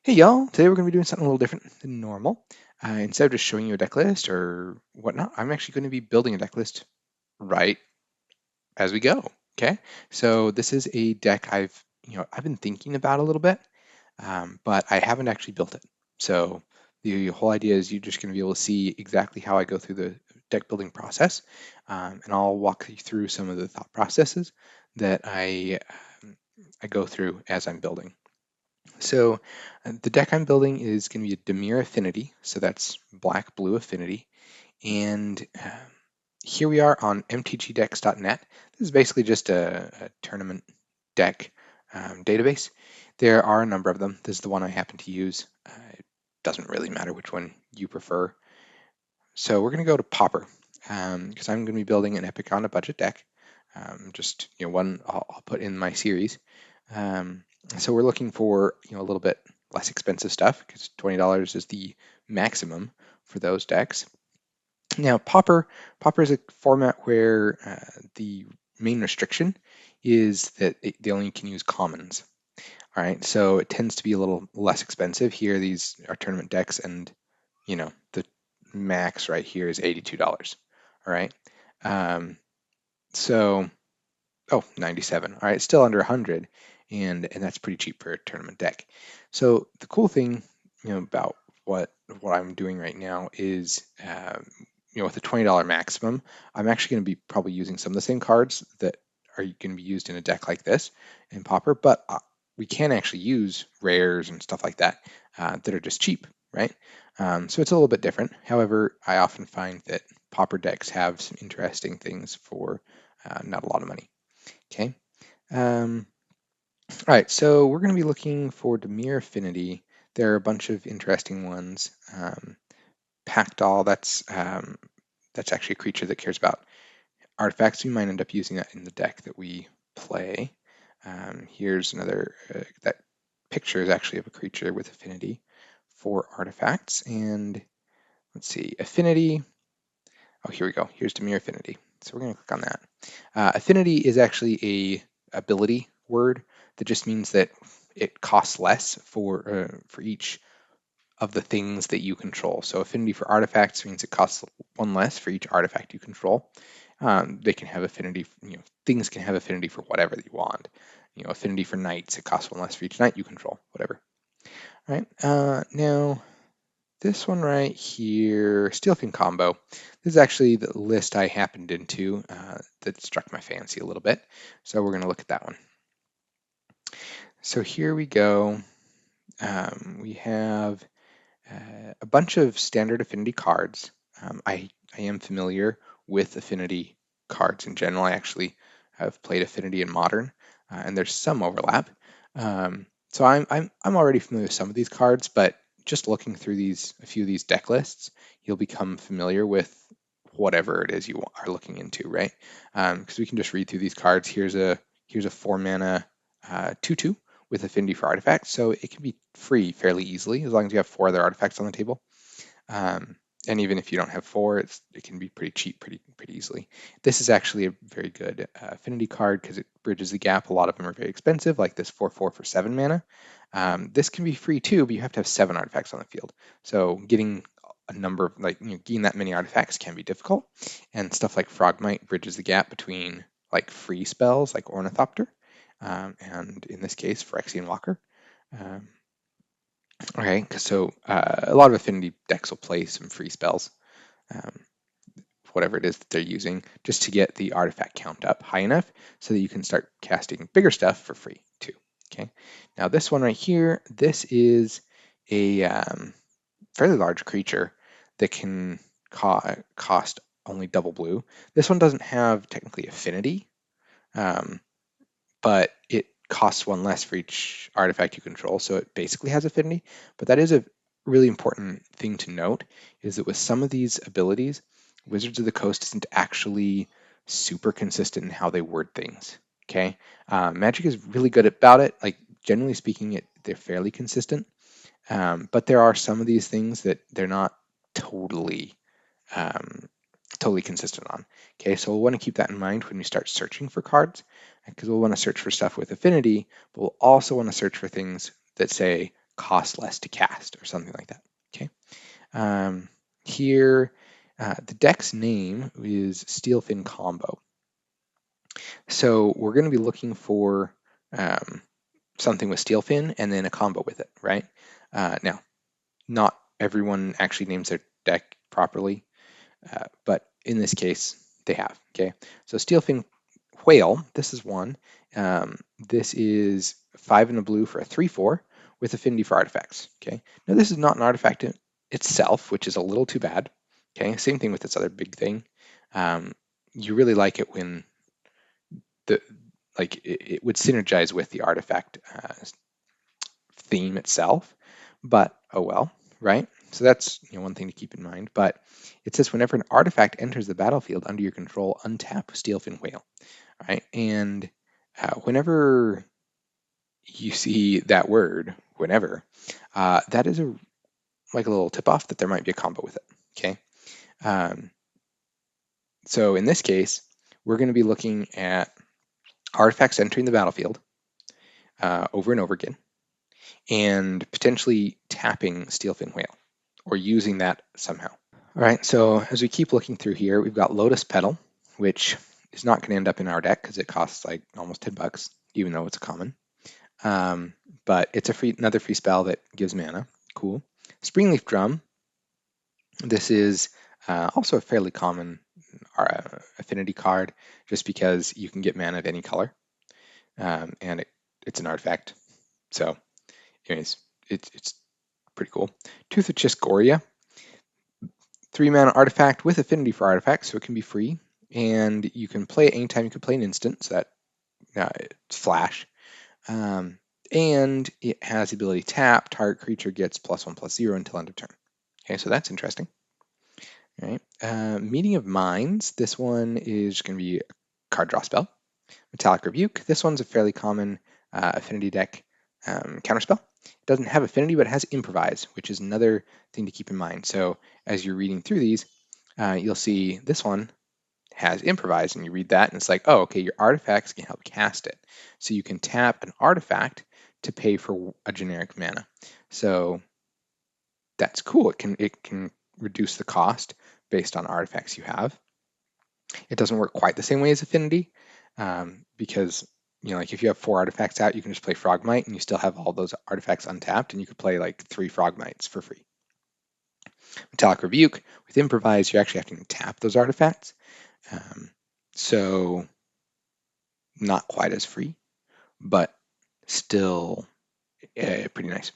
Hey y'all, today we're going to be doing something a little different than normal. Instead of just showing you a deck list or whatnot, I'm actually going to be building a deck list right as we go. Okay, so this is a deck I've been thinking about a little bit, but I haven't actually built it. So the whole idea is you're just going to be able to see exactly how I go through the deck building process, and I'll walk you through some of the thought processes that I go through as I'm building. So the deck I'm building is going to be a Dimir Affinity, so that's black blue affinity. And here we are on mtgdecks.net. This is basically just a tournament deck database. There are a number of them. This is the one I happen to use. It doesn't really matter which one you prefer. So we're going to go to Pauper because I'm going to be building an Epic on a budget deck. Just one I'll put in my series. Um, so we're looking for a little bit less expensive stuff because $20 is the maximum for those decks. Now Pauper is a format where the main restriction is that they only can use commons. All right, so it tends to be a little less expensive here. These are tournament decks, and the max right here is $82. All right, um, so oh, 97. All right, still under 100, and that's pretty cheap for a tournament deck. So the cool thing, about what I'm doing right now is, with a $20 maximum, I'm actually going to be probably using some of the same cards that are going to be used in a deck like this in Pauper, but we can actually use rares and stuff like that that are just cheap, right? So it's a little bit different. However, I often find that Pauper decks have some interesting things for not a lot of money. Okay. Um, all right, so we're going to be looking for Dimir Affinity. There are a bunch of interesting ones. Packdoll, that's actually a creature that cares about artifacts. We might end up using that in the deck that we play. Here's another, that picture is actually of a creature with affinity for artifacts. And let's see, affinity. Oh, here we go. Here's Dimir Affinity. So we're going to click on that. Affinity is actually a ability word that just means that it costs less for each of the things that you control. So affinity for artifacts means it costs one less for each artifact you control. They can have affinity, things can have affinity for whatever you want. Affinity for knights, it costs one less for each knight you control, whatever. All right. Now this one right here, Steelfin combo. This is actually the list I happened into that struck my fancy a little bit. So we're going to look at that one. So here we go. We have a bunch of standard affinity cards. I am familiar with affinity cards in general. I actually have played affinity in modern, and there's some overlap. So I'm already familiar with some of these cards, but just looking through a few of these deck lists, you'll become familiar with whatever it is you are looking into, right? Because we can just read through these cards. Here's a 4 mana 2/2 with affinity for artifacts, so it can be free fairly easily as long as you have 4 other artifacts on the table. And even if you don't have 4, it can be pretty cheap pretty easily. This is actually a very good affinity card because it bridges the gap. A lot of them are very expensive, like this 4/4 for 7 mana. This can be free too, but you have to have 7 artifacts on the field. So getting a number of getting that many artifacts can be difficult. And stuff like Frogmite bridges the gap between like free spells like Ornithopter, and in this case Phyrexian Walker. Um, Okay, so a lot of affinity decks will play some free spells, um, whatever it is that they're using, just to get the artifact count up high enough so that you can start casting bigger stuff for free too. Okay, now this one right here, this is a fairly large creature that can cost only double blue. This one doesn't have technically affinity, um, but it costs 1 less for each artifact you control, so it basically has affinity. But that is a really important thing to note, is that with some of these abilities, Wizards of the Coast isn't actually super consistent in how they word things. Okay, Magic is really good about it. Like generally speaking, they're fairly consistent, but there are some of these things that they're not totally um, totally consistent on. Okay, so we'll want to keep that in mind when we start searching for cards, because we'll want to search for stuff with affinity, but we'll also want to search for things that say cost less to cast or something like that. Okay. Here, the deck's name is Steelfin Combo. So we're going to be looking for something with Steelfin and then a combo with it, right? Now, not everyone actually names their deck properly, but in this case, they have. Okay, so Steelfin Whale, this is one. This is 5 and a blue for a 3/4 with affinity for artifacts. Okay, now this is not an artifact itself, which is a little too bad. Okay, same thing with this other big thing. You really like it when the it would synergize with the artifact theme itself, but oh well, right? So that's one thing to keep in mind. But it says whenever an artifact enters the battlefield under your control, untap Steelfin Whale, right? And whenever you see that word, whenever, that is like a little tip off that there might be a combo with it. Okay. Um, so in this case, we're going to be looking at artifacts entering the battlefield over and over again, and potentially tapping Steelfin Whale or using that somehow. All right, so as we keep looking through here, we've got Lotus Petal, which is not going to end up in our deck because it costs like almost $10, even though it's a common. But it's another free spell that gives mana. Cool. Springleaf Drum. This is also a fairly common affinity card, just because you can get mana of any color, and it's an artifact. So, anyways, it's pretty cool. Tooth of Chiscoria. 3-mana artifact with affinity for artifacts, so it can be free, and you can play it anytime you can play an instant, so that it's flash. And it has the ability tap, target creature gets +1/+0 until end of turn. Okay, so that's interesting. All right. Meeting of Minds. This one is going to be a card draw spell. Metallic Rebuke. This one's a fairly common affinity deck counterspell. It doesn't have affinity, but it has improvise, which is another thing to keep in mind. So as you're reading through these, you'll see this one has improvise, and you read that, and it's like, oh, okay, your artifacts can help cast it. So you can tap an artifact to pay for a generic mana. So that's cool. It can reduce the cost based on artifacts you have. It doesn't work quite the same way as affinity, because like if you have 4 artifacts out, you can just play Frogmite and you still have all those artifacts untapped, and you could play like 3 Frogmites for free. Metallic Rebuke, with improvise, you're actually having to tap those artifacts. So not quite as free, but still pretty nice.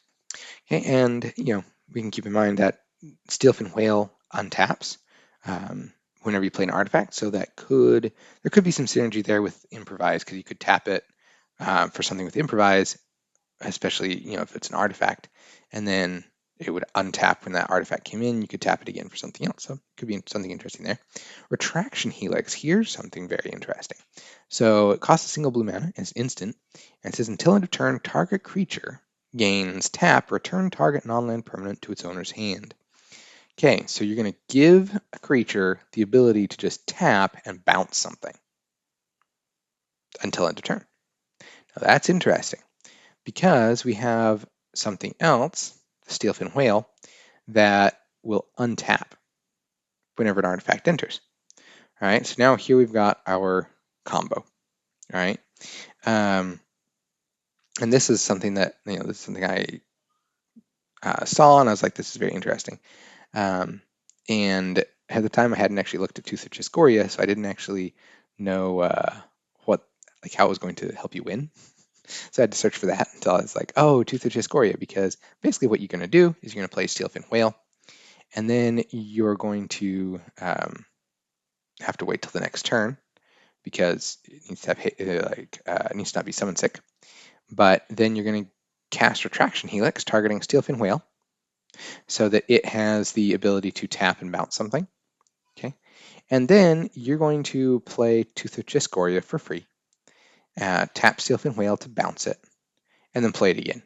Okay, and we can keep in mind that Steelfin Whale untaps whenever you play an artifact, so there could be some synergy there with improvise, because you could tap it for something with improvise, especially if it's an artifact, and then it would untap when that artifact came in. You could tap it again for something else, so it could be something interesting there. Retraction Helix. Here's something very interesting. So it costs a single blue mana, and it's instant, and it says until end of turn, target creature gains tap, return target non-land permanent to its owner's hand. Okay, so you're going to give a creature the ability to just tap and bounce something until end of turn. Now that's interesting, because we have something else, the Steelfin Whale, that will untap whenever an artifact enters. All right, so now here we've got our combo. All right, and this is something that this is something I saw, and I was like, this is very interesting. And at the time, I hadn't actually looked at Tooth of Chiscoria, so I didn't actually know how it was going to help you win. So I had to search for that until I was like, oh, Tooth of Chiscoria, because basically what you're going to do is you're going to play Steelfin Whale, and then you're going to have to wait till the next turn, because it needs to have it needs to not be summon sick. But then you're going to cast Retraction Helix, targeting Steelfin Whale, so that it has the ability to tap and bounce something. Okay, and then you're going to play Tooth of Chiscoria for free, tap Steelfin Whale to bounce it, and then play it again,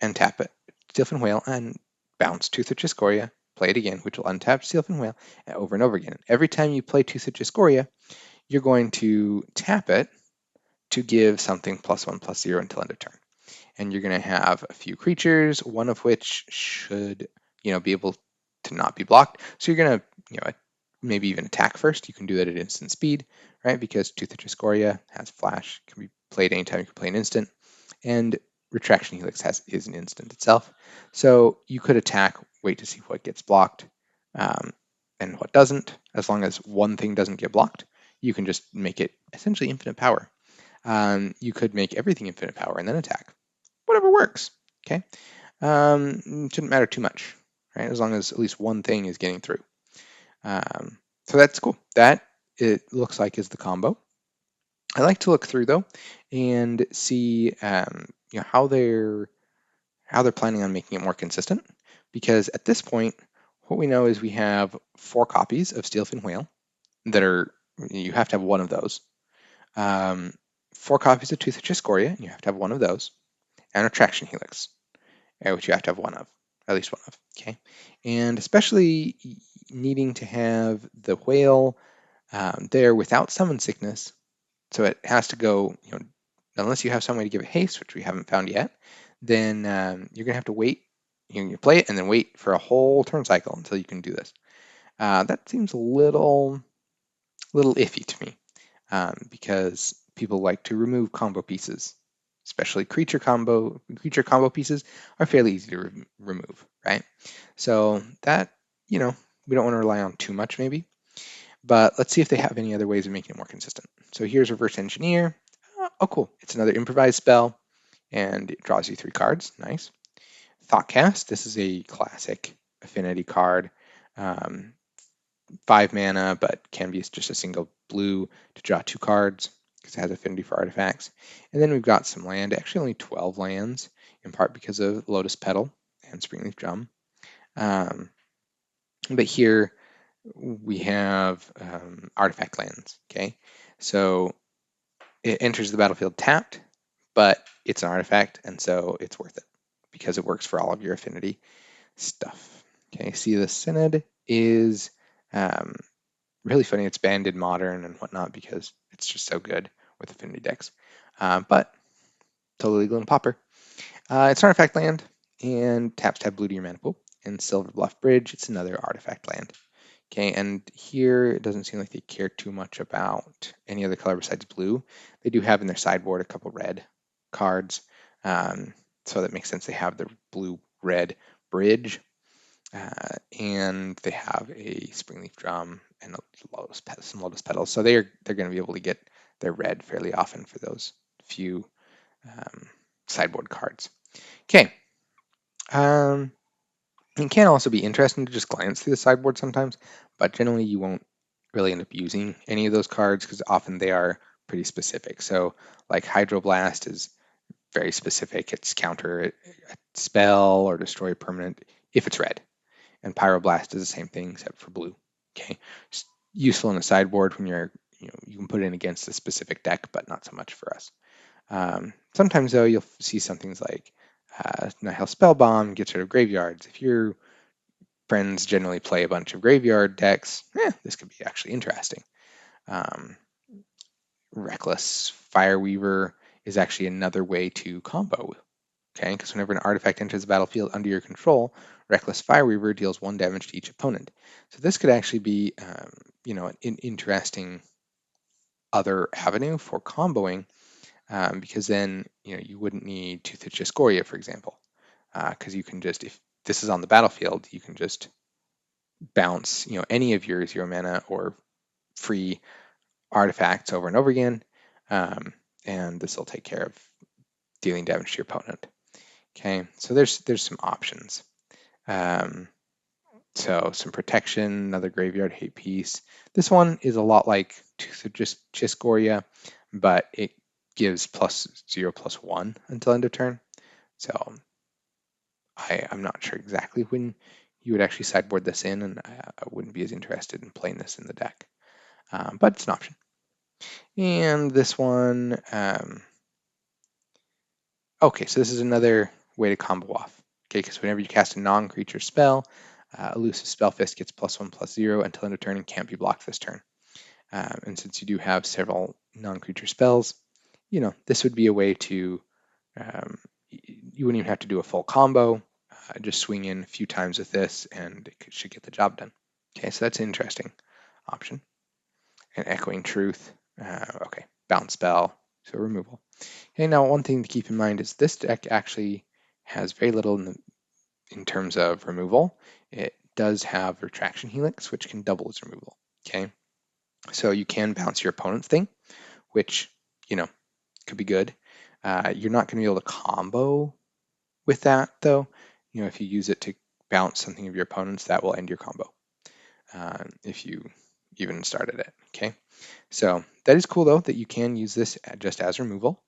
and tap it, Steelfin Whale, and bounce Tooth of Chiscoria, play it again, which will untap Steelfin Whale, over and over again. Every time you play Tooth of Chiscoria, you're going to tap it to give something +1/+0 until end of turn. And you're going to have a few creatures, one of which should, be able to not be blocked. So you're going to, maybe even attack first. You can do that at instant speed, right? Because Tooth of Discoria has flash, can be played anytime you can play an instant, and Retraction Helix is an instant itself. So you could attack, wait to see what gets blocked, um, and what doesn't. As long as one thing doesn't get blocked, you can just make it essentially infinite power. You could make everything infinite power and then attack. Whatever works. Okay. Shouldn't matter too much, right? As long as at least one thing is getting through. So that's cool. That it looks like is the combo. I like to look through though and see how they're planning on making it more consistent. Because at this point, what we know is we have 4 copies of Steelfin Whale that are you have to have one of those. Um, 4 copies of Tooth of Chiscoria, and you have to have one of those, and Attraction Helix, which you have to have one of, at least one of. Okay, and especially needing to have the whale there without summon sickness, so it has to go. Unless you have some way to give it haste, which we haven't found yet, then you're gonna have to wait. You play it and then wait for a whole turn cycle until you can do this. That seems a little iffy to me because people like to remove combo pieces, especially creature combo pieces are fairly easy to remove, right? So that we don't want to rely on too much maybe, but let's see if they have any other ways of making it more consistent. So here's Reverse Engineer. Oh, cool! It's another improvised spell, and it draws you 3 cards. Nice. Thoughtcast. This is a classic affinity card. Um, 5 mana, but can be just a single blue to draw 2 cards because it has affinity for artifacts. And then we've got some land, actually only 12 lands, in part because of Lotus Petal and Springleaf Drum. But here we have artifact lands, okay? So it enters the battlefield tapped, but it's an artifact, and so it's worth it because it works for all of your affinity stuff. Okay, see the Synod is um, really funny. It's banned in Modern and whatnot because it's just so good with affinity decks. But totally legal in Pauper. It's an artifact land, and taps to have blue to your mana pool. And Silver Bluff Bridge, it's another artifact land. Okay, and here it doesn't seem like they care too much about any other color besides blue. They do have in their sideboard a couple red cards, so that makes sense. They have the blue-red bridge, and they have a Springleaf Drum and some Lotus Petals. So they're going to be able to get their red fairly often for those few sideboard cards. Okay. It can also be interesting to just glance through the sideboard sometimes, but generally you won't really end up using any of those cards because often they are pretty specific. So like Hydroblast is very specific. It's counter a spell or destroy a permanent if it's red. And Pyroblast is the same thing except for blue. Okay, it's useful in the sideboard when you can put it in against a specific deck, but not so much for us. Sometimes though you'll see some things like Nihil Spellbomb gets rid of graveyards. If your friends generally play a bunch of graveyard decks, this could be actually interesting. Reckless Fireweaver is actually another way to combo. Okay, because whenever an artifact enters the battlefield under your control, Reckless Fireweaver deals 1 damage to each opponent. So this could actually be, an interesting other avenue for comboing, because then you wouldn't need Tooth of Chiscoria, for example, because you can just, if this is on the battlefield, you can just bounce any of your 0 mana or free artifacts over and over again, and this will take care of dealing damage to your opponent. Okay, so there's some options. So some protection, another graveyard hate piece. This one is a lot like just Chiscoria, but it gives +0/+1 until end of turn. So I'm not sure exactly when you would actually sideboard this in, and I wouldn't be as interested in playing this in the deck. But it's an option. And this one, okay, so this is another way to combo off. Okay, because whenever you cast a non-creature spell, Elusive Spellfist gets +1/+0 until end of turn and can't be blocked this turn. And since you do have several non-creature spells, this would be a way to you wouldn't even have to do a full combo. Just swing in a few times with this and it should get the job done. Okay, so that's an interesting option. And Echoing Truth. Okay, Bounce Spell, so removal. Okay, now one thing to keep in mind is this deck actually has very little in terms of removal. It does have Retraction Helix, which can double as removal. Okay, so you can bounce your opponent's thing, which, you know, could be good. You're not going to be able to combo with that, though. You know, if you use it to bounce something of your opponent's, that will end your combo if you even started it. Okay, so that is cool though that you can use this just as removal,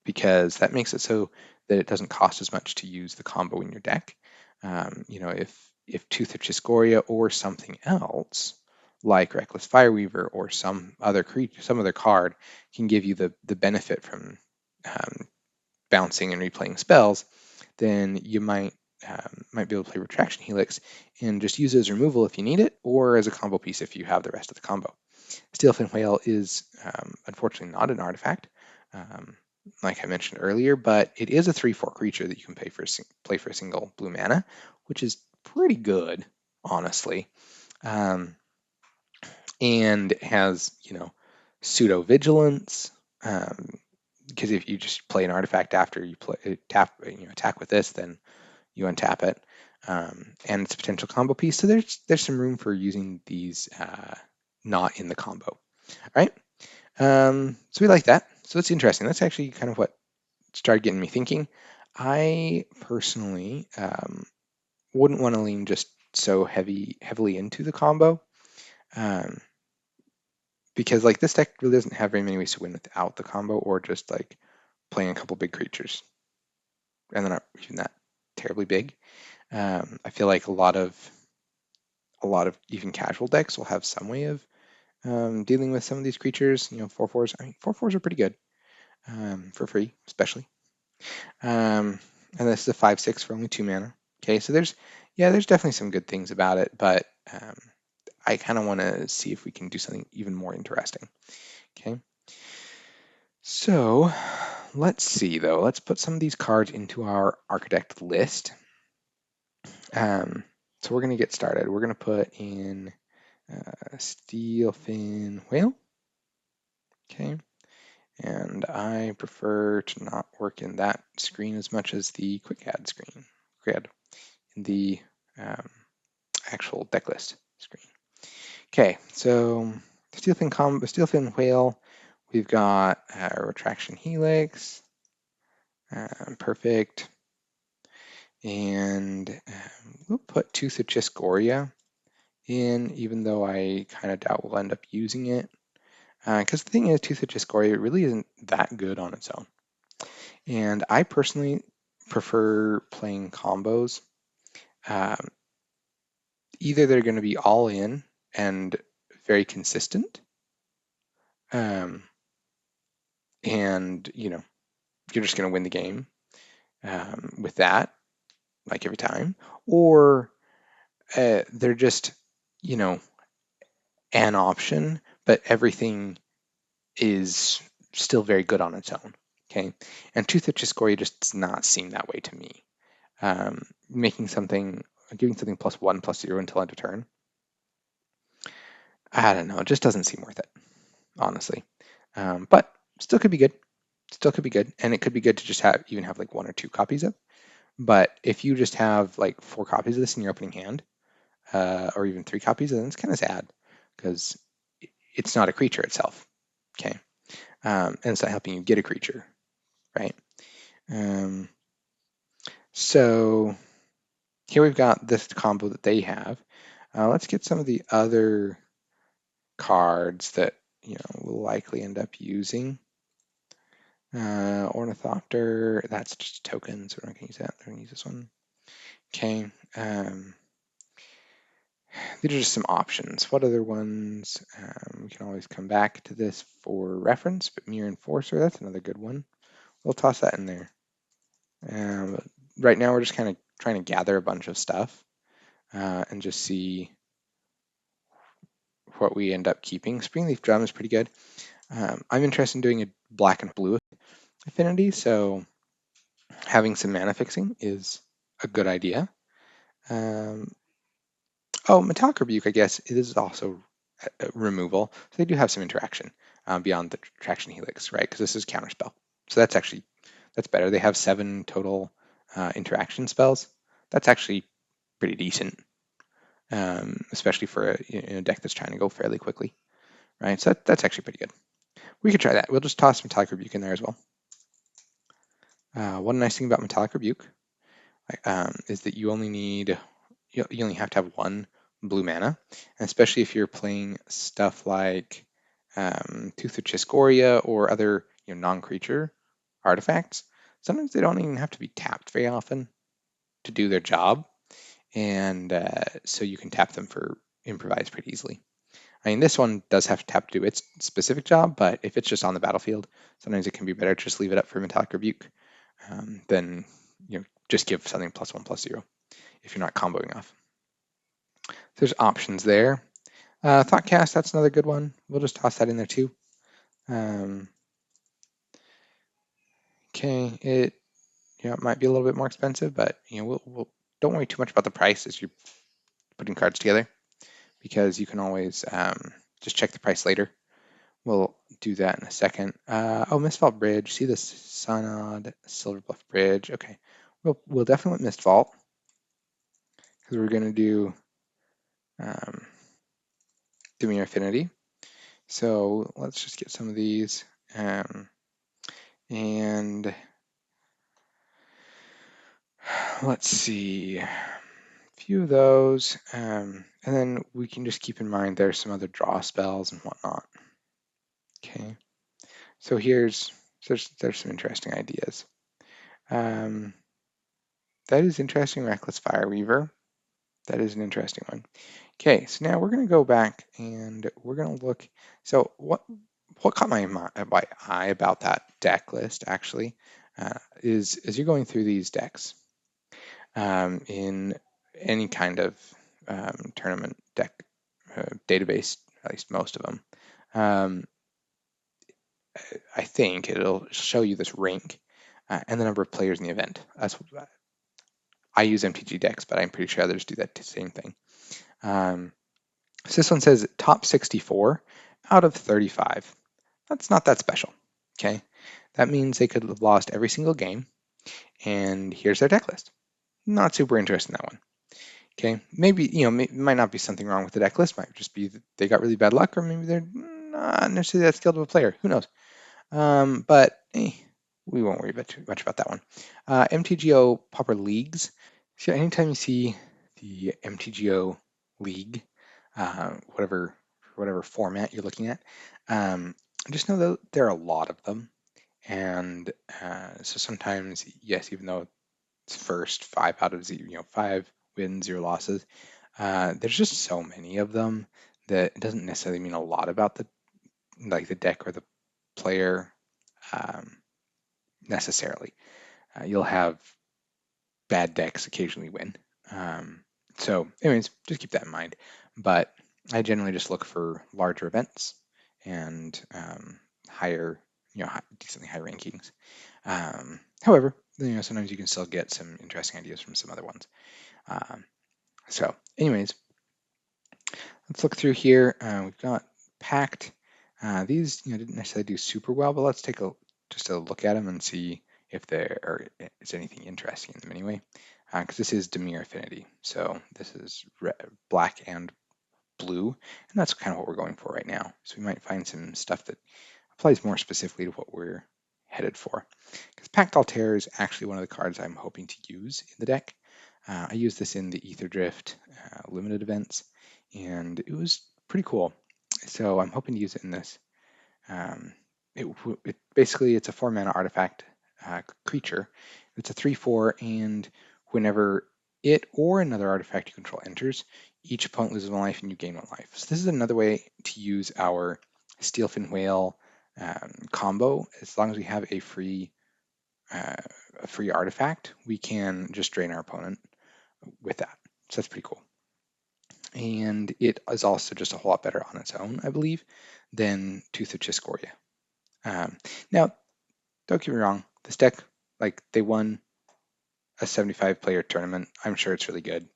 because that makes it so that it doesn't cost as much to use the combo in your deck. You know, if Tooth of Chiscoria or something else like Reckless Fireweaver or some other creature, some other card can give you the benefit from bouncing and replaying spells, then you might be able to play Retraction Helix and just use it as removal if you need it, or as a combo piece if you have the rest of the combo. Steelfin Whale is unfortunately not an artifact, like I mentioned earlier, but it is a 3/4 creature that you can play for a single blue mana, which is pretty good, honestly. And has, you know, pseudo vigilance, because if you just play an artifact after you attack with this, then you untap it, and it's a potential combo piece. So there's some room for using these not in the combo. All right. So we like that. So it's interesting. That's actually kind of what started getting me thinking. I personally wouldn't want to lean just so heavily into the combo, um, because like this deck really doesn't have very many ways to win without the combo, or just like playing a couple big creatures, and they're not even that terribly big. I feel like a lot of even casual decks will have some way of dealing with some of these creatures. You know, 4/4s. I mean, 4/4s are pretty good for free, especially. And this is a 5/6 for only 2 mana. Okay, so there's definitely some good things about it, but I kind of want to see if we can do something even more interesting. Okay, so let's see though. Let's put some of these cards into our architect list. So we're going to get started. We're going to put in Steelfin Whale. Okay, and I prefer to not work in that screen as much as the quick add screen. In the actual deck list screen. Okay, so Steelfin Whale, we've got Retraction Helix, perfect, and we'll put Tooth of Chiscoria in, even though I kind of doubt we'll end up using it. Because the thing is, Tooth of Chiscoria really isn't that good on its own. And I personally prefer playing combos. Either they're going to be all in and very consistent, and you know, you're just going to win the game with that, like every time, or they're just, you know, an option, but everything is still very good on its own. Okay, and Tooth of Chiscoria just does not seem that way to me. Giving something +1/+0 until end of turn, I don't know, it just doesn't seem worth it, honestly. But still could be good. Still could be good, and it could be good to just even have like 1 or 2 copies of. But if you just have like 4 copies of this in your opening hand, or even 3 copies, then it's kind of sad, because it's not a creature itself. Okay, and it's not helping you get a creature, right? So here we've got this combo that they have. Let's get some of the other cards that, you know, we'll likely end up using. Ornithopter, that's just tokens, so we're not going to use that. We're going to use this one. Okay. These are just some options. What other ones? We can always come back to this for reference, but Mere Enforcer, that's another good one. We'll toss that in there. Right now we're just kind of trying to gather a bunch of stuff and just see what we end up keeping. Springleaf Drum is pretty good. I'm interested in doing a black and blue affinity, so having some mana fixing is a good idea. Um, oh, Metallic Rebuke, I guess, it is also removal. So they do have some interaction beyond the Traction Helix, right? Because this is Counterspell. So that's better. They have 7 total interaction spells. That's actually pretty decent, especially for a deck that's trying to go fairly quickly, right? So that's actually pretty good. We could try that. We'll just toss Metallic Rebuke in there as well. One nice thing about Metallic Rebuke is that you only have to have 1 blue mana, and especially if you're playing stuff like Tooth of Chiscoria or other non-creature artifacts. Sometimes they don't even have to be tapped very often to do their job, and so you can tap them for improvise pretty easily. I mean, this one does have to tap to do its specific job, but if it's just on the battlefield, sometimes it can be better to just leave it up for Metallic Rebuke than just give something +1/+0 if you're not comboing off. There's options there. Thoughtcast, that's another good one. We'll just toss that in there too. Okay, it might be a little bit more expensive, but we'll don't worry too much about the price as you're putting cards together, because you can always just check the price later. We'll do that in a second. Oh, Mistvault Bridge. See this Synod Silverbluff Bridge. Okay, we'll definitely want Mistvault because we're gonna do Dimir Affinity. So let's just get some of these. And let's see, a few of those. And then we can just keep in mind there's some other draw spells and whatnot. Okay, so there's some interesting ideas. That is interesting, Reckless Fireweaver. That is an interesting one. Okay, so now we're going to go back and we're going to look. So what caught my eye about that deck list actually is as you're going through these decks in any kind of tournament deck database, at least most of them, I think it'll show you this rank and the number of players in the event. I use MTG decks, but I'm pretty sure others do that same thing. So this one says top 64 out of 35. That's not that special, okay? That means they could have lost every single game, and here's their deck list. Not super interested in that one, okay? Maybe, might not be something wrong with the deck list, might just be that they got really bad luck, or maybe they're not necessarily that skilled of a player, who knows? But we won't worry too much about that one. MTGO Pauper Leagues. So anytime you see the MTGO League, whatever format you're looking at, just know that there are a lot of them, and so sometimes, yes, even though it's first 5 out of 0, 5 wins, 0 losses, there's just so many of them that it doesn't necessarily mean a lot about the deck or the player necessarily. You'll have bad decks occasionally win. So anyways, just keep that in mind. But I generally just look for larger events and higher, decently high rankings. However, sometimes you can still get some interesting ideas from some other ones. So anyways, let's look through here. We've got Pact. These didn't necessarily do super well, but let's take just a look at them and see if there is anything interesting in them anyway. Because this is Dimir Affinity, so this is black and blue, and that's kind of what we're going for right now. So we might find some stuff that applies more specifically to what we're headed for. Because Pact Altair is actually one of the cards I'm hoping to use in the deck. I used this in the Ether Drift limited events, and it was pretty cool. So I'm hoping to use it in this. Basically, it's a 4-mana artifact creature. It's a 3/4, and whenever it or another artifact you control enters, each opponent loses 1 life and you gain 1 life. So this is another way to use our Steelfin Whale combo. As long as we have a free artifact, we can just drain our opponent with that. So that's pretty cool. And it is also just a whole lot better on its own, I believe, than Tooth of Chiscoria. Now, don't get me wrong, this deck, they won a 75 player tournament. I'm sure it's really good.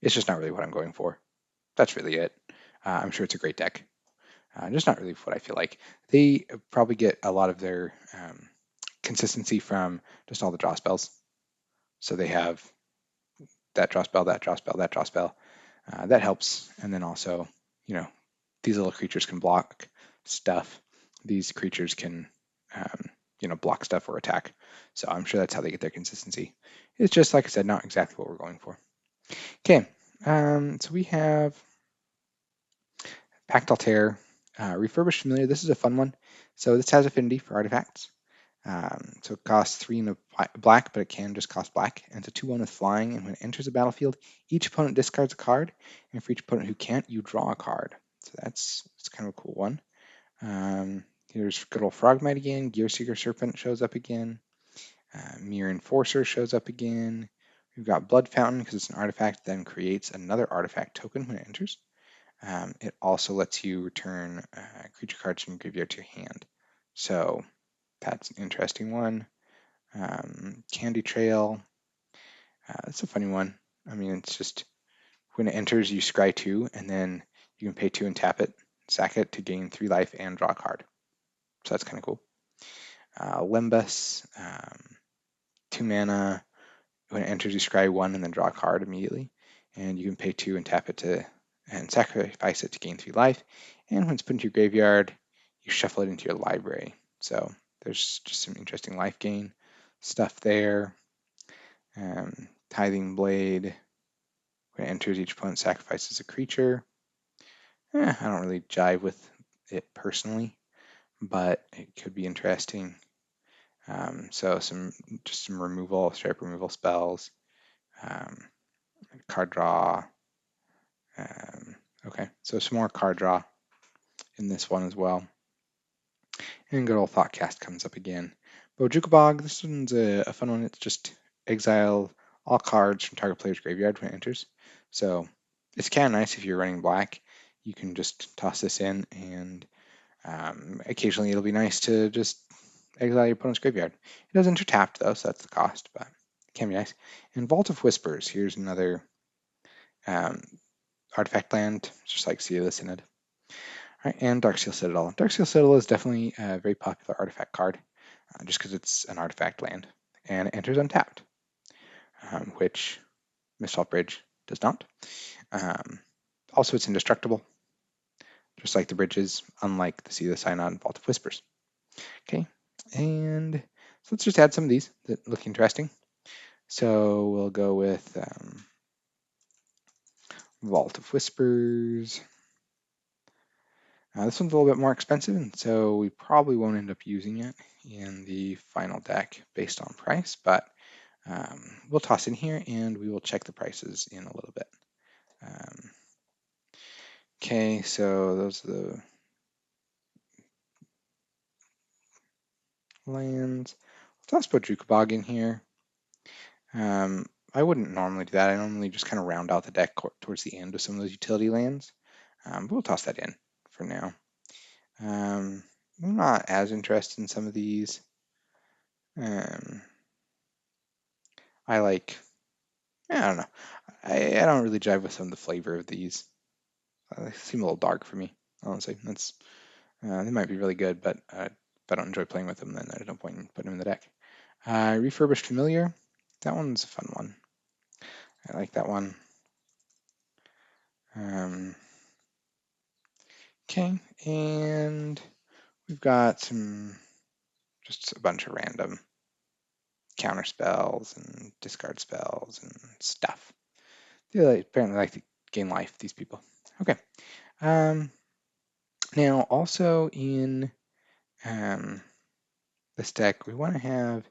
It's just not really what I'm going for. That's really it. I'm sure it's a great deck. Just not really what I feel like. They probably get a lot of their consistency from just all the draw spells. So they have that draw spell, that draw spell, that draw spell. That helps. And then also, you know, these little creatures can block stuff. These creatures can, block stuff or attack. So I'm sure that's how they get their consistency. It's just, like I said, not exactly what we're going for. Okay, so we have Pact Altair, Refurbished Familiar. This is a fun one. So this has affinity for artifacts. So it costs 3 and a black, but it can just cost black. And it's a 2/1 with flying. And when it enters the battlefield, each opponent discards a card. And for each opponent who can't, you draw a card. So that's kind of a cool one. Here's good old Frogmite again. Gearseeker Serpent shows up again. Mirror Enforcer shows up again. We've got Blood Fountain because it's an artifact, then creates another artifact token when it enters. It also lets you return creature cards from your graveyard to your hand. So that's an interesting one. Candy Trail. That's a funny one. I mean, it's just when it enters, you scry 2, and then you can pay 2 and tap it, sack it to gain 3 life and draw a card. So that's kind of cool. Limbus, 2 mana. When it enters, you scry 1 and then draw a card immediately. And you can pay 2 and tap it and sacrifice it to gain 3 life. And when it's put into your graveyard, you shuffle it into your library. So there's just some interesting life gain stuff there. Tithing Blade. When it enters, each opponent sacrifices a creature. I don't really jive with it personally, but it could be interesting. So some removal, stripe removal spells, card draw. Okay, so some more card draw in this one as well. And good old Thoughtcast comes up again. Bojuka Bog, this one's a fun one. It's just exile all cards from target player's graveyard when it enters. So it's kind of nice if you're running black. You can just toss this in, and occasionally it'll be nice to just exile your opponent's graveyard. It does enter tapped though, so that's the cost, but it can be nice. And Vault of Whispers, here's another artifact land, just like Sea of the Synod. All right, and Darksteel Citadel. Darksteel Citadel is definitely a very popular artifact card, just because it's an artifact land, and it enters untapped, which Mistfall Bridge does not. Also, it's indestructible, just like the bridges, unlike the Sea of the Synod and Vault of Whispers. Okay, and so let's just add some of these that look interesting. So we'll go with Vault of Whispers. This one's a little bit more expensive, and so we probably won't end up using it in the final deck based on price, but we'll toss in here and we will check the prices in a little bit. Okay, so those are the lands. Let's toss Bojuka Bog in here. I wouldn't normally do that. I normally just kind of round out the deck towards the end with some of those utility lands, but we'll toss that in for now. I'm not as interested in some of these. I don't know. I don't really jive with some of the flavor of these. They seem a little dark for me, honestly. They might be really good, but if I don't enjoy playing with them, then there's no point in putting them in the deck. Refurbished Familiar. That one's a fun one. I like that one. Okay, and we've got just a bunch of random counter spells and discard spells and stuff. They apparently like to gain life, these people. Okay. Now, also in this deck, we want to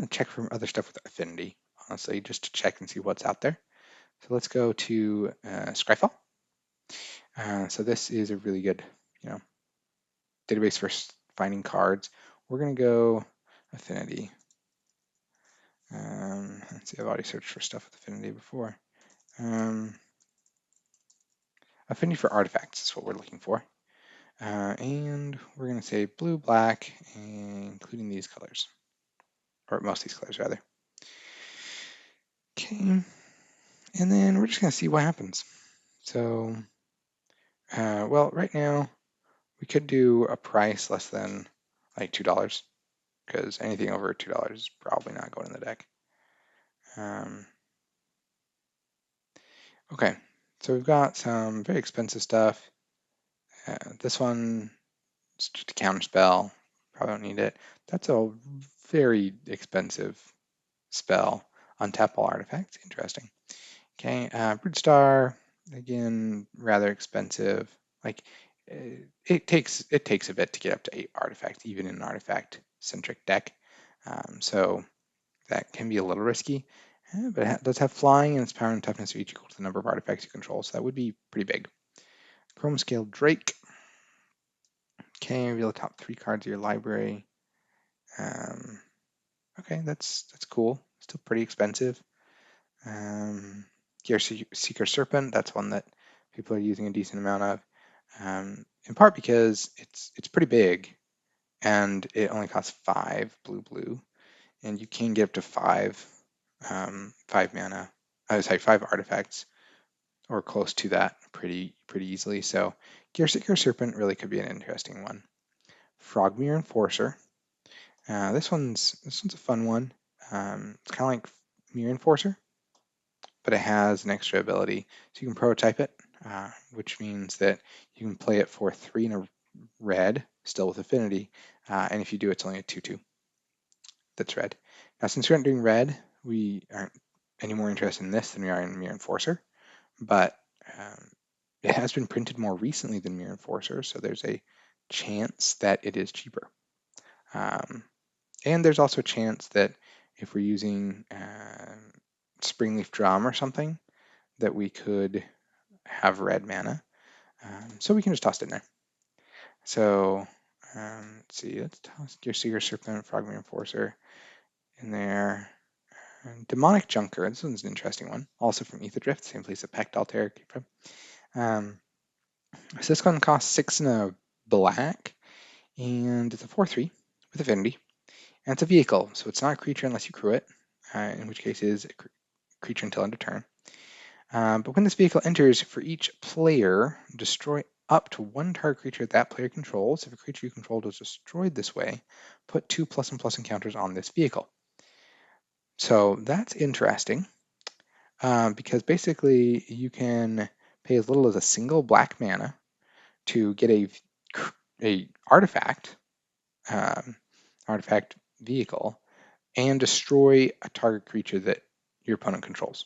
check for other stuff with affinity, honestly, just to check and see what's out there. So let's go to Scryfall. So this is a really good, database for finding cards. We're going to go affinity. Let's see, I've already searched for stuff with affinity before. Affinity for artifacts is what we're looking for. And we're going to say blue, black, including these colors, or most of these colors rather. Okay, and then we're just gonna see what happens. So, well, right now we could do a price less than like $2 because anything over $2 is probably not going in the deck. Um, okay, so we've got some very expensive stuff. This one is just a counter spell. Probably don't need it. That's a very expensive spell. Untap all artifacts. Interesting. Okay, Broodstar, again, rather expensive. Like it takes a bit to get up to 8 artifacts, even in an artifact-centric deck. So that can be a little risky. But it does have flying, and its power and toughness are each equal to the number of artifacts you control, so that would be pretty big. Chroma Scale Drake. Okay, reveal the top 3 cards of your library. Okay, that's cool. Still pretty expensive. Gear Seeker Serpent, that's one that people are using a decent amount of, in part because it's pretty big and it only costs 5 blue, and you can get up to 5 mana. Sorry, 5 artifacts or close to that pretty easily. So Gear Seeker Serpent really could be an interesting one. Frogmere Enforcer. This one's a fun one. It's kind of like Mirror Enforcer, but it has an extra ability. So you can prototype it, which means that you can play it for 3 in a red, still with affinity, and if you do, it's only a 2/2 that's red. Now, since we aren't doing red, we aren't any more interested in this than we are in Mirror Enforcer, but it has been printed more recently than Mirror Enforcer, so there's a chance that it is cheaper. And there's also a chance that if we're using Springleaf Drum or something, that we could have red mana. So we can just toss it in there. So let's see, let's toss Gear Seeker Serpent, Frogman Enforcer in there. Demonic Junker, this one's an interesting one. Also from Ether Drift, same place that Pact Altair came from. So this one costs 6 and a black, and it's a 4/3 with affinity. And it's a vehicle, so it's not a creature unless you crew it, in which case it is a creature until end of turn. But when this vehicle enters, for each player, destroy up to 1 target creature that player controls. If a creature you controlled is destroyed this way, put 2 +1/+ encounters on this vehicle. So that's interesting, because basically you can pay as little as a single black mana to get a artifact vehicle and destroy a target creature that your opponent controls.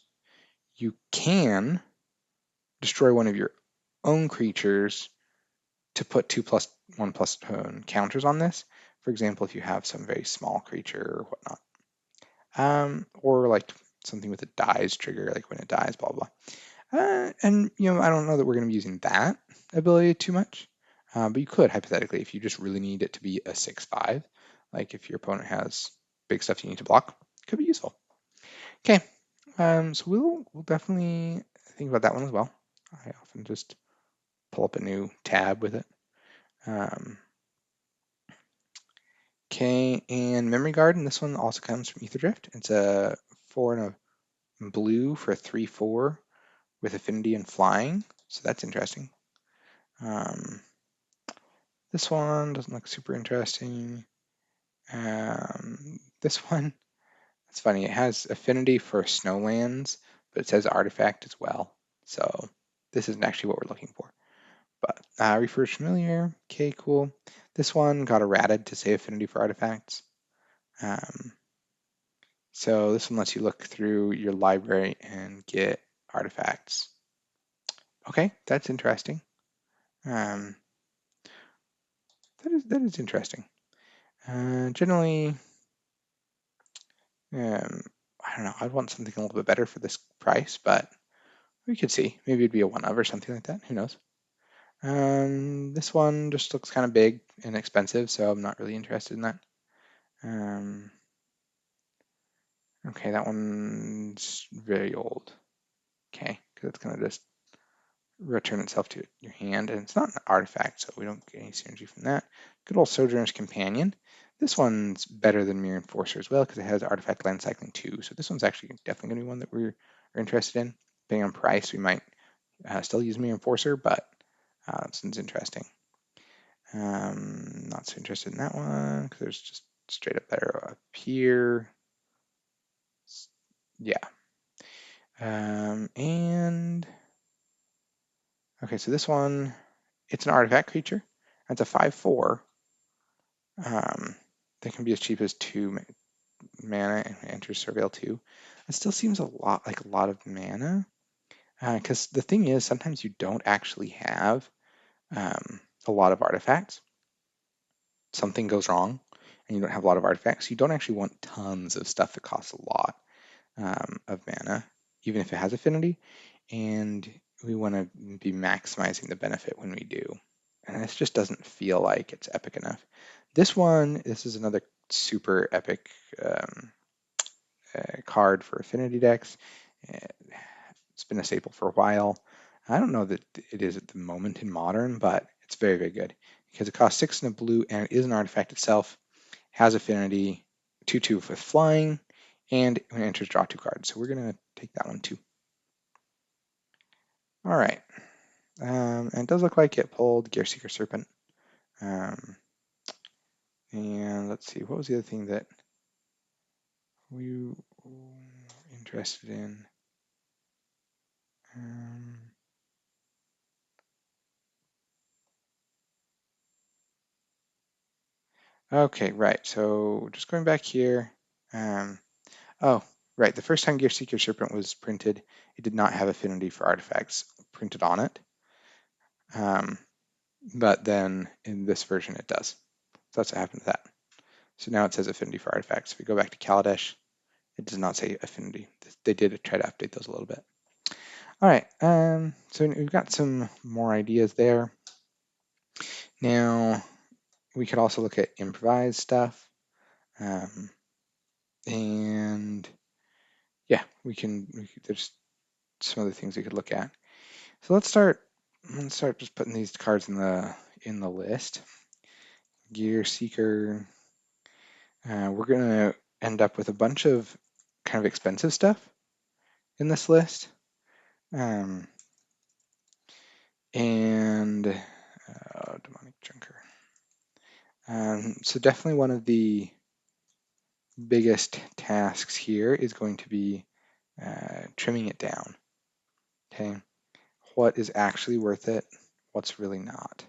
You can destroy one of your own creatures to put 2+1/+ counters on this. For example, if you have some very small creature or whatnot, or like something with a dies trigger, like when it dies, blah blah. And I don't know that we're going to be using that ability too much, but you could hypothetically if you just really need it to be a 6/5, like if your opponent has big stuff you need to block, could be useful. Okay, so we'll definitely think about that one as well. I often just pull up a new tab with it. Okay, and Memory Garden, this one also comes from Ether Drift. It's a 4 and a blue for a 3/4 with affinity and flying, so that's interesting. This one doesn't look super interesting. This one, it's funny, it has affinity for snowlands, but it says artifact as well. So this isn't actually what we're looking for. But refresh familiar, okay, cool. This one got errated to say affinity for artifacts. So this one lets you look through your library and get artifacts. Okay, that's interesting. Um, that is interesting. Generally, I don't know. I'd want something a little bit better for this price, but we could see. Maybe it'd be a one of or something like that. Who knows? This one just looks kind of big and expensive, so I'm not really interested in that. Okay, that one's very old. Okay, because it's kind of just return itself to your hand, and it's not an artifact, so we don't get any synergy from that. Good old Sojourner's Companion. This one's better than Mirror Enforcer as well because it has artifact land cycling too. So this one's actually definitely going to be one that we're interested in. Depending on price, we might still use Mirror Enforcer, but this one's interesting. Not so interested in that one because there's just straight up better up here. Yeah. And okay, so this one, it's an artifact creature. It's a 5/4. They can be as cheap as 2 mana and enters Surveil 2. It still seems a lot like a lot of mana. Because the thing is, sometimes you don't actually have a lot of artifacts. Something goes wrong and you don't have a lot of artifacts. You don't actually want tons of stuff that costs a lot of mana, even if it has affinity. And we want to be maximizing the benefit when we do. And this just doesn't feel like it's epic enough. This is another super epic card for affinity decks. It's been a staple for a while. I don't know that it is at the moment in modern, but it's very, very good because it costs 6 and a blue and it is an artifact itself, has affinity, 2/2 with flying, and when it enters, draw 2 cards. So we're going to take that one too. All right. And it does look like it pulled Gearseeker Serpent. And let's see, what was the other thing that we were interested in? Okay, right. So just going back here. Oh, right. The first time Gearseeker Serpent was printed, it did not have affinity for artifacts printed on it. But then in this version, it does. So that's what happened to that. So now it says affinity for artifacts. If we go back to Kaladesh, it does not say affinity. They did try to update those a little bit. All right. So we've got some more ideas there. Now, we could also look at improvised stuff. And yeah, there's some other things we could look at. So let's start just putting these cards in the list. Gear Seeker. We're gonna end up with a bunch of kind of expensive stuff in this list. And Demonic Junker. So definitely one of the biggest tasks here is going to be trimming it down. Okay, what is actually worth it? What's really not?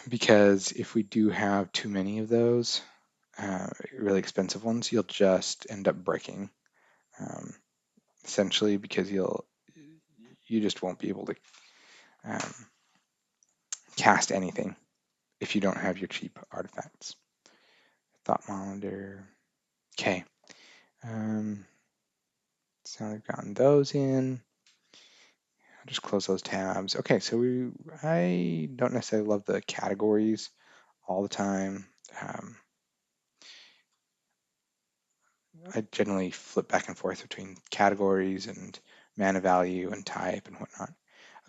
Because if we do have too many of those really expensive ones, you'll just end up breaking. Essentially, because you just won't be able to cast anything if you don't have your cheap artifacts. Thought Monitor. Okay. So now we've gotten those in. I'll just close those tabs. Okay, so I don't necessarily love the categories all the time. I generally flip back and forth between categories and mana value and type and whatnot.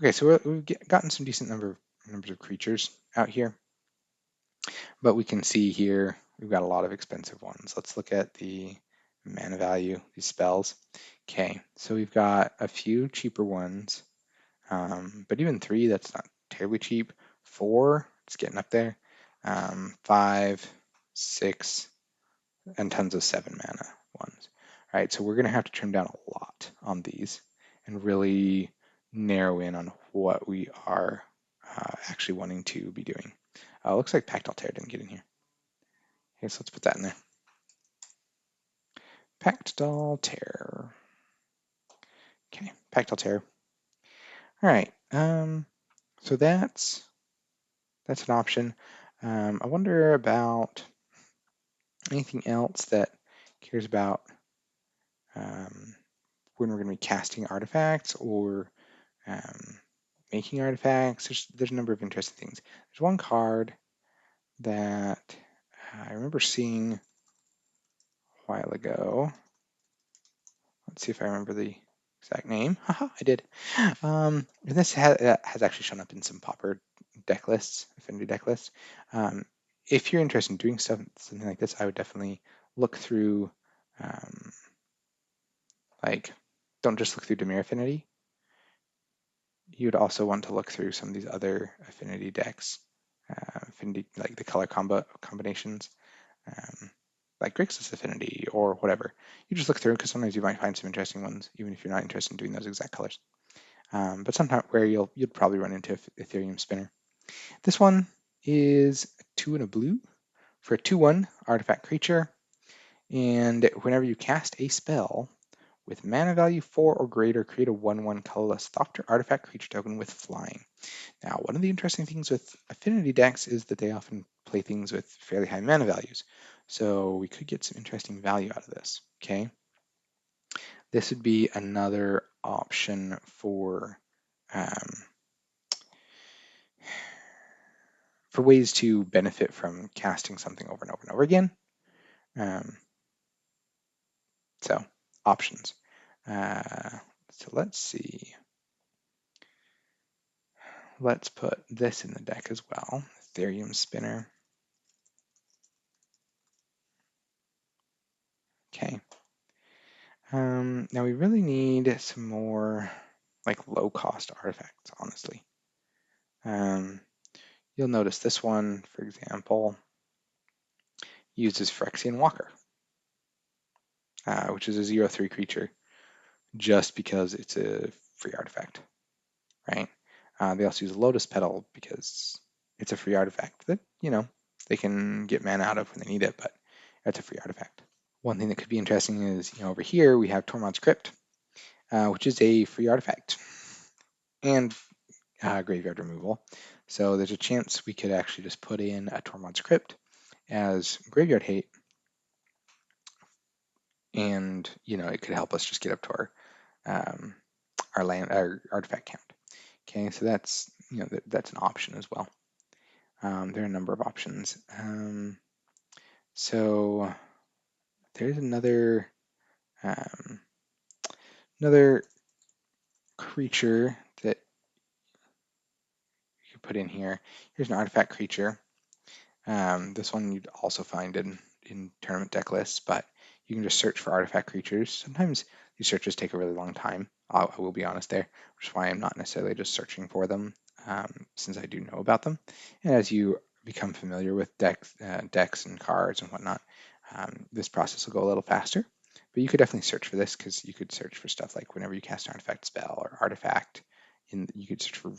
Okay, so we've gotten some decent numbers of creatures out here, but we can see here we've got a lot of expensive ones. Let's look at the mana value, these spells. Okay, so we've got a few cheaper ones, but even 3, that's not terribly cheap. 4, it's getting up there. 5, 6, and tons of 7 mana ones. All right, so we're going to have to trim down a lot on these and really narrow in on what we are actually wanting to be doing. Looks like Pact Altair didn't get in here. Okay, so let's put that in there. Pact Altair. Okay, Pact Altair. All right, so that's an option. I wonder about anything else that cares about when we're going to be casting artifacts or making artifacts. There's a number of interesting things. There's one card that I remember seeing a while ago. let's see if I remember the exact name. Haha, I did. This has actually shown up in some Pauper deck lists, Affinity deck lists. If you're interested in doing something like this, I would definitely look through, like, don't just look through Dimir Affinity. You'd also want to look through some of these other Affinity decks, Affinity, like the color combinations, um, like Grixis Affinity or whatever. You just look through because sometimes you might find some interesting ones, even if you're not interested in doing those exact colors. But sometimes where you'll probably run into Ethereum Spinner. This one is a 2 and a blue for a 2/1 artifact creature, and whenever you cast a spell with mana value 4 or greater, create a 1/1 colorless Thopter artifact creature token with flying. Now, one of the interesting things with affinity decks is that they often play things with fairly high mana values. So we could get some interesting value out of this, okay? This would be another option um, for ways to benefit from casting something over and over and over again. So options. So let's see. Let's put this in the deck as well. Ethereum Spinner. Okay. Now we really need some more like low cost artifacts, honestly. You'll notice this one, for example, uses Phyrexian Walker, which is a 0/3 creature, just because it's a free artifact, right? They also use Lotus Petal because it's a free artifact that, they can get mana out of when they need it, but it's a free artifact. One thing that could be interesting is, over here we have Tormod's Crypt, which is a free artifact and graveyard removal. So there's a chance we could actually just put in a Tormod's Crypt as graveyard hate, and it could help us just get up to our artifact count. Okay, so that's that's an option as well. There are a number of options. So there's another creature that you could put in here. Here's an artifact creature. This one you'd also find in tournament deck lists, but you can just search for artifact creatures. Sometimes these searches take a really long time. I will be honest there, which is why I'm not necessarily just searching for them, since I do know about them. And as you become familiar with decks and cards and whatnot, this process will go a little faster. But you could definitely search for this because you could search for stuff like whenever you cast an artifact spell or artifact. You could search for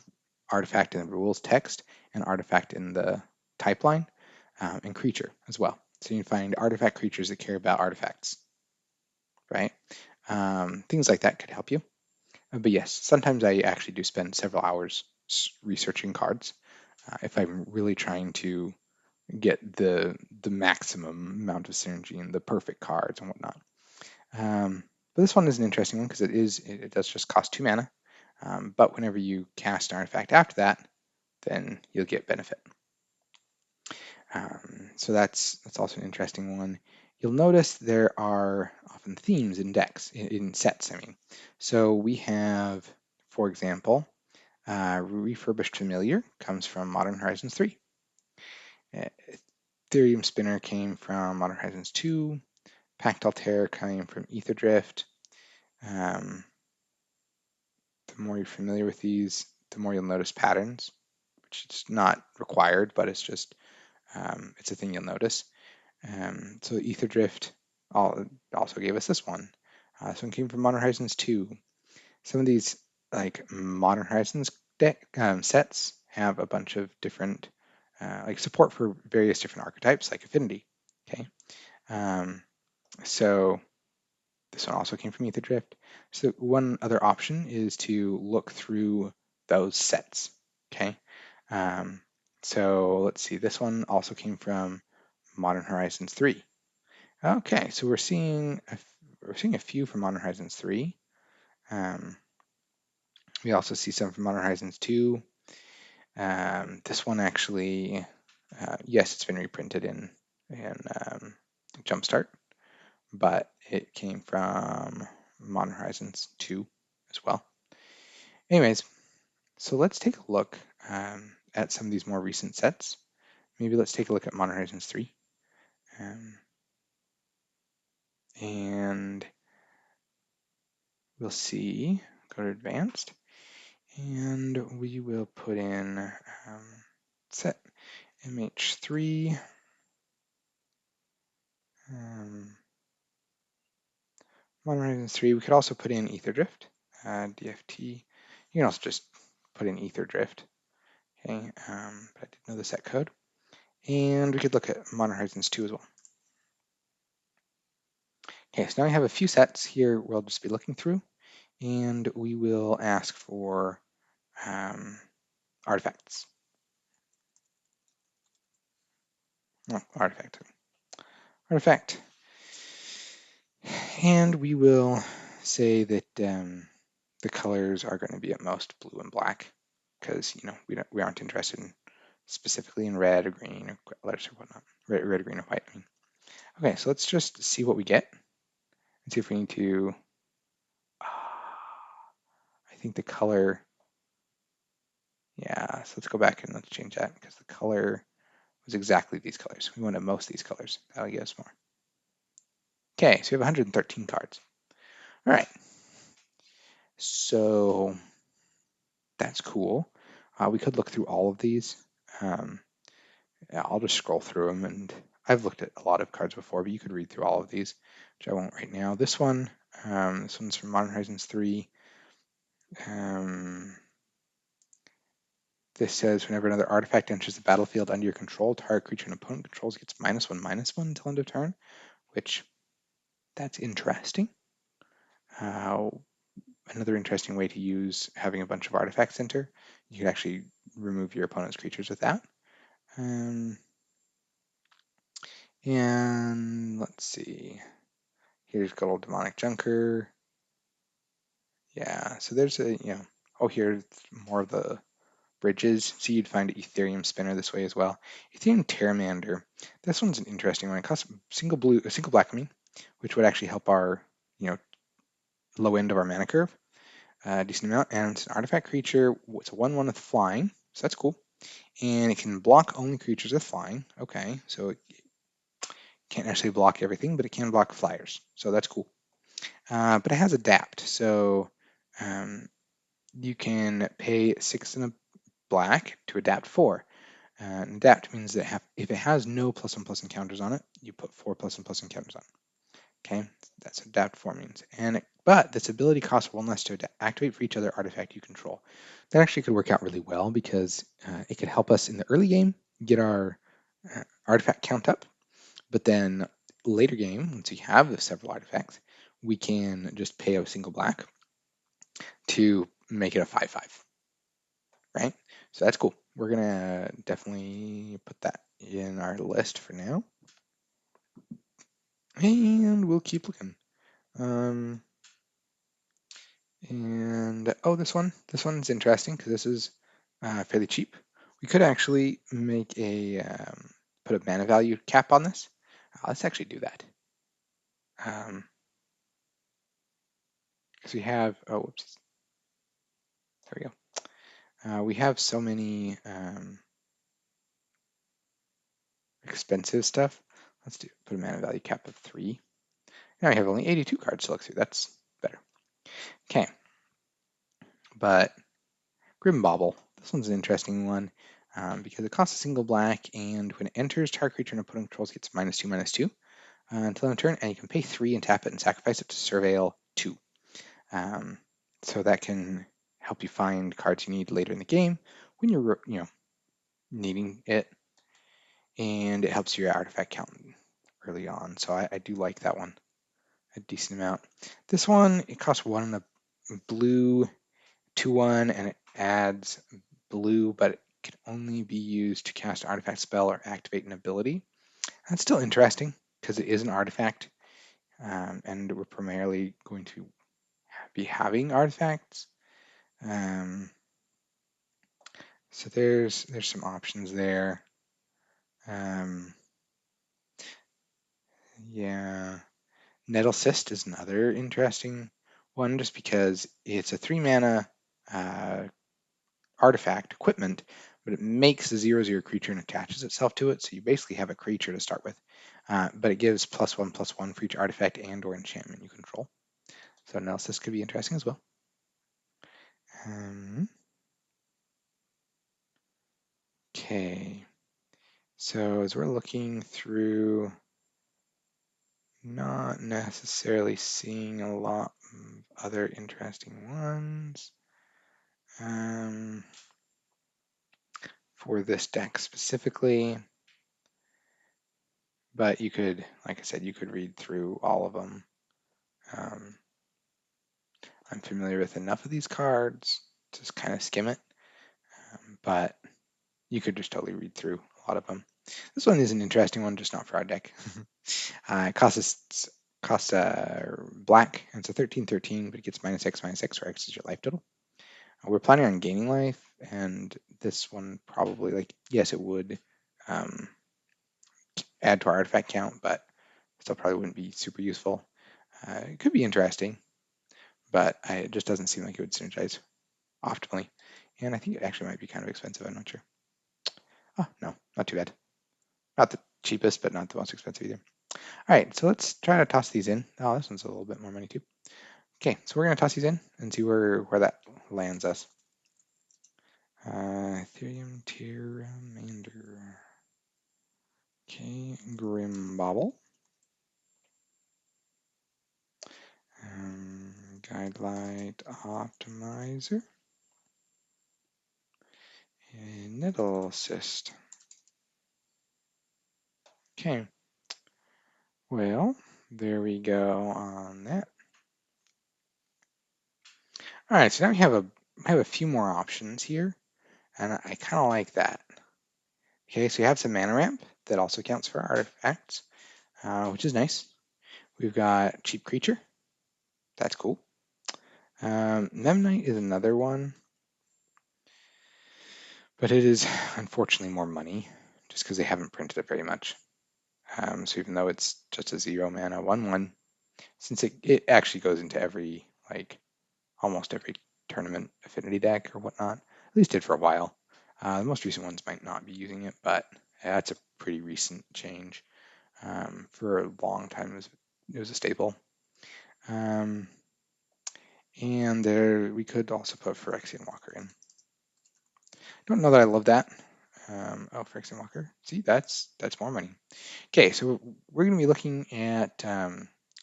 artifact in the rules text and artifact in the type line, and creature as well. So you can find artifact creatures that care about artifacts, right? Things like that could help you. But yes, sometimes I actually do spend several hours researching cards if I'm really trying to get the maximum amount of synergy and the perfect cards and whatnot. But this one is an interesting one because it does just cost 2 mana. But whenever you cast an artifact after that, then you'll get benefit. So that's also an interesting one. You'll notice there are often themes in decks, in sets, I mean. So we have, for example, Refurbished Familiar comes from Modern Horizons 3. Ethereum Spinner came from Modern Horizons 2. Pact Altair came from Ether Drift. The more you're familiar with these, the more you'll notice patterns, which is not required, but it's just, it's a thing you'll notice. So Ether Drift also gave us this one. This one came from Modern Horizons 2. Some of these like Modern Horizons deck sets have a bunch of different like support for various different archetypes like Affinity. Okay, so this one also came from Ether Drift. So one other option is to look through those sets. Okay, so let's see. This one also came from Modern Horizons 3. Okay, so we're seeing a few from Modern Horizons 3. We also see some from Modern Horizons 2. This one actually, yes, it's been reprinted in Jumpstart, but it came from Modern Horizons 2 as well. Anyways, so let's take a look at some of these more recent sets. Maybe let's take a look at Modern Horizons 3. And we'll see, go to advanced, and we will put in set MH3. Modern Horizons 3, we could also put in Ether Drift, DFT. You can also just put in Ether Drift, okay, but I didn't know the set code. And we could look at Modern Horizons 2 as well. Okay, so now we have a few sets here we'll just be looking through, and we will ask for artifacts. Oh, artifact. And we will say that the colors are going to be at most blue and black, because we aren't interested in specifically in red or green or letters or whatnot. Red, green, or white. I mean. Okay, so let's just see what we get and see if we need to. I think the color. Yeah, so let's go back and let's change that, because the color was exactly these colors. We wanted most of these colors. That'll give us more. Okay, so we have 113 cards. All right. So that's cool. We could look through all of these. Yeah, I'll just scroll through them, and I've looked at a lot of cards before, but you could read through all of these, which I won't right now. This one's from Modern Horizons 3. This says whenever another artifact enters the battlefield under your control, target creature an opponent controls gets -1/-1 until end of turn, which that's interesting. Another interesting way to use having a bunch of artifacts enter. You can actually remove your opponent's creatures with that. And let's see. Here's good old Demonic Junker. Yeah, so there's here's more of the bridges. So you'd find an Ethereum Spinner this way as well. Ethereum Terramander. This one's an interesting one. It costs a single black, which would actually help our, low end of our mana curve. Decent amount. And it's an artifact creature. It's a 1/1 with flying, so that's cool. And it can block only creatures with flying. Okay, so it can't actually block everything, but it can block flyers, so that's cool. But it has adapt, so you can pay 6 and a black to adapt 4. And adapt means that if it has no +1/+1 encounters on it, you put 4 +1/+1 encounters on it. Okay, that's what adapt 4 means. But this ability costs 1 less to activate for each other artifact you control. That actually could work out really well, because it could help us in the early game get our artifact count up. But then later game, once we have several artifacts, we can just pay a single black to make it a 5/5, right? So that's cool. We're gonna definitely put that in our list for now, and we'll keep looking. And this one's interesting, because this is fairly cheap. We could actually make put a mana value cap on this. Let's actually do that. Because we have, whoops, there we go. We have so many expensive stuff. Let's put a mana value cap of 3. Now we have only 82 cards to look through. That's better. Okay. But Grim Bauble. This one's an interesting one, because it costs a single black, and when it enters, target creature and opponent controls gets -2/-2 until end of turn, and you can pay 3 and tap it and sacrifice it to Surveil 2. So that can help you find cards you need later in the game when you're needing it, and it helps your artifact count early on. So I do like that one a decent amount. This one, it costs 1 and a blue, 2/1, and it adds blue, but it can only be used to cast an artifact spell or activate an ability. That's still interesting, because it is an artifact, and we're primarily going to be having artifacts. So there's some options there. Yeah, Nettle Cyst is another interesting One, just because it's a 3 mana artifact equipment, but it makes a 0/0 creature and attaches itself to it. So you basically have a creature to start with. But it gives +1/+1 for each artifact and/or enchantment you control. So analysis could be interesting as well. Okay. So as we're looking through, not necessarily seeing a lot of other interesting ones for this deck specifically. But you could, like I said, you could read through all of them. I'm familiar with enough of these cards to just kind of skim it, but you could just totally read through a lot of them. This one is an interesting one, just not for our deck. It costs black, and it's a 13/13, but it gets -X/-X, where X is your life total. We're planning on gaining life, and this one probably, like, yes, it would add to our artifact count, but still probably wouldn't be super useful. It could be interesting, but it just doesn't seem like it would synergize optimally. And I think it actually might be kind of expensive. I'm not sure. Oh, no, not too bad. Not the cheapest, but not the most expensive either. All right, so let's try to toss these in. Oh, this one's a little bit more money too. Okay, so we're going to toss these in and see where that lands us. Ethereum Terramander. Okay, Grimbobble. Guidelight Optimizer. And Nettle Cyst. Okay. Well, there we go on that. All right, so now we have a few more options here, and I kind of like that. Okay, so we have some mana ramp that also counts for artifacts, which is nice. We've got cheap creature. That's cool. Memnite is another one, but it is unfortunately more money, just because they haven't printed it very much. So even though it's just a 0 mana 1/1, since it actually goes into every, like, almost every tournament affinity deck or whatnot, at least did for a while. The most recent ones might not be using it, but that's a pretty recent change. For a long time, it was a staple. And there we could also put Phyrexian Walker in. Don't know that I love that. Phyrexian Walker. See, that's more money. Okay, so we're going to be looking at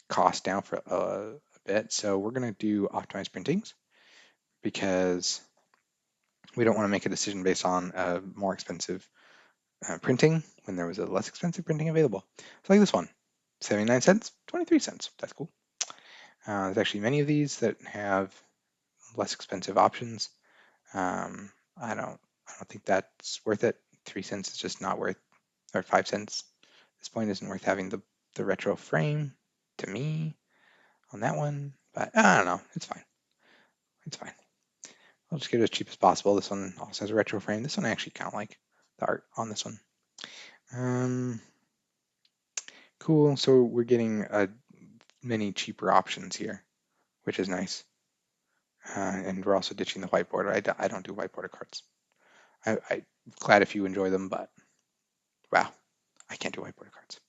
cost down for a bit. So we're going to do optimized printings because we don't want to make a decision based on a more expensive printing when there was a less expensive printing available. So like this one, 79 cents, 23 cents. That's cool. There's actually many of these that have less expensive options. I don't think that's worth it. 3 cents is just not worth, or 5 cents at this point isn't worth having the retro frame to me on that one. But I don't know. It's fine. It's fine. I'll just get it as cheap as possible. This one also has a retro frame. This one I actually kind of like the art on this one. Cool. So we're getting many cheaper options here, which is nice. And we're also ditching the whiteboarder. I don't do whiteboarder cards. I'm glad if you enjoy them, but wow, I can't do whiteboarder cards.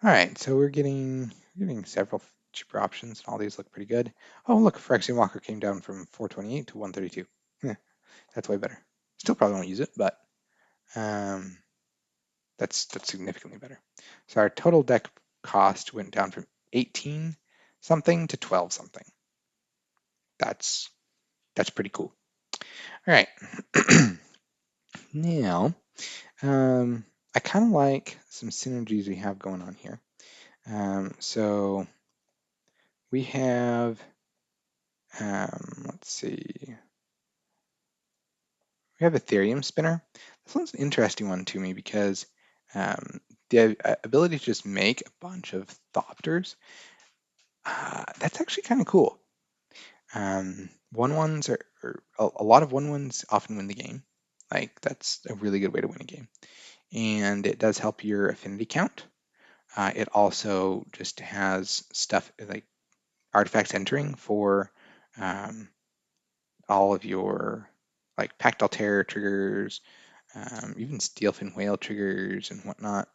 All right, so we're getting several cheaper options. All these look pretty good. Oh, look, Phyrexian Walker came down from 428 to 132. Yeah, that's way better. Still probably won't use it, but that's significantly better. So our total deck cost went down from 18 something to 12 something. That's pretty cool. All right. Now, I kind of like some synergies we have going on here. So we have, let's see, we have Ethereum Spinner. This one's an interesting one to me because the ability to just make a bunch of Thopters, that's actually kind of cool. 1/1s are a lot of 1/1s often win the game. Like, that's a really good way to win a game. And it does help your affinity count. It also just has stuff like artifacts entering for all of your like Pact Altair triggers, even Steelfin Whale triggers and whatnot.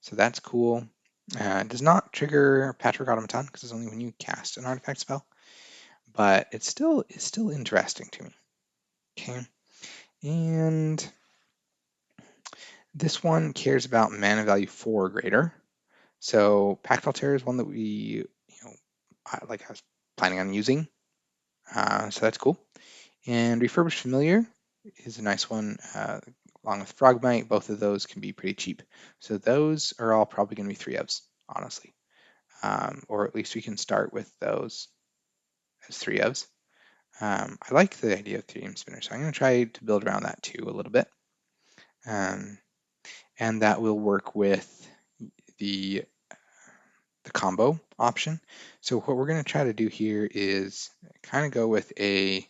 So that's cool. It does not trigger Patrick Automaton because it's only when you cast an artifact spell, but it's still interesting to me. Okay, and this one cares about mana value 4 or greater. So Pact Altair is one that we, I was planning on using. So that's cool. And Refurbished Familiar is a nice one, along with Frogmite. Both of those can be pretty cheap. So those are all probably going to be 3 ofs, honestly. Or at least we can start with those as 3 ofs. I like the idea of 3 Spinner, so I'm going to try to build around that too a little bit. And that will work with the combo option. So what we're going to try to do here is kind of go with a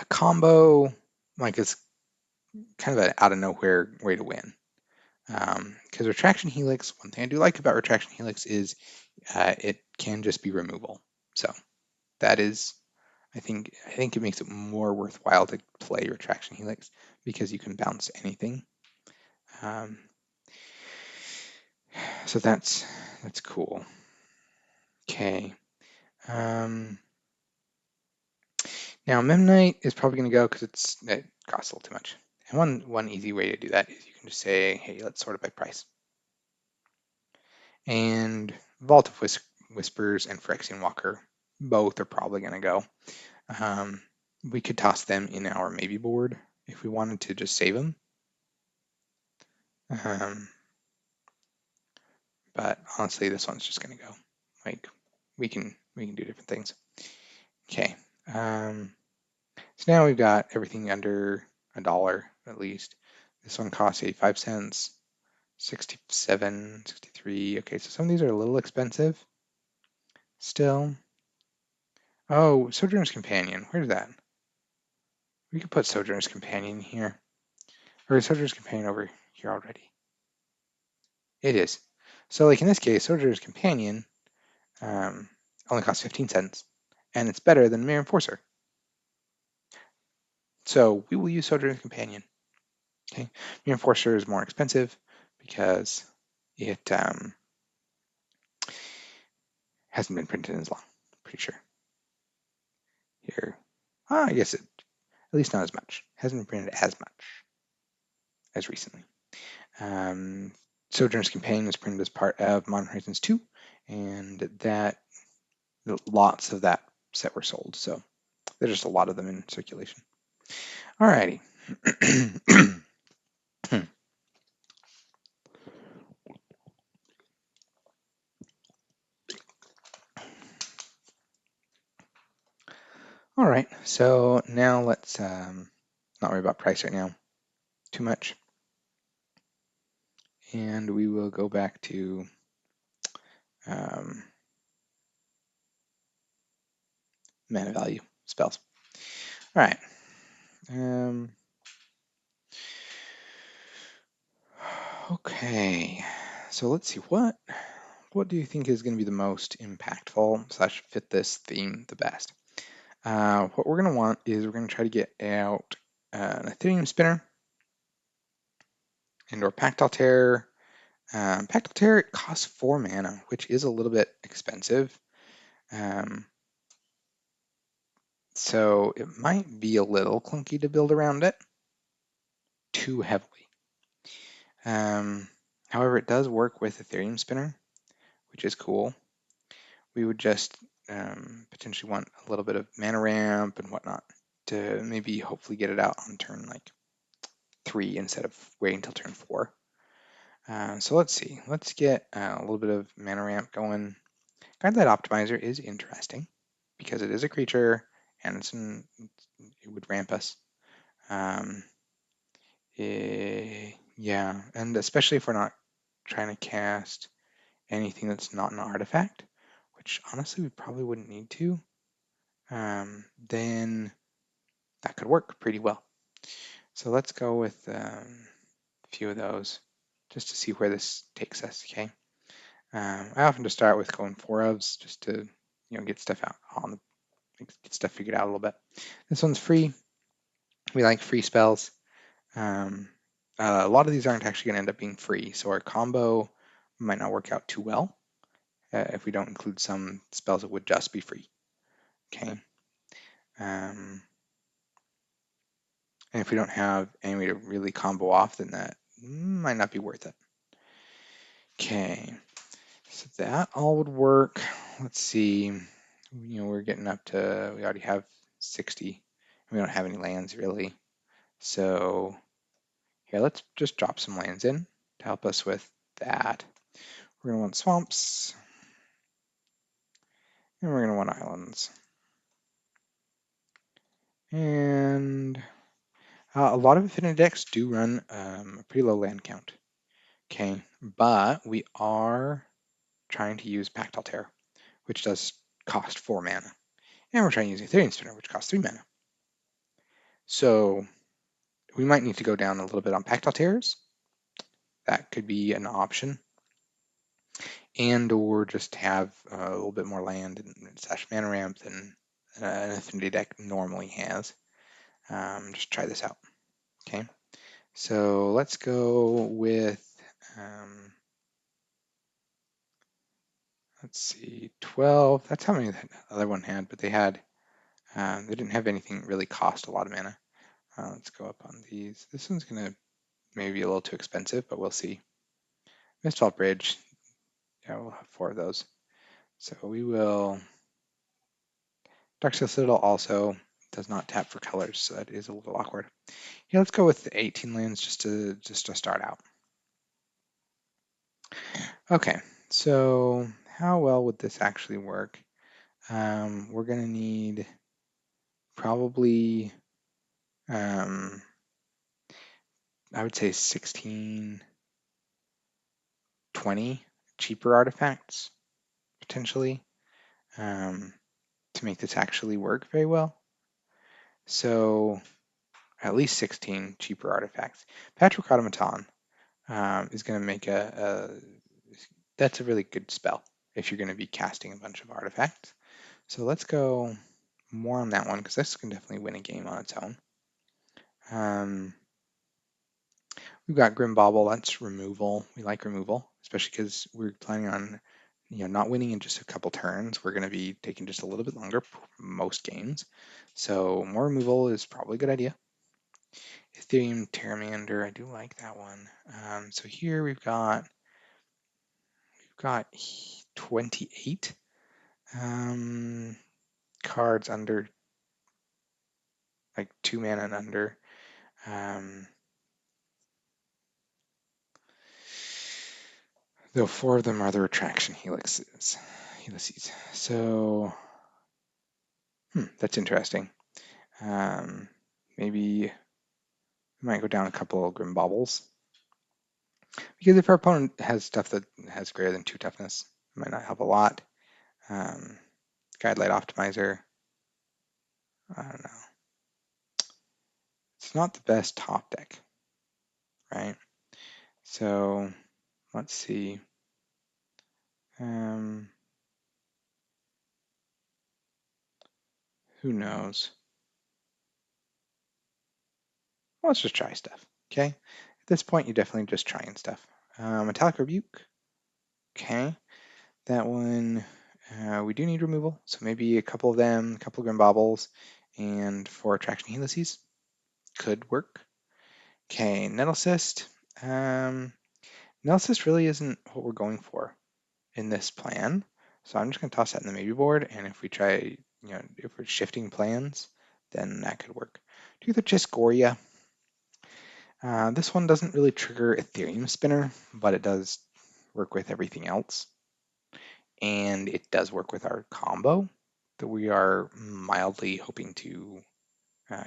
combo, like it's kind of an out of nowhere way to win. Because Retraction Helix, one thing I do like about Retraction Helix is it can just be removal. So that is, I think it makes it more worthwhile to play Retraction Helix because you can bounce anything. So that's cool. Okay. Now Memnite is probably going to go because it costs a little too much. And one easy way to do that is you can just say, hey, let's sort it by price. And Vault of Whispers and Phyrexian Walker, both are probably going to go. We could toss them in our maybe board if we wanted to just save them. But honestly, this one's just going to go. Like we can do different things. Okay. So now we've got everything under $1 at least. This one costs 85 cents, 67, 63. Okay, so some of these are a little expensive still. Oh, Sojourner's Companion. Where's that? We could put Sojourner's Companion here. Or is Sojourner's Companion over here already? It is. So like in this case, Sojourner's Companion only costs 15 cents. And it's better than Mere Enforcer. So we will use Sojourner's Companion. Okay, Mere Enforcer is more expensive because it hasn't been printed in as long, pretty sure. Here, I guess at least not as much. Hasn't been printed as much as recently. Sojourner's Companion was printed as part of Modern Horizons 2, and that lots of that set were sold. So there's just a lot of them in circulation. Alrighty. All right, so now let's not worry about price right now too much. And we will go back to mana value spells. All right. Okay, so let's see, what do you think is going to be the most impactful / fit this theme the best? What we're going to want is we're going to try to get out an Ethereum Spinner and/or Pact Altair. Pact Altair costs 4 mana, which is a little bit expensive. So it might be a little clunky to build around it too heavily. However, it does work with Ethereum Spinner, which is cool. We would just potentially want a little bit of mana ramp and whatnot to maybe hopefully get it out on turn like 3 instead of waiting until turn 4. So let's see. Let's get a little bit of mana ramp going. Guidelight Optimizer is interesting because it is a creature and it would ramp us. Yeah, and especially if we're not trying to cast anything that's not an artifact, which honestly we probably wouldn't need to, then that could work pretty well. So let's go with a few of those just to see where this takes us, okay? I often just start with going 4-ofs just to get stuff out get stuff figured out a little bit. This one's free. We like free spells. A lot of these aren't actually going to end up being free, so our combo might not work out too well if we don't include some spells that would just be free. Okay. And if we don't have any way to really combo off, then that might not be worth it. Okay. So that all would work. Let's see. We're getting up to, we already have 60. We don't have any lands really. So here, let's just drop some lands in to help us with that. We're going to want swamps. And we're going to want islands. And a lot of Affinity decks do run a pretty low land count. Okay, but we are trying to use Pact Altair, which does cost 4 mana. And we're trying to use Ethereum Spinner, which costs 3 mana. So we might need to go down a little bit on Pact Altairs. That could be an option. And or just have a little bit more land and slash mana ramp than an Affinity deck normally has. Just try this out. Okay, so let's go with, let's see, 12. That's how many that other one had, but they didn't have anything really cost a lot of mana. Let's go up on these. This one's gonna maybe be a little too expensive, but we'll see. Mistfall Bridge, yeah, we'll have 4 of those. So we will. Darksteel Citadel also does not tap for colors, so that is a little awkward. Yeah, let's go with 18 lands just to start out. Okay, so how well would this actually work? We're gonna need probably, I would say 16, 20 cheaper artifacts potentially to make this actually work very well. So at least 16 cheaper artifacts. Patrick Automaton is going to make that's a really good spell if you're going to be casting a bunch of artifacts. So let's go more on that one because this can definitely win a game on its own. We've got Grim Bauble, that's removal. We like removal, especially because we're planning on not winning in just a couple turns. We're going to be taking just a little bit longer most games. So more removal is probably a good idea. Ethereum Terramander, I do like that one. So here we've got 28 cards under like 2 mana and under. Though 4 of them are the retraction helices. So that's interesting. Maybe we might go down a couple of Grim Baubles. Because if our opponent has stuff that has greater than 2 toughness, it might not help a lot. Guidelight Optimizer, I don't know. It's not the best top deck, right? So let's see. Who knows? Let's just try stuff, okay? At this point, you're definitely just trying stuff. Metallic Rebuke, okay. That one, we do need removal, so maybe a couple of them, a couple of Grim Baubles, and 4 Attraction Helices could work. Okay, Nettle Cyst. Nettle Cyst really isn't what we're going for in this plan, so I'm just going to toss that in the maybe board, and if we try, if we're shifting plans, then that could work. Do the Chiscoria. This one doesn't really trigger Ethereum Spinner, but it does work with everything else. And it does work with our combo that we are mildly hoping to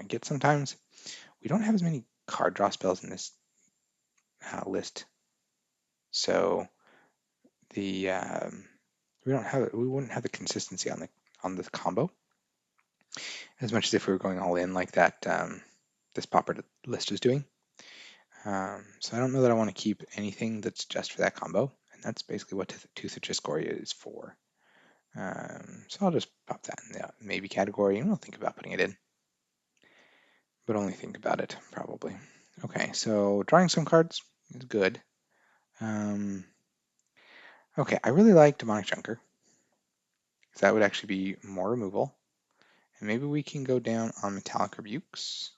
get sometimes. We don't have as many card draw spells in this list. So we wouldn't have the consistency on the combo as much as if we were going all in like that this Pauper list is doing. So I don't know that I want to keep anything that's just for that combo, and That's basically what Tooth of Discordia is for. So I'll just pop that in the maybe category, and we'll think about putting it in, but only think about it, probably. Okay, so drawing some cards is good. Okay, I really like Demonic Junker, because that would actually be more removal. And maybe we can go down on Metallic Rebukes.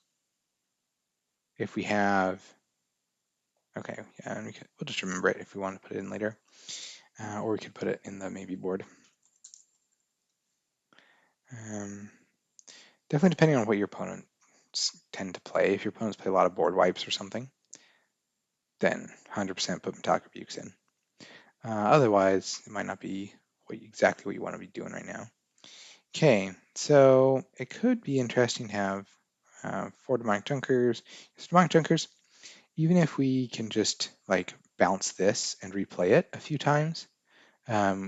If we have, okay, yeah, and we'll just remember it if we want to put it in later. Or we could put it in the maybe board. Definitely depending on what your opponents tend to play. If your opponents play a lot of board wipes or something, then 100% put Metallic Rebukes in. Otherwise, it might not be exactly what you want to be doing right now. Okay, so it could be interesting to have 4 Demonic Junkers. Demonic Junkers, even if we can just like bounce this and replay it a few times,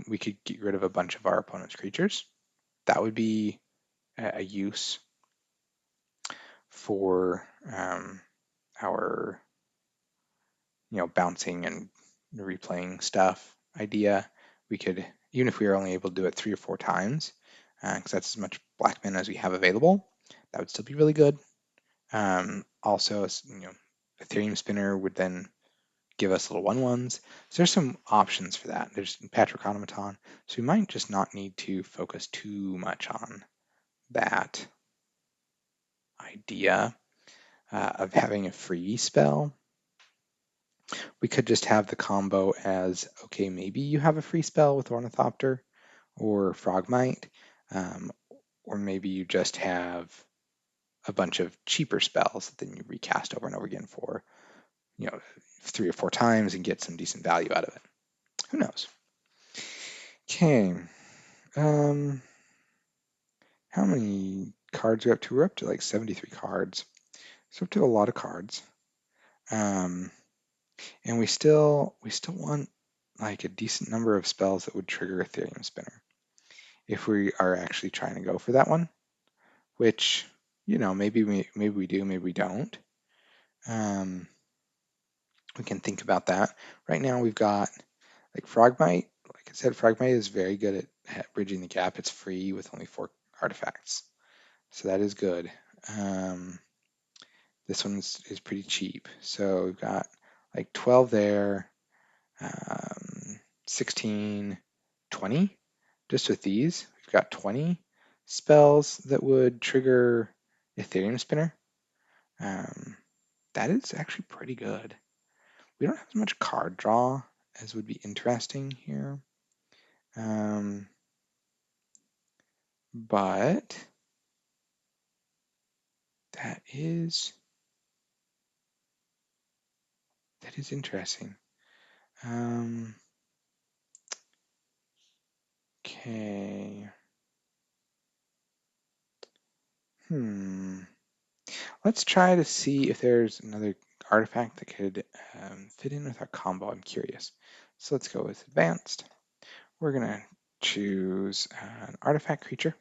we could get rid of a bunch of our opponent's creatures. That would be a use for our bouncing and replaying stuff idea. We could, even if we were only able to do it 3 or 4 times, because that's as much black mana as we have available, that would still be really good. Also, Ethereum Spinner would then give us little 1/1s. So there's some options for that. There's Patrick Automaton. So we might just not need to focus too much on that idea of having a free spell. We could just have the combo as, okay, maybe you have a free spell with Ornithopter or Frogmite, or maybe you just have a bunch of cheaper spells that then you recast over and over again for 3 or 4 times and get some decent value out of it. Who knows? Okay. How many cards are we up to? We're up to like 73 cards. So up to a lot of cards. And we still want like a decent number of spells that would trigger Ethereum Spinner if we are actually trying to go for that one, which maybe we do, maybe we don't. We can think about that. Right now we've got like Frogmite. Like I said, Frogmite is very good at bridging the gap. It's free with only 4 artifacts, so that is good. This one is pretty cheap. So we've got like 12 there, 16, 20. Just with these, we've got 20 spells that would trigger Ethereum Spinner. That is actually pretty good. We don't have as much card draw as would be interesting here. But that is interesting. Okay. Let's try to see if there's another artifact that could fit in with our combo. I'm curious. So let's go with advanced. We're gonna choose an artifact creature.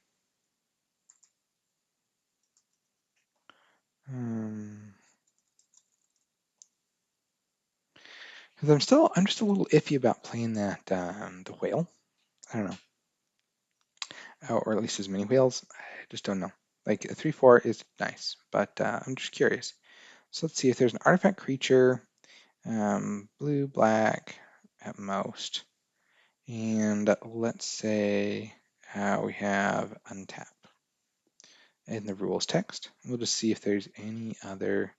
Because I'm just a little iffy about playing that the whale. I don't know, or at least as many whales. I just don't know. Like a 3/4 is nice, but I'm just curious. So let's see if there's an artifact creature, blue, black at most, and let's say we have untap in the rules text. We'll just see if there's any other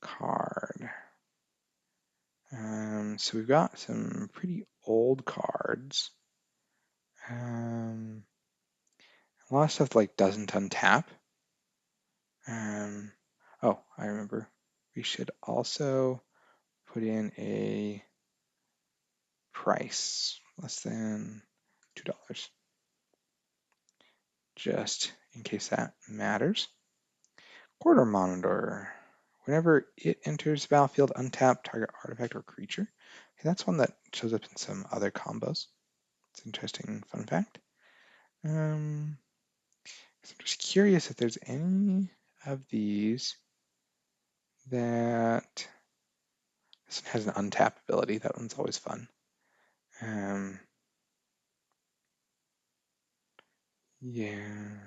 card. So we've got some pretty old cards. A lot of stuff like doesn't untap. Oh, I remember. We should also put in a price less than $2, just in case that matters. Quarter Monitor. Whenever it enters the battlefield, untap target artifact or creature. Okay, that's one that shows up in some other combos. It's an interesting fun fact. I'm just curious if there's any of these that this one has an untap ability. That one's always fun. Um, yeah.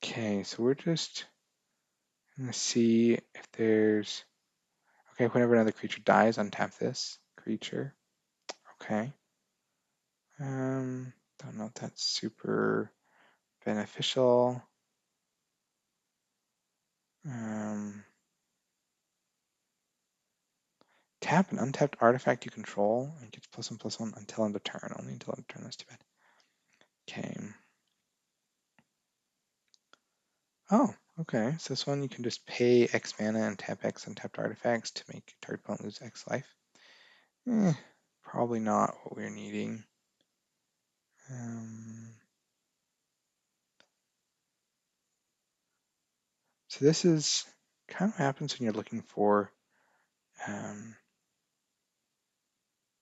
Okay, so we're just gonna see if there's, okay, whenever another creature dies, untap this creature. Okay. Don't know if that's super beneficial. Um, Tap an untapped artifact you control and gets +1/+1 until end of turn. Only until end of turn, that's too bad. Okay. Oh, okay. So this one you can just pay X mana and tap X untapped artifacts to make target opponent lose X life. Probably not what we're needing. So this is kind of what happens when you're looking for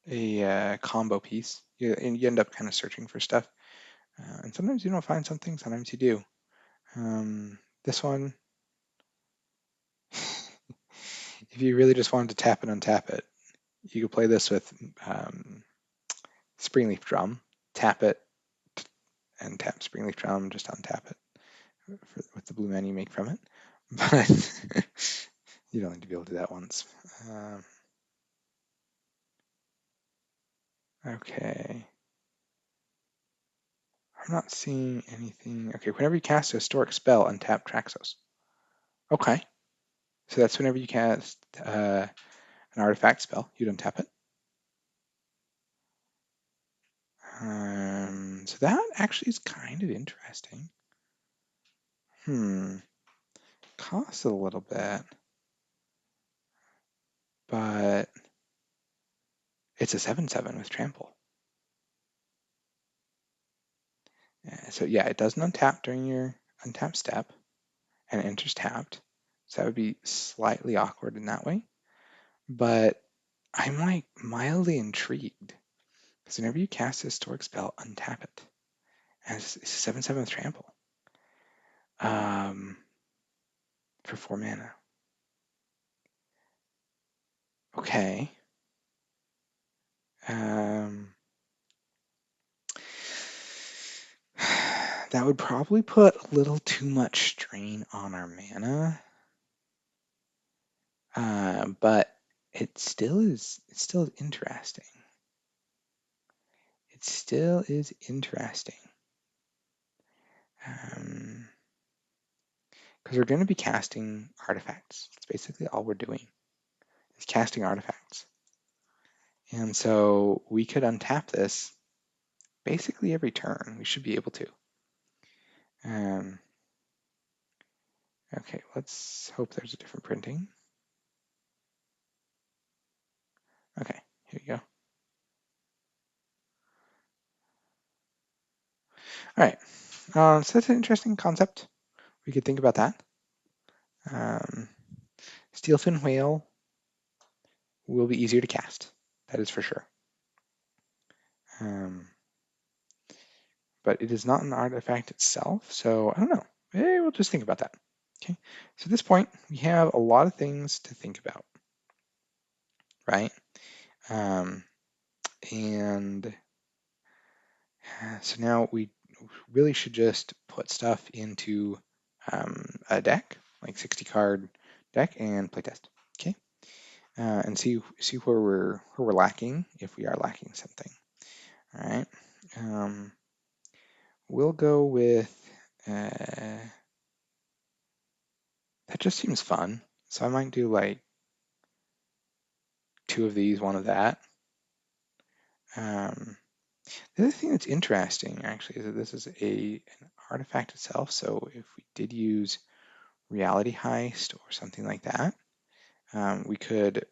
a combo piece. You end up kind of searching for stuff. And sometimes you don't find something, sometimes you do. This one, if you really just wanted to tap and untap it, you could play this with Springleaf Drum, tap it, and tap Springleaf Drum, just untap it with the blue mana you make from it. But you don't need to be able to do that once. Okay. I'm not seeing anything. Okay, whenever you cast a historic spell, untap Traxos. Okay. So that's whenever you cast an artifact spell, you'd untap it. So that actually is kind of interesting. Costs a little bit, but it's a 7/7 with trample. So yeah, it doesn't untap during your untap step, and it enters tapped. So that would be slightly awkward in that way. But I'm like mildly intrigued because whenever you cast a historic spell, untap it, and it's a 7/7 with trample. For 4 mana. Okay. That would probably put a little too much strain on our mana. But it's still interesting. It still is interesting. Because we're going to be casting artifacts. That's basically all we're doing is casting artifacts. And so we could untap this basically every turn. We should be able to. Okay, let's hope there's a different printing. Okay, here you go. All right, so that's an interesting concept. We could think about that. Steelfin Whale will be easier to cast. That is for sure. But it is not an artifact itself, so I don't know. Maybe we'll just think about that. Okay, so at this point, we have a lot of things to think about, right? And so now we really should just put stuff into a deck, like 60 card deck, and playtest. Okay, and see where we're lacking, if we are lacking something. All right. We'll go with that. Just seems fun, so I might do like 2 of these, 1 of that. The other thing that's interesting actually is that this is an artifact itself. So if we did use Reality Heist or something like that, we could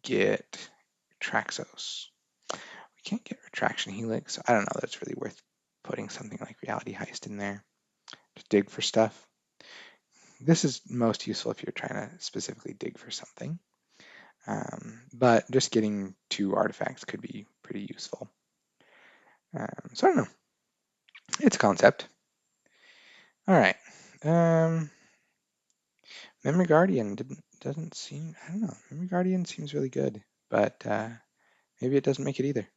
get Traxos. We can't get Retraction Helix. So I don't know. That's really worth putting something like Reality Heist in there to dig for stuff. This is most useful if you're trying to specifically dig for something. But just getting 2 artifacts could be pretty useful. So I don't know. It's a concept. All right. Memory Guardian doesn't seem, I don't know, Memory Guardian seems really good, but maybe it doesn't make it either.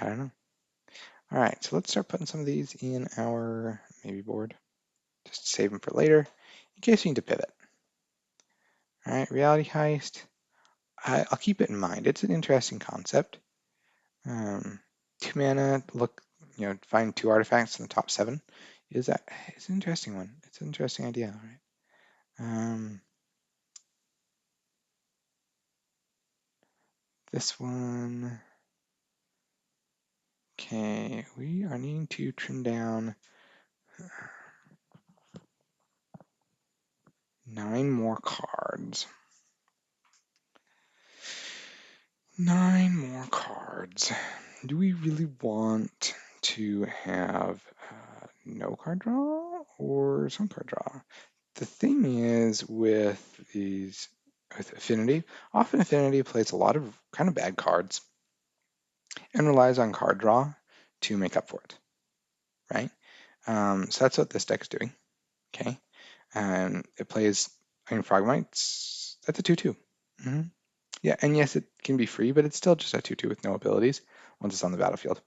I don't know. All right, so let's start putting some of these in our maybe board. Just save them for later in case we need to pivot. All right, Reality Heist. I'll keep it in mind. It's an interesting concept. 2 mana, look, find 2 artifacts in the top 7. It's an interesting one. It's an interesting idea, right? This one, okay, we are needing to trim down 9 more cards. 9 more cards. Do we really want to have no card draw or some card draw? The thing is with Affinity, often Affinity plays a lot of kind of bad cards and relies on card draw to make up for it, right? So that's what this deck is doing, okay? And it plays Iron Frogmites. That's a 2/2. Yeah, and yes, it can be free, but it's still just a 2/2 with no abilities once it's on the battlefield.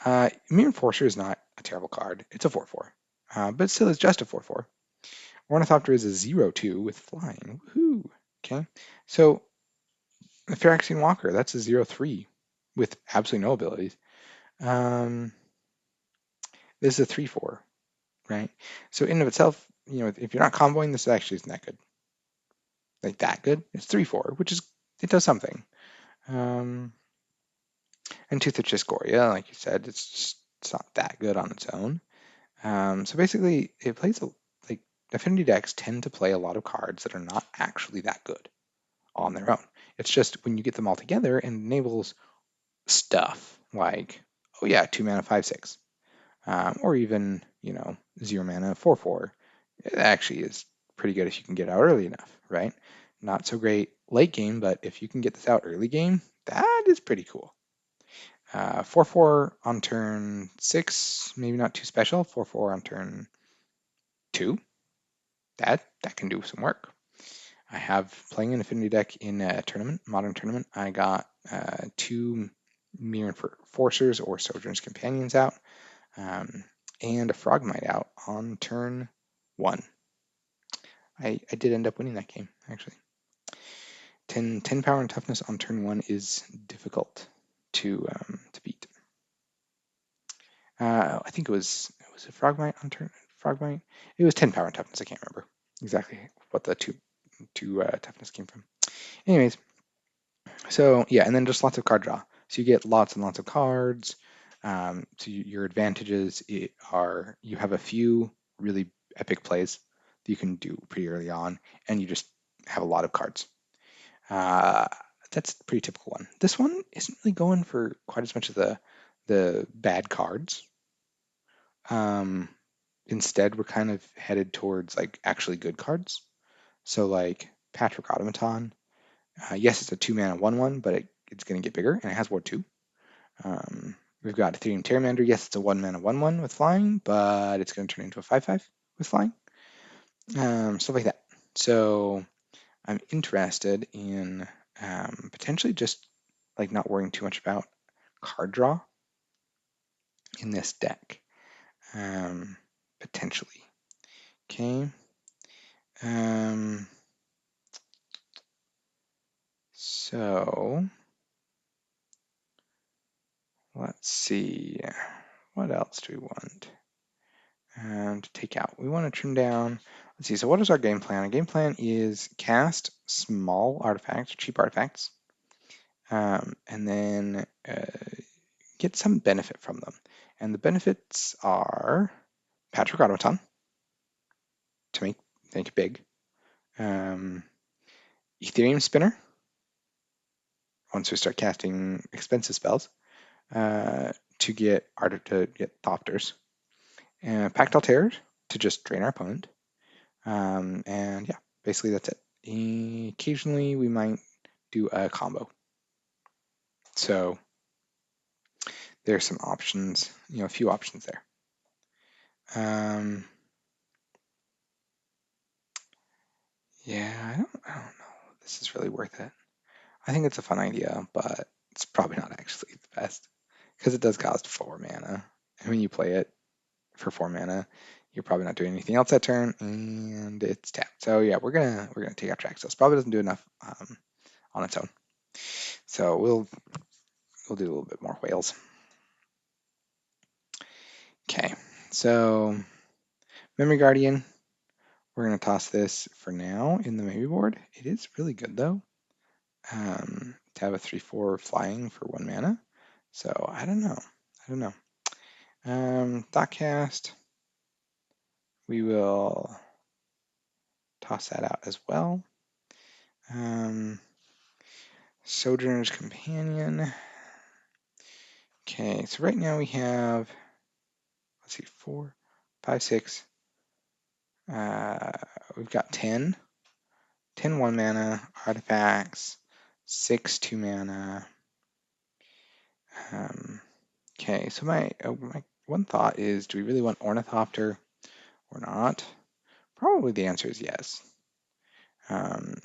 Mere Enforcer is not a terrible card. It's a 4/4, but still is just a 4/4. Ornithopter is a 0/2 with flying. Woohoo! Okay, so the Phyrexian Walker, that's a 0/3 with absolutely no abilities. This is a 3/4, right? So in and of itself, if you're not comboing, this actually isn't that good. Like that good. It's 3/4, which is, it does something. And Tooth of Chiscoria, like you said, it's not that good on its own. So basically, it plays like Affinity decks tend to play a lot of cards that are not actually that good on their own. It's just when you get them all together and enables stuff like, oh yeah, 2 mana 5/6, or even 0 mana 4/4. It actually is pretty good if you can get out early enough, right? Not so great late game, but if you can get this out early game, that is pretty cool. 4/4 on turn 6, maybe not too special. 4/4 on turn 2, that can do some work. I have, playing an Affinity deck in a tournament, modern tournament, I got 2 Mere Enforcers or Sojourner's Companions out, and a Frogmite out on turn 1. I did end up winning that game, actually. 10 power and toughness on turn 1 is difficult to beat. I think it was a Frogmite on turn. Frogmite. It was 10 power and toughness. I can't remember exactly what the two toughness came from. Anyways, so yeah, and then just lots of card draw. So you get lots and lots of cards. So your advantages are you have a few really epic plays that you can do pretty early on, and you just have a lot of cards. That's a pretty typical one. This one isn't really going for quite as much of the bad cards. Instead, we're kind of headed towards like actually good cards. So like Patrick Automaton. Yes, it's a 2 mana 1/1, but it's going to get bigger, and it has Ward 2. We've got Ethereum Pteramander. Yes, it's a 1 mana 1/1 with flying, but it's going to turn into a 5/5 with flying. Stuff like that. So I'm interested in potentially just like not worrying too much about card draw in this deck. Potentially. Okay. So let's see. What else do we want to take out? We want to trim down. Let's see. So what is our game plan? Our game plan is cast small artifacts, cheap artifacts, and then get some benefit from them. And the benefits are Patrick Automaton to make it big. Ethereum Spinner once we start casting expensive spells to get Thopters. Pactile Terror to just drain our opponent. And yeah, basically that's it. Occasionally we might do a combo. So there's some options, a few options there. I don't know. This is really worth it. I think it's a fun idea, but it's probably not actually the best because it does cost 4 mana. And when you play it for 4 mana, you're probably not doing anything else that turn, and it's tapped. So yeah, we're gonna take out Traxos. Probably doesn't do enough on its own. So we'll do a little bit more whales. Okay, so Memory Guardian. We're gonna toss this for now in the maybe board. It is really good though. To have a 3/4 flying for 1 mana. So I don't know. I don't know. Thoughtcast. We will toss that out as well. Sojourner's Companion. Okay, so right now we have, let's see, 4, 5, 6. We've got 10. 10 1 mana artifacts, 6 2 mana. Okay, so my one thought is, do we really want Ornithopter or not? Probably the answer is yes.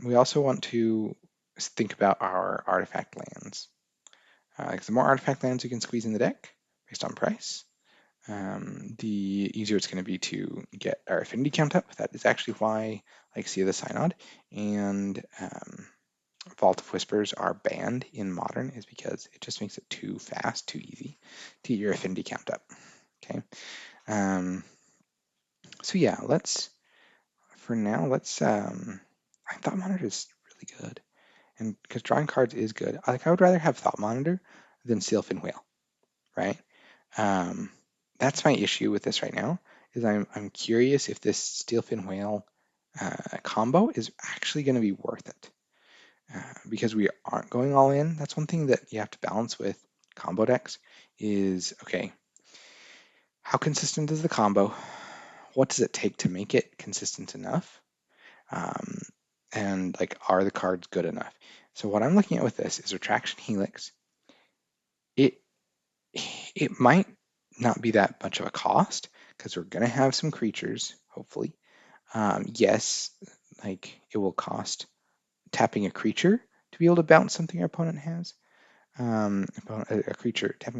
We also want to think about our artifact lands. Because the more artifact lands we can squeeze in the deck based on price, the easier it's going to be to get our affinity count up. That is actually why I like Sea of the Synod and Vault of Whispers are banned in Modern, is because it just makes it too fast, too easy to get your affinity count up. Okay. So yeah, for now, I Thought Monitor is really good. And because drawing cards is good. I would rather have Thought Monitor than Steelfin Whale, right? That's my issue with this right now, is I'm curious if this Steelfin Whale combo is actually going to be worth it. Because we aren't going all in. That's one thing that you have to balance with combo decks is, okay, how consistent is the combo? What does it take to make it consistent enough? And like, are the cards good enough? So what I'm looking at with this is Retraction Helix. It it might not be that much of a cost because we're gonna have some creatures, hopefully. Yes, like it will cost tapping a creature to be able to bounce something our opponent has. Tapping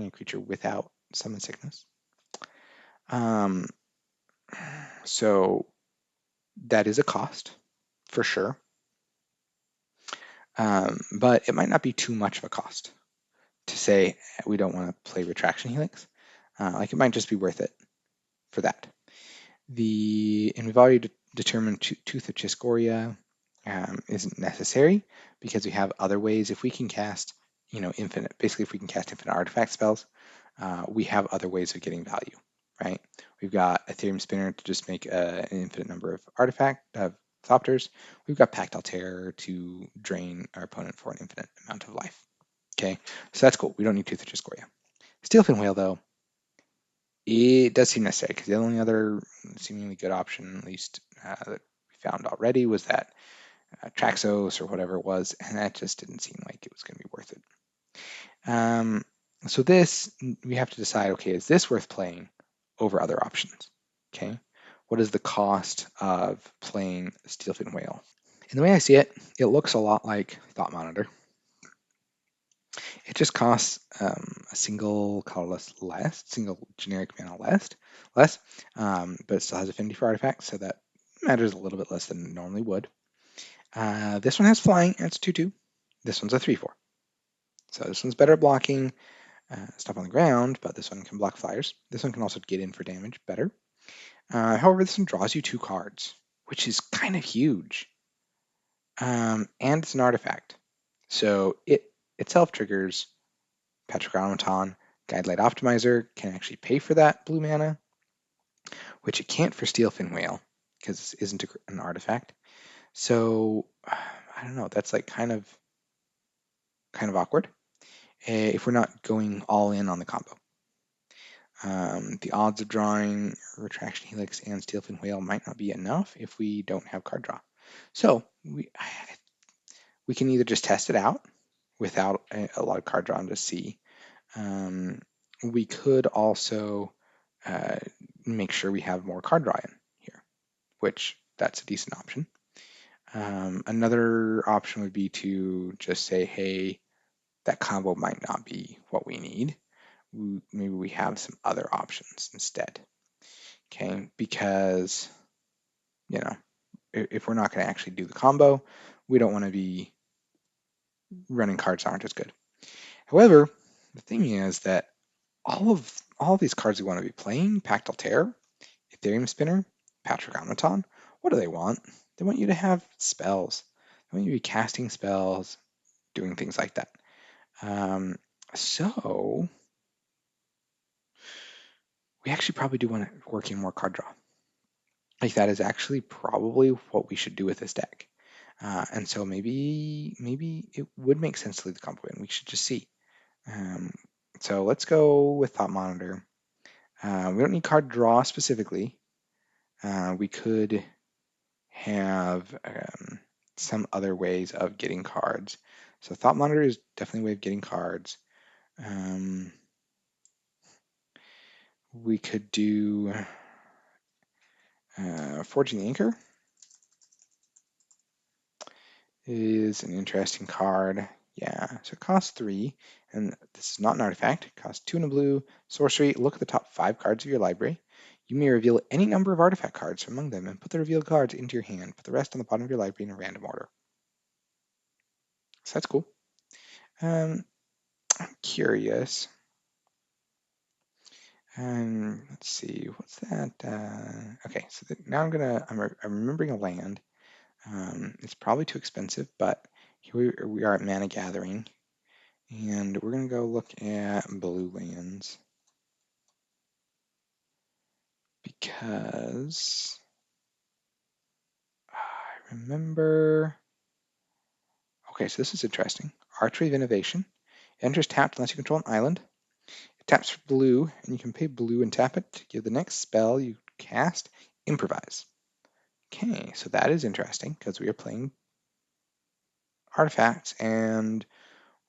a creature without summon sickness. Um, so that is a cost for sure. But it might not be too much of a cost to say we don't want to play Retraction Helix. Like it might just be worth it for that. And we've already determined Tooth of Chiscoria isn't necessary because we have other ways. If we can cast, if we can cast infinite artifact spells, we have other ways of getting value, right? We've got Ethereum Spinner to just make an infinite number of Thopters. We've got Pactile Terror to drain our opponent for an infinite amount of life. Okay, so that's cool. We don't need Tooth of Chiscoria. Steelfin Whale, though, it does seem necessary because the only other seemingly good option, at least that we found already, was that Traxos or whatever it was, and that just didn't seem like it was going to be worth it. So this, we have to decide, okay, is this worth playing over other options? Okay, what is the cost of playing Steelfin Whale? And the way I see it, it looks a lot like Thought Monitor. It just costs a single colorless less, single generic mana less, but it still has affinity for artifacts, so that matters a little bit less than it normally would. This one has flying, and it's 2/2. This one's a 3/4. So this one's better at blocking stuff on the ground, but this one can block flyers. This one can also get in for damage better. However, this one draws you 2 cards, which is kind of huge. And it's an artifact. So it itself triggers Petric Automaton. Guidelight Optimizer can actually pay for that blue mana, which it can't for Steelfin Whale because this isn't an artifact. So I don't know. That's like kind of awkward if we're not going all in on the combo. The odds of drawing Retraction Helix and Steelfin Whale might not be enough if we don't have card draw. So we can either just test it out without a lot of card draw and just see. We could also make sure we have more card draw in here, which that's a decent option. Another option would be to just say, hey, that combo might not be what we need. Maybe we have some other options instead. Okay, because if we're not going to actually do the combo, we don't want to be running cards that aren't as good. However, the thing is that all of these cards we want to be playing, Pactal Terror, Ethereum Spinner, Patrick Automaton, what do they want? They want you to have spells. They want you to be casting spells, doing things like that. So we actually probably do want to work in more card draw. Like that is actually probably what we should do with this deck. And so maybe it would make sense to leave the combo in. We should just see. Um, so let's go with Thought Monitor. We don't need card draw specifically. We could have some other ways of getting cards. So Thought Monitor is definitely a way of getting cards. We could do Forging the Anchor is an interesting card. Yeah, so it costs 3, and this is not an artifact. It costs 2 and a blue. Sorcery, look at the top 5 cards of your library. You may reveal any number of artifact cards from among them and put the revealed cards into your hand. Put the rest on the bottom of your library in a random order. So that's cool. I'm curious. Let's see, what's that? Okay, so now I'm remembering a land. It's probably too expensive, but here we are at Mana Gathering, and we're gonna go look at blue lands because I remember. Okay, so this is interesting. Archery of Innovation. Enters tapped unless you control an island. It taps for blue, and you can pay blue and tap it to give the next spell you cast Improvise. Okay, so that is interesting because we are playing artifacts and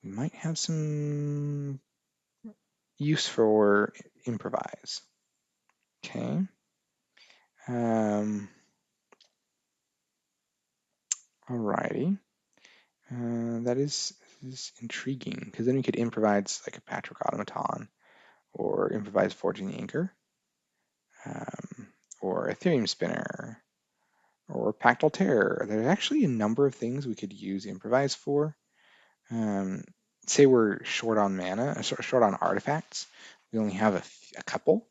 we might have some use for Improvise. Okay. Alrighty. That is intriguing because then we could improvise like a Patrick Automaton or improvise Forging the Anchor or Ethereum Spinner or Pactal Terror. There's actually a number of things we could use improvise for. Say we're short on mana, short on artifacts. We only have a couple.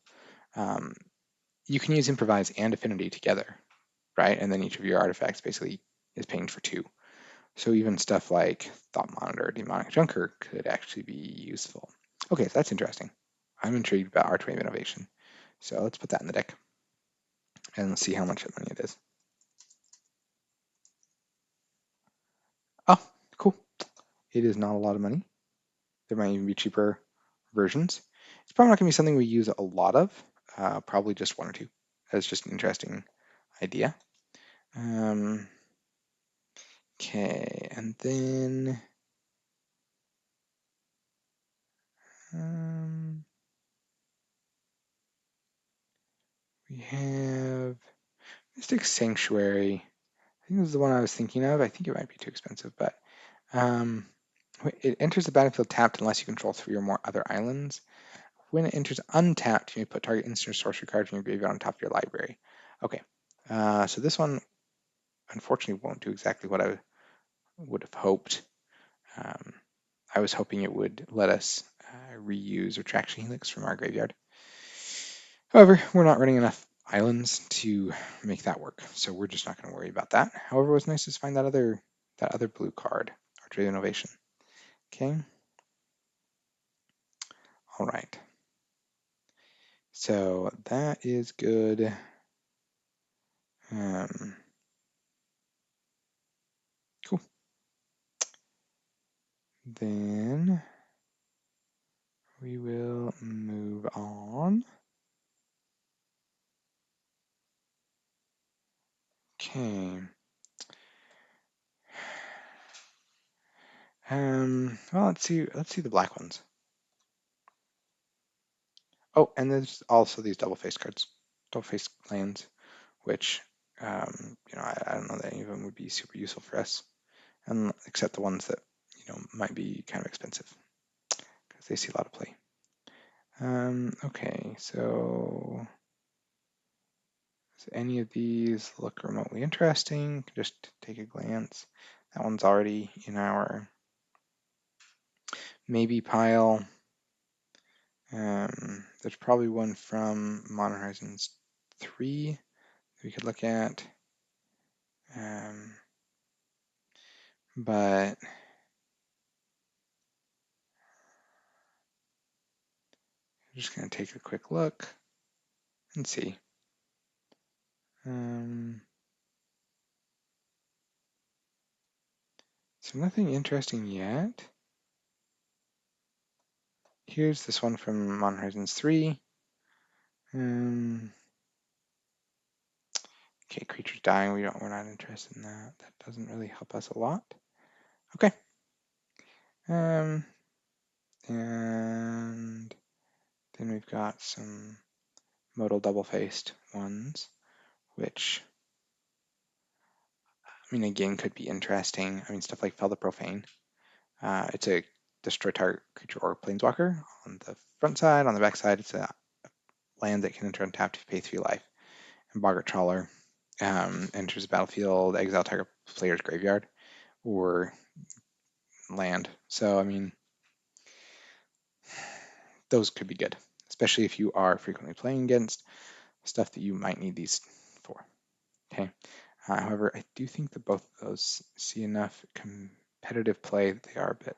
You can use improvise and affinity together, right? And then each of your artifacts basically is paying for 2. So even stuff like Thought Monitor or Demonic Junker could actually be useful. Okay, so that's interesting. I'm intrigued about Archway of Innovation. So let's put that in the deck and let's see how much money it is. Oh, cool. It is not a lot of money. There might even be cheaper versions. It's probably not going to be something we use a lot of, probably just 1 or 2. That's just an interesting idea. Okay, and then we have Mystic Sanctuary. I think this is the one I was thinking of. I think it might be too expensive, but it enters the battlefield tapped unless you control 3 or more other islands. When it enters untapped, you may put target instant or sorcery card from your graveyard on top of your library. Okay, so this one unfortunately won't do exactly what I would have hoped. I was hoping it would let us reuse Retraction Helix from our graveyard. However, we're not running enough islands to make that work, so we're just not going to worry about that. However, it was nice to find that other blue card, Archery Innovation. Okay. All right. So that is good. Cool. Then we will move on. Okay. Well, let's see the black ones. Oh, and there's also these double-faced cards, double-faced lands, which I don't know that any of them would be super useful for us, and except the ones that might be kind of expensive because they see a lot of play. Okay, so does any of these look remotely interesting? Just take a glance. That one's already in our maybe pile. There's probably one from Modern Horizons 3 we could look at. But I'm just going to take a quick look and see. So nothing interesting yet. Here's this one from Modern Horizons 3. Okay, creatures dying. We're not interested in that. That doesn't really help us a lot. Okay. And then we've got some modal double-faced ones, which again could be interesting. Stuff like Fel the Profane. It's a destroy target creature or planeswalker on the front side. On the back side, it's a land that can enter untapped to pay 3 life. And Boggart Trawler enters the battlefield, exile target player's graveyard or land. So, those could be good, especially if you are frequently playing against stuff that you might need these for. Okay. However, I do think that both of those see enough competitive play that they are a bit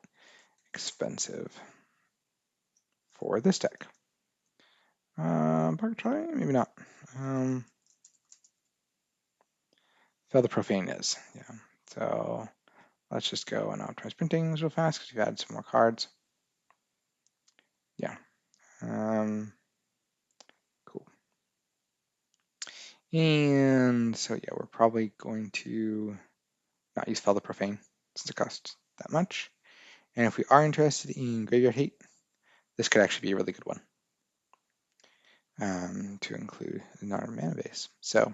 expensive for this deck. Pocket Try? Maybe not. Fel the Profane is, yeah. So let's just go and optimize printings real fast because we've added some more cards. Yeah. Cool. And so yeah, we're probably going to not use Fel the Profane since it costs that much. And if we are interested in Graveyard Hate, this could actually be a really good one to include in our mana base. So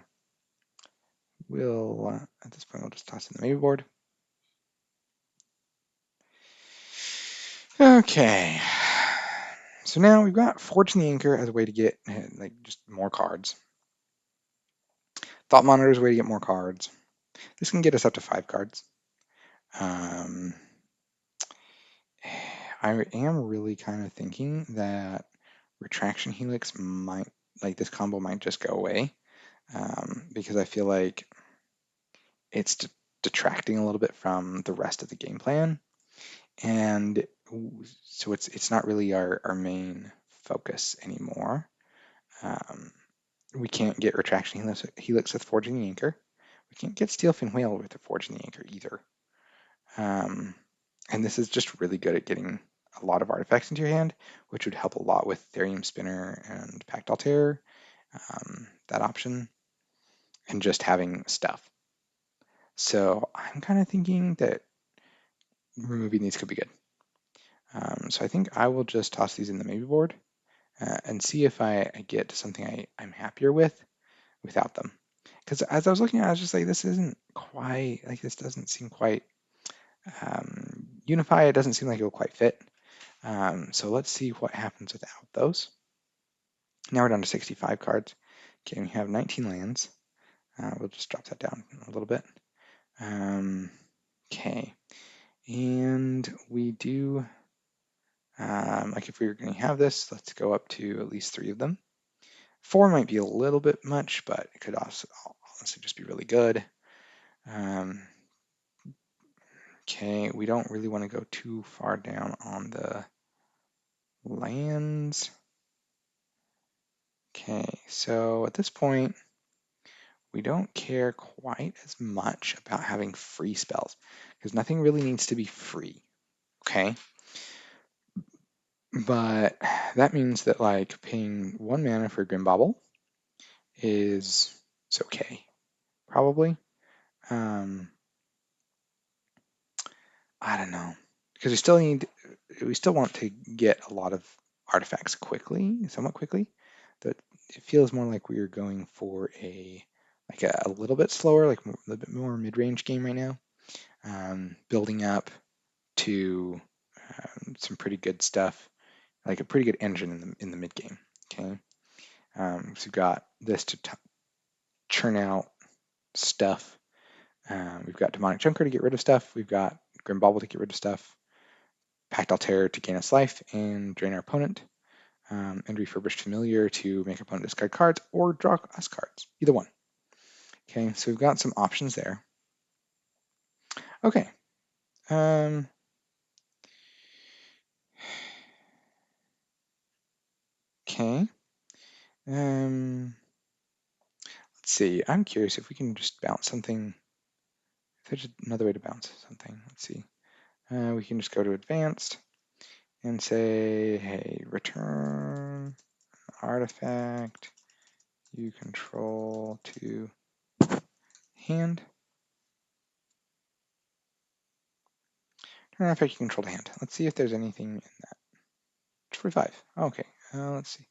we'll, at this point, we'll just toss in the maybe board. Okay. So now we've got Forge in the Anchor as a way to get just more cards. Thought Monitor is a way to get more cards. This can get us up to 5 cards. I am really kind of thinking that Retraction Helix might, this combo might just go away because I feel like it's detracting a little bit from the rest of the game plan. And so it's not really our main focus anymore. We can't get Retraction Helix with Forging the Anchor. We can't get Steelfin Whale with the Forging the Anchor either. And this is just really good at getting a lot of artifacts into your hand, which would help a lot with Therium Spinner and Pact Altair, that option, and just having stuff. So I'm kind of thinking that removing these could be good. So I think I will just toss these in the maybe board and see if I get something I'm happier with without them. Because as I was looking at it, I was just like, this isn't quite, this doesn't seem quite Unify. It doesn't seem like it will quite fit. So let's see what happens without those. Now we're down to 65 cards. Okay, we have 19 lands. We'll just drop that down a little bit. Okay, and we do, if we were going to have this, let's go up to at least 3 of them. 4 might be a little bit much, but it could also honestly just be really good. Okay, we don't really want to go too far down on the lands. Okay, so at this point, we don't care quite as much about having free spells because nothing really needs to be free. Okay, but that means that paying 1 mana for Grim Bobble is okay, probably. I don't know, because we still want to get a lot of artifacts quickly, somewhat quickly. That it feels more like we are going for a like a little bit slower, like a little bit more mid-range game right now, building up to some pretty good stuff, like a pretty good engine in the mid game. Okay, so we've got this to churn out stuff. We've got Demonic Junker to get rid of stuff. We've got Grim Bauble to get rid of stuff. Pactile Terror to gain us life and drain our opponent. And Refurbished Familiar to make opponent discard cards or draw us cards. Either one. Okay, so we've got some options there. Okay. Okay. Let's see. I'm curious if we can just bounce something. If there's another way to bounce something. Let's see. We can just go to advanced and say, hey, return artifact you control to hand. Turn artifact you control to hand. Let's see if there's anything in that. 45. Okay. Let's see.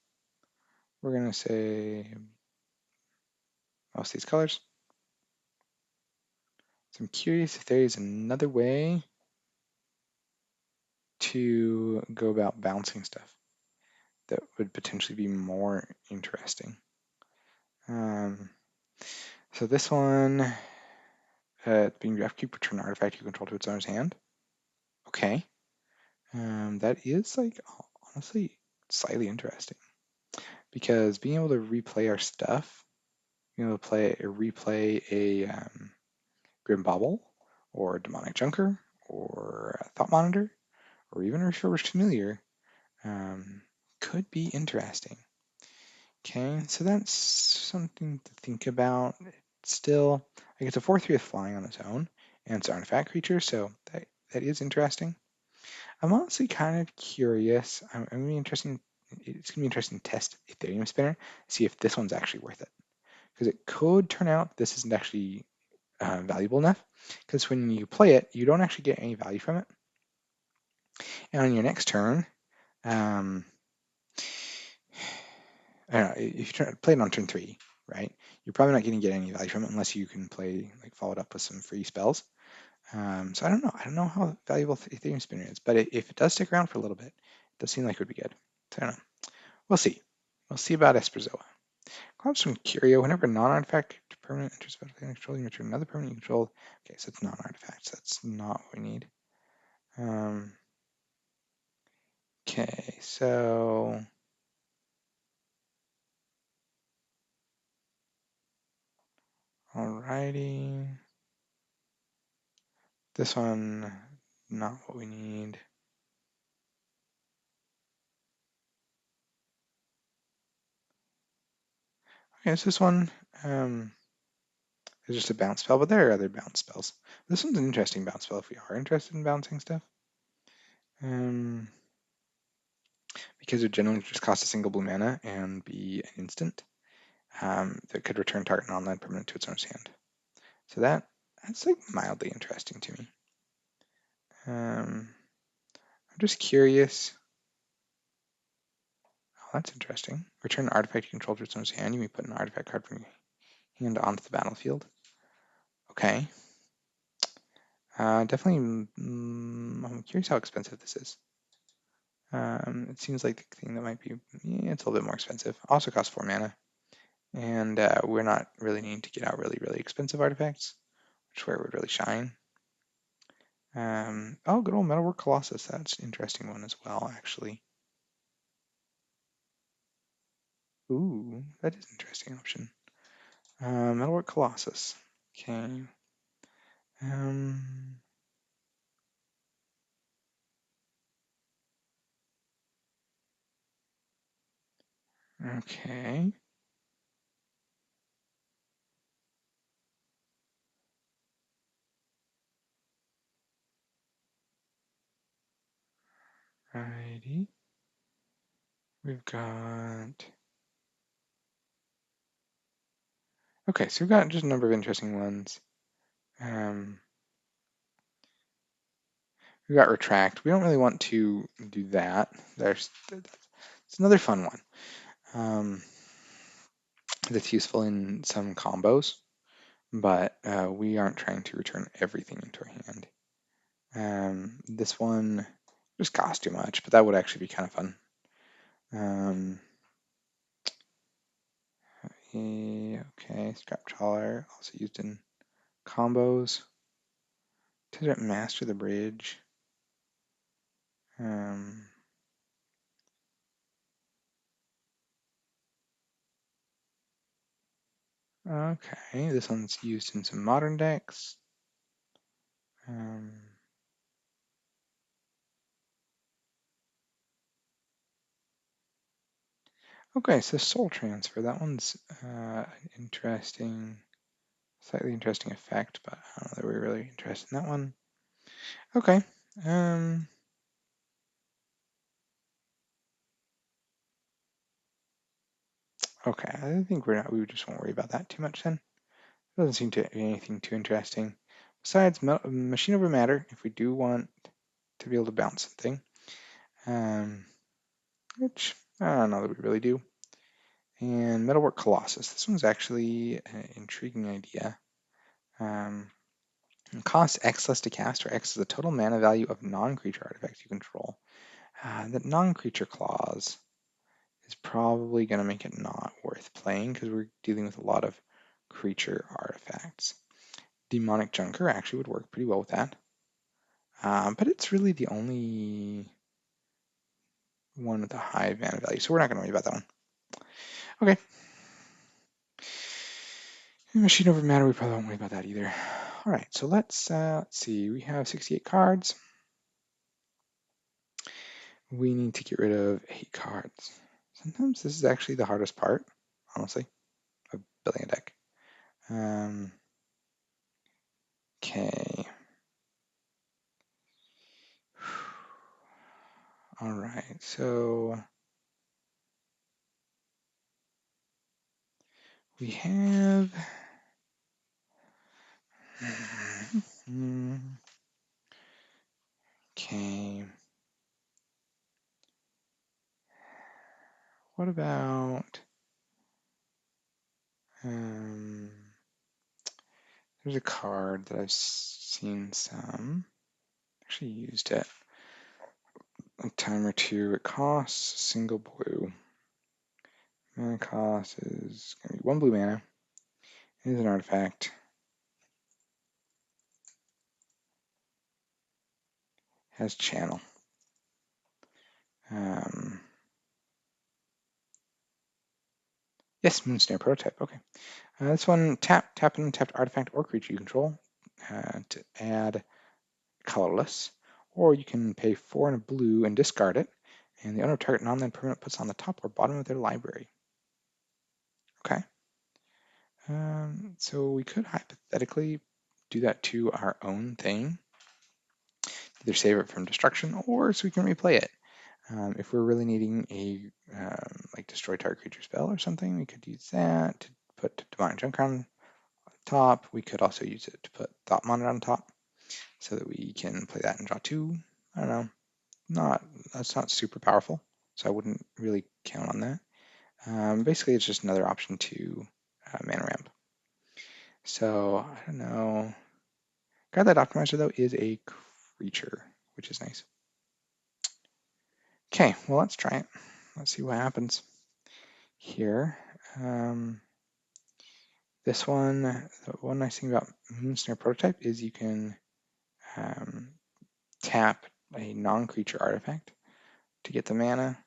We're going to say most of these colors. So I'm curious if there is another way to go about bouncing stuff that would potentially be more interesting. So this one, being draft keep, return artifact you control to its owner's hand. Okay. That is like honestly slightly interesting because being able to replay our stuff, being able to replay a Grim Bauble or Demonic Junker or a Thought Monitor or even a Refurbished Familiar could be interesting. Okay, so that's something to think about. It's still, like it's a 4/3 with flying on its own, and it's an artifact creature, so that is interesting. I'm honestly kind of curious. I'm gonna be interesting. It's gonna be interesting to test Ethereum Spinner, see if this one's actually worth it, because it could turn out this isn't actually valuable enough. Because when you play it, you don't actually get any value from it, and on your next turn, I don't know, if you play it on turn 3, right? You're probably not going to get any value from it unless you can play like follow it up with some free spells. So I don't know. I don't know how valuable Ethereum Spinner is, but if it does stick around for a little bit, it does seem like it would be good. So I don't know. We'll see. We'll see about Esperzoa. Clouds from Curio. Whenever a non-artifact permanent enters battlefield control, you return another permanent you control. Okay, so it's non-artifacts. That's not what we need. Okay, so alrighty. This one, not what we need. Okay, so this one is just a bounce spell, but there are other bounce spells. This one's an interesting bounce spell if we are interested in bouncing stuff. Because it generally just costs a single blue mana and be an instant that could return target non-land permanent to its owner's hand. So that's like mildly interesting to me. I'm just curious. Oh, that's interesting. Return an artifact you control to its owner's hand. You may put an artifact card from your hand onto the battlefield. Okay. Definitely, I'm curious how expensive this is. It seems like the thing that might be, yeah, it's a little bit more expensive. Also costs 4 mana. And we're not really needing to get out really, really expensive artifacts, which is where it would really shine. Oh, good old Metalwork Colossus. That's an interesting one as well, actually. Ooh, that is an interesting option. Metalwork Colossus. Okay. Okay. Righty. We've got... Okay, so we've got just a number of interesting ones. We've got Retract. We don't really want to do that. It's another fun one. That's useful in some combos. but we aren't trying to return everything into our hand. This one just costs too much, but that would actually be kind of fun. Okay, Scrap Trawler, also used in combos. Didn't master the bridge. Okay, this one's used in some modern decks. Okay, so Soul Transfer, that one's an interesting, slightly interesting effect, but I don't know that we're really interested in that one. Okay. Okay, I think we just won't worry about that too much then. Doesn't seem to be anything too interesting. Besides Machine Over Matter, if we do want to be able to bounce something, which I don't know that we really do. And Metalwork Colossus. This one's actually an intriguing idea. Cost X less to cast, or X is the total mana value of non-creature artifacts you control. That non-creature clause is probably going to make it not worth playing because we're dealing with a lot of creature artifacts. Demonic Junker actually would work pretty well with that. But it's really the only one with a high mana value, so we're not going to worry about that one. Okay. Machine Over Matter, we probably won't worry about that either. All right, so let's see. We have 68 cards. We need to get rid of 8 cards. Sometimes this is actually the hardest part, honestly, of building a deck. Okay. All right, so we have. Okay. What about? There's a card that I've seen some. Actually used it a time or two. It costs a single blue. Mana cost is going to be 1 blue mana. It is an artifact. Has channel. Yes, Moonsnare Prototype. Okay. This one, tap an untapped artifact or creature you control to add colorless. Or you can pay 4 and a blue and discard it. And the owner of target non-land permanent puts on the top or bottom of their library. Okay. So we could hypothetically do that to our own thing. Either save it from destruction or so we can replay it. If we're really needing a like destroy target creature spell or something, we could use that to put Demonic Junker on top. We could also use it to put Thought Monitor on top so that we can play that and draw 2. I don't know. That's not super powerful, so I wouldn't really count on that. Basically, it's just another option to mana ramp. So I don't know. Godlight Optimizer though is a creature, which is nice. Okay, well let's try it. Let's see what happens here. This one, the one nice thing about Moonsnare Prototype is you can tap a non-creature artifact to get the mana.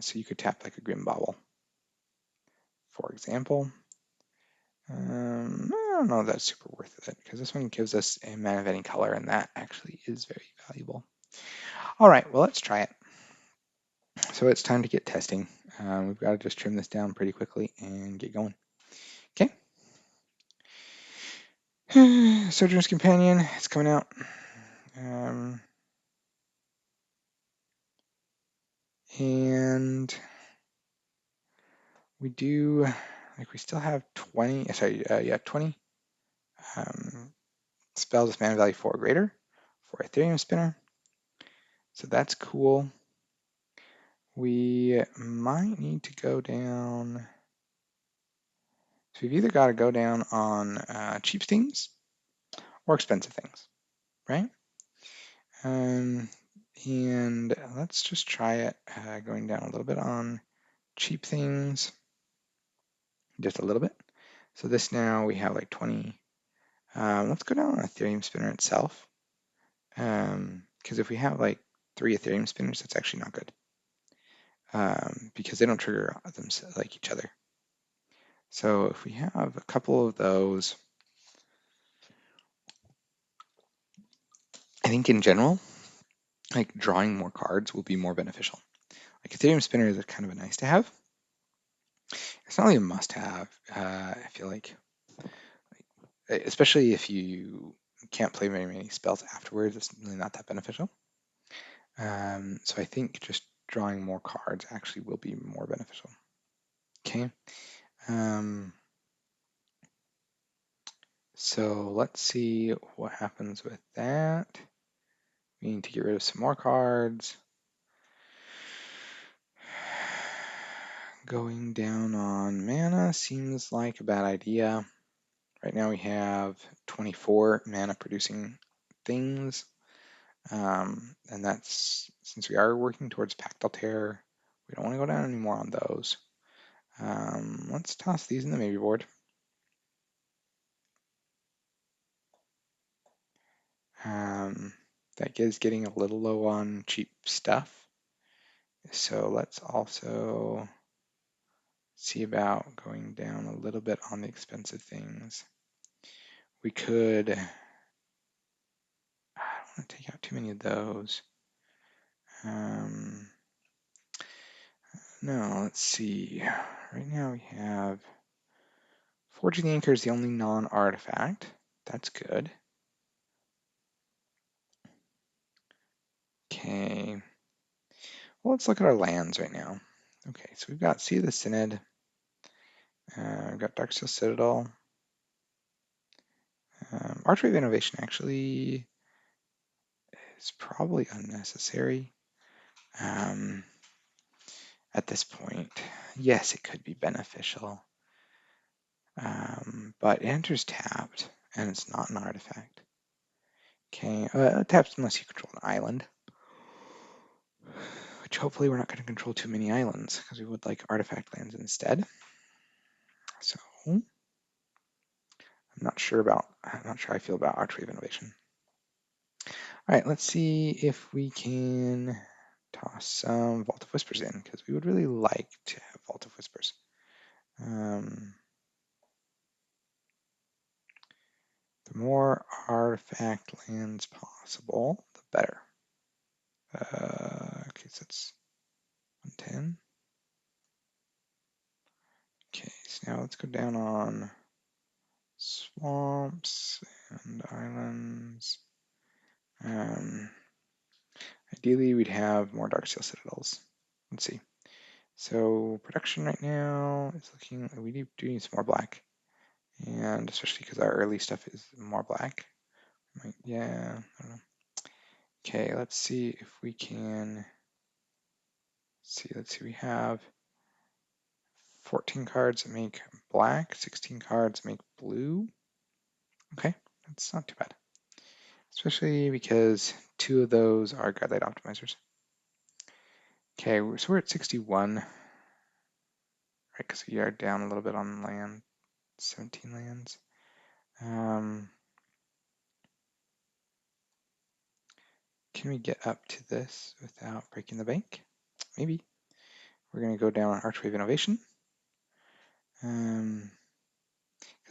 So you could tap like a Grim Bauble, for example. I don't know if that's super worth it because this one gives us a mana of any color, and that actually is very valuable. All right, well, let's try it. So it's time to get testing. We've got to just trim this down pretty quickly and get going. Okay. Sojourner's Companion, it's coming out. And we do, like we still have 20, 20 spells with mana value 4 or greater for Ethereum Spinner. So that's cool. We might need to go down So we've either got to go down on cheap things or expensive things, right? And let's just try it going down a little bit on cheap things, just a little bit. So this now we have like 20. Let's go down on Ethereum spinner itself. Because if we have like 3 Ethereum spinners, that's actually not good. Because they don't trigger them like each other. So if we have a couple of those, I think in general, like drawing more cards will be more beneficial. Like Ethereum spinner is kind of a nice to have. It's not really a must have. I feel like, especially if you can't play very many spells afterwards, it's really not that beneficial. So I think just drawing more cards actually will be more beneficial. Okay. So let's see what happens with that. We need to get rid of some more cards. Going down on mana seems like a bad idea. Right now we have 24 mana producing things. And that's, since we are working towards Pact Altair, we don't want to go down anymore on those. Let's toss these in the maybe board. That is getting a little low on cheap stuff. So let's also see about going down a little bit on the expensive things. We could, I don't want to take out too many of those. No, let's see. Right now we have Forging the Anchor is the only non-artifact. That's good. Okay. Well, let's look at our lands right now. Okay, so we've got Sea of the Synod. We've got Darksteel Citadel. Archway of Innovation actually is probably unnecessary at this point. Yes, it could be beneficial, but it enters tapped, and it's not an artifact. Okay, taps unless you control an island, which hopefully we're not going to control too many islands, because we would like artifact lands instead. So I'm not sure how I feel about Archway of Innovation. All right, let's see if we can toss some Vault of Whispers in, because we would really like to have Vault of Whispers. The more artifact lands possible, the better. Okay, so that's 110. Okay, so now let's go down on swamps and islands. Ideally, we'd have more Darksteel Citadels. Let's see. So production right now is looking, we do need some more black. And especially because our early stuff is more black. Yeah, I don't know. Okay, let's see if we can see. Let's see, we have 14 cards that make black, 16 cards make blue. Okay, that's not too bad. Especially because 2 of those are Guidelight Optimizers. Okay, so we're at 61. Right, because we are down a little bit on land, 17 lands. Can we get up to this without breaking the bank? Maybe. We're going to go down Archway of Innovation. The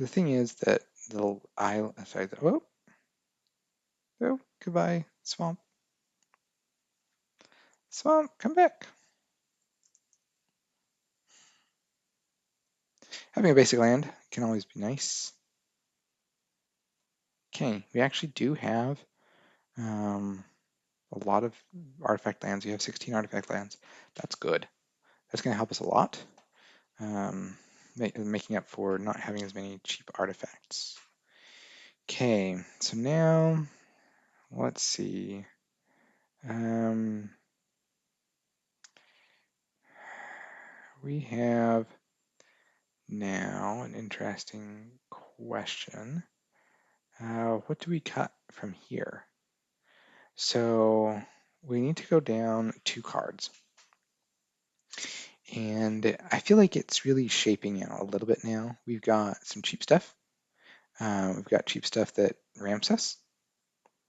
thing is that the island, sorry, oh, goodbye, swamp. Swamp, come back. Having a basic land can always be nice. Okay, we actually do have a lot of artifact lands. We have 16 artifact lands. That's good. That's going to help us a lot, making up for not having as many cheap artifacts. Okay, so now let's see. We have Now, an interesting question. What do we cut from here? So we need to go down 2 cards. And I feel like it's really shaping out a little bit now. We've got some cheap stuff. We've got cheap stuff that ramps us,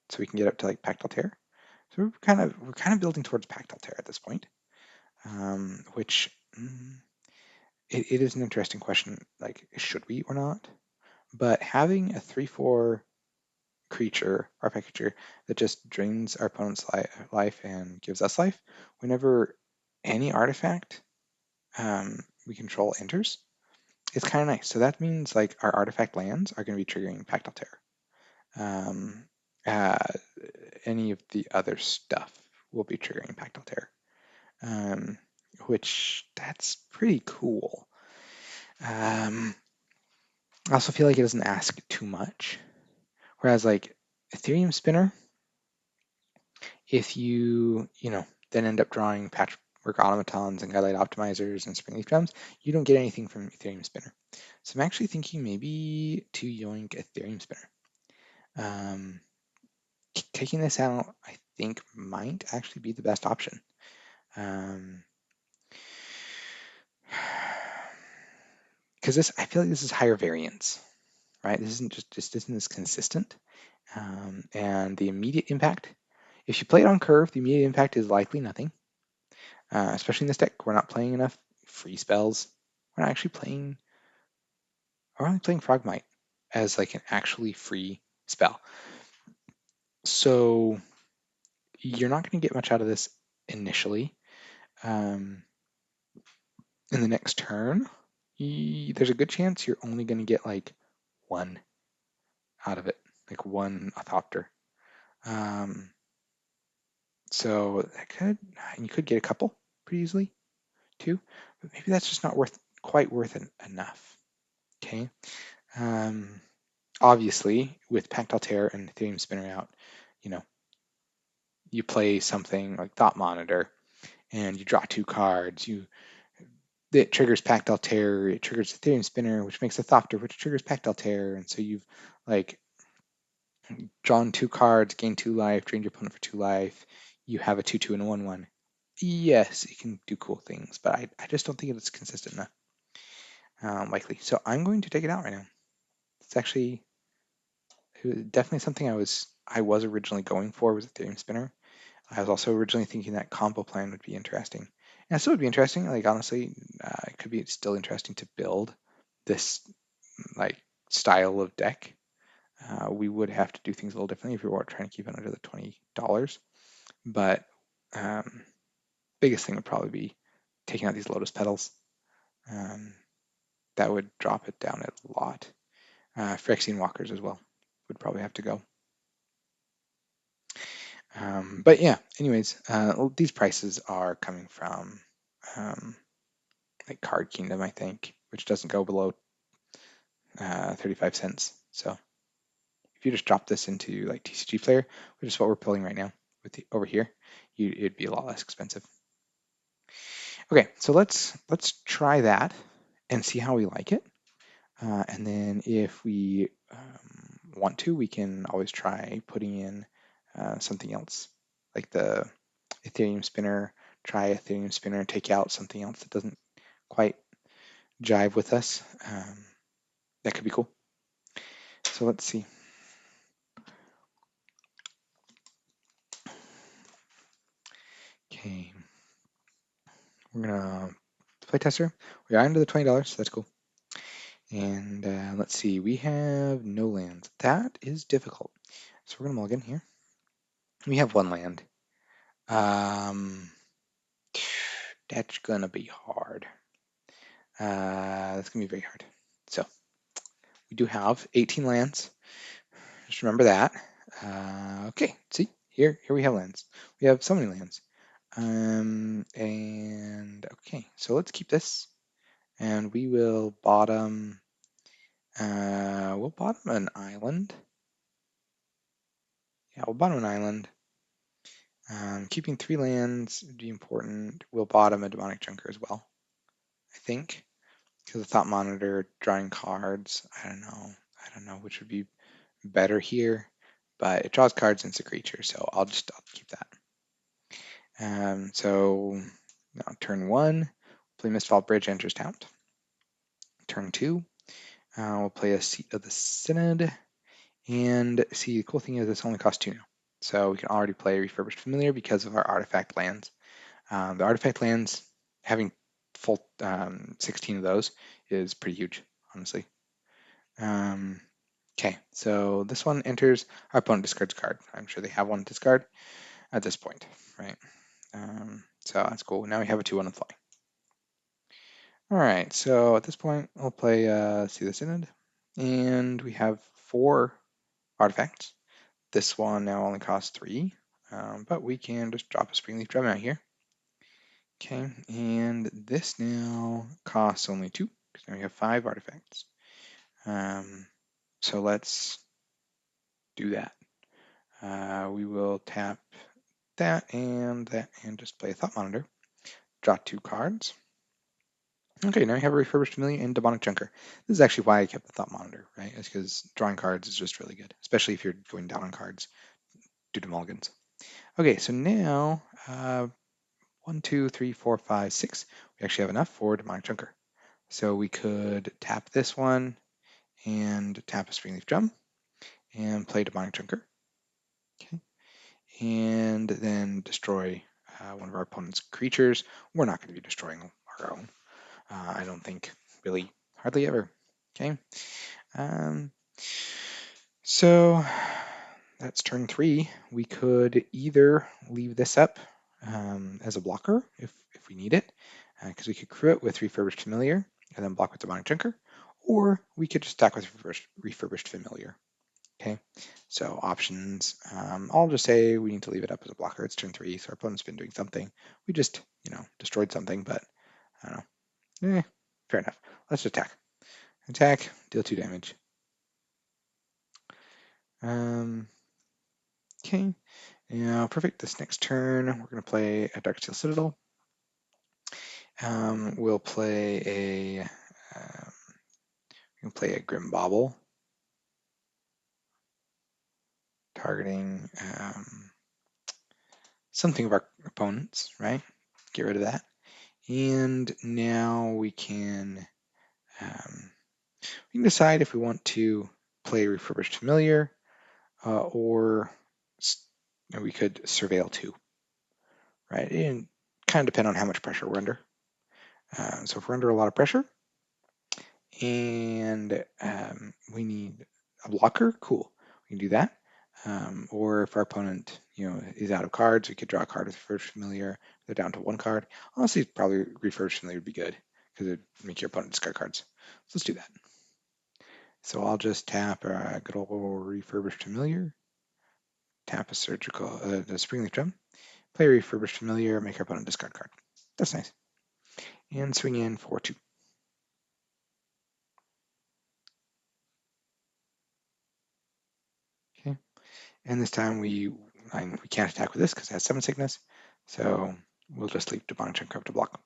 so we can get up to like Pactile Tear. So we're kind of building towards Pactile Tear at this point, which it is an interesting question. Like, should we or not? But having a 3/4 creature, artifact creature, that just drains our opponent's life and gives us life whenever any artifact we control enters, it's kind of nice. So that means like our artifact lands are going to be triggering Pactile Tear. Um, uh, any of the other stuff will be triggering Pactile Tear, which that's pretty cool. I also feel like it doesn't ask too much. Whereas like Ethereum Spinner, if you then end up drawing Patchwork Automatons and Guidelight Optimizers and Springleaf Drums, you don't get anything from Ethereum Spinner. So I'm actually thinking maybe to yoink Ethereum Spinner. Taking this out, I think, might actually be the best option. Because I feel like this is higher variance, right? This isn't as consistent. And the immediate impact, if you play it on curve, the immediate impact is likely nothing. Especially in this deck, we're not playing enough free spells. We're not actually playing. We're only playing Frogmite as like an actually free spell. So you're not going to get much out of this initially. In the next turn, there's a good chance you're only going to get like 1 out of it, like 1 Athopter. So you could get a couple pretty easily too, but maybe that's just not quite worth enough. Okay. Obviously, with Pactile Tear and Ethereum Spinner out, you play something like Thought Monitor, and you draw 2 cards. It triggers Pactile Tear, it triggers Ethereum Spinner, which makes a Thopter, which triggers Pactile Tear, and so you've like drawn 2 cards, gain 2 life, drained your opponent for 2 life. You have a 2/2 and a 1/1. Yes, it can do cool things, but I just don't think it's consistent enough, likely. So I'm going to take it out right now. It's actually definitely something I was originally going for was Ethereum Spinner. I was also originally thinking that combo plan would be interesting. And it still would be interesting. Like honestly, it could be still interesting to build this like style of deck. We would have to do things a little differently if we were trying to keep it under the $20. But biggest thing would probably be taking out these Lotus Petals. That would drop it down a lot. Phyrexian Walkers as well would probably have to go. But yeah, anyways, these prices are coming from like Card Kingdom, I think, which doesn't go below 35 cents. So if you just drop this into like TCG Player, which is what we're pulling right now with over here, it'd be a lot less expensive. Okay, so let's try that and see how we like it. And then if we want to, we can always try putting in something else, like the Ethereum Spinner, try Ethereum Spinner and take out something else that doesn't quite jive with us. That could be cool. So let's see. Okay, we're gonna playtester. We are under the $20, so that's cool. And let's see, we have no lands. That is difficult. So we're gonna mulligan here. We have 1 land. That's gonna be hard. That's gonna be very hard. So we do have 18 lands. Just remember that. Okay, see, here we have lands. We have so many lands. And okay, so let's keep this, and we will bottom. We'll bottom an island. Yeah, we'll bottom an island. Keeping 3 lands would be important. We'll bottom a demonic junker as well, I think. because the thought monitor, drawing cards, I don't know. I don't know which would be better here, but it draws cards and it's a creature, so I'll keep that. So now turn 1, play Mistfall Bridge, enters tapped. Turn 2, we'll play a Seat of the Synod, and see, the cool thing is this only costs 2 now. So we can already play Refurbished Familiar because of our artifact lands. The artifact lands, having full 16 of those is pretty huge, honestly. Okay, so this one enters, our opponent discards a card. I'm sure they have one to discard at this point, right? So that's cool. Now we have a 2 on the fly. All right, so at this point, I'll play See the Synod, and we have 4 artifacts. This one now only costs 3, but we can just drop a Springleaf Drum out here. Okay, and this now costs only 2, because now we have 5 artifacts. So let's do that. We will tap that and just play a Thought Monitor. Draw 2 cards. Okay, now we have a Refurbished Familiar and Demonic Junker. This is actually why I kept the Thought Monitor, right? It's because drawing cards is just really good, especially if you're going down on cards due to mulligans. Okay, so now 1, 2, 3, 4, 5, 6. We actually have enough for Demonic Junker. So we could tap this one and tap a Springleaf Drum and play Demonic Junker. Okay, and then destroy one of our opponent's creatures. We're not going to be destroying our own. I don't think, really, hardly ever. Okay, so that's turn 3. We could either leave this up as a blocker if we need it, because we could crew it with Refurbished Familiar and then block with Demonic Junker, or we could just attack with Refurbished Familiar. Okay, so options. I'll just say we need to leave it up as a blocker. It's turn 3, so our opponent's been doing something. We just, destroyed something, but I don't know. Fair enough. Let's attack. Attack, deal 2 damage. Okay, now perfect. This next turn, we're going to play a Darksteel Citadel. We'll play a Grim Bauble, targeting something of our opponents, right? Get rid of that. And now we can decide if we want to play Refurbished Familiar or we could Surveil 2, right? And kind of depend on how much pressure we're under. So if we're under a lot of pressure and we need a blocker, cool, we can do that. Or if our opponent, is out of cards, we could draw a card with Refurbished Familiar. They're down to 1 card. Honestly, probably Refurbished Familiar would be good because it would make your opponent discard cards. So let's do that. So I'll just tap a good old Refurbished Familiar, tap a the Springleaf Drum, play a Refurbished Familiar, make our opponent discard card. That's nice. And swing in for 2. Okay. And this time we can't attack with this because it has 7 sickness. So we'll just leave Demonic Junker up to block.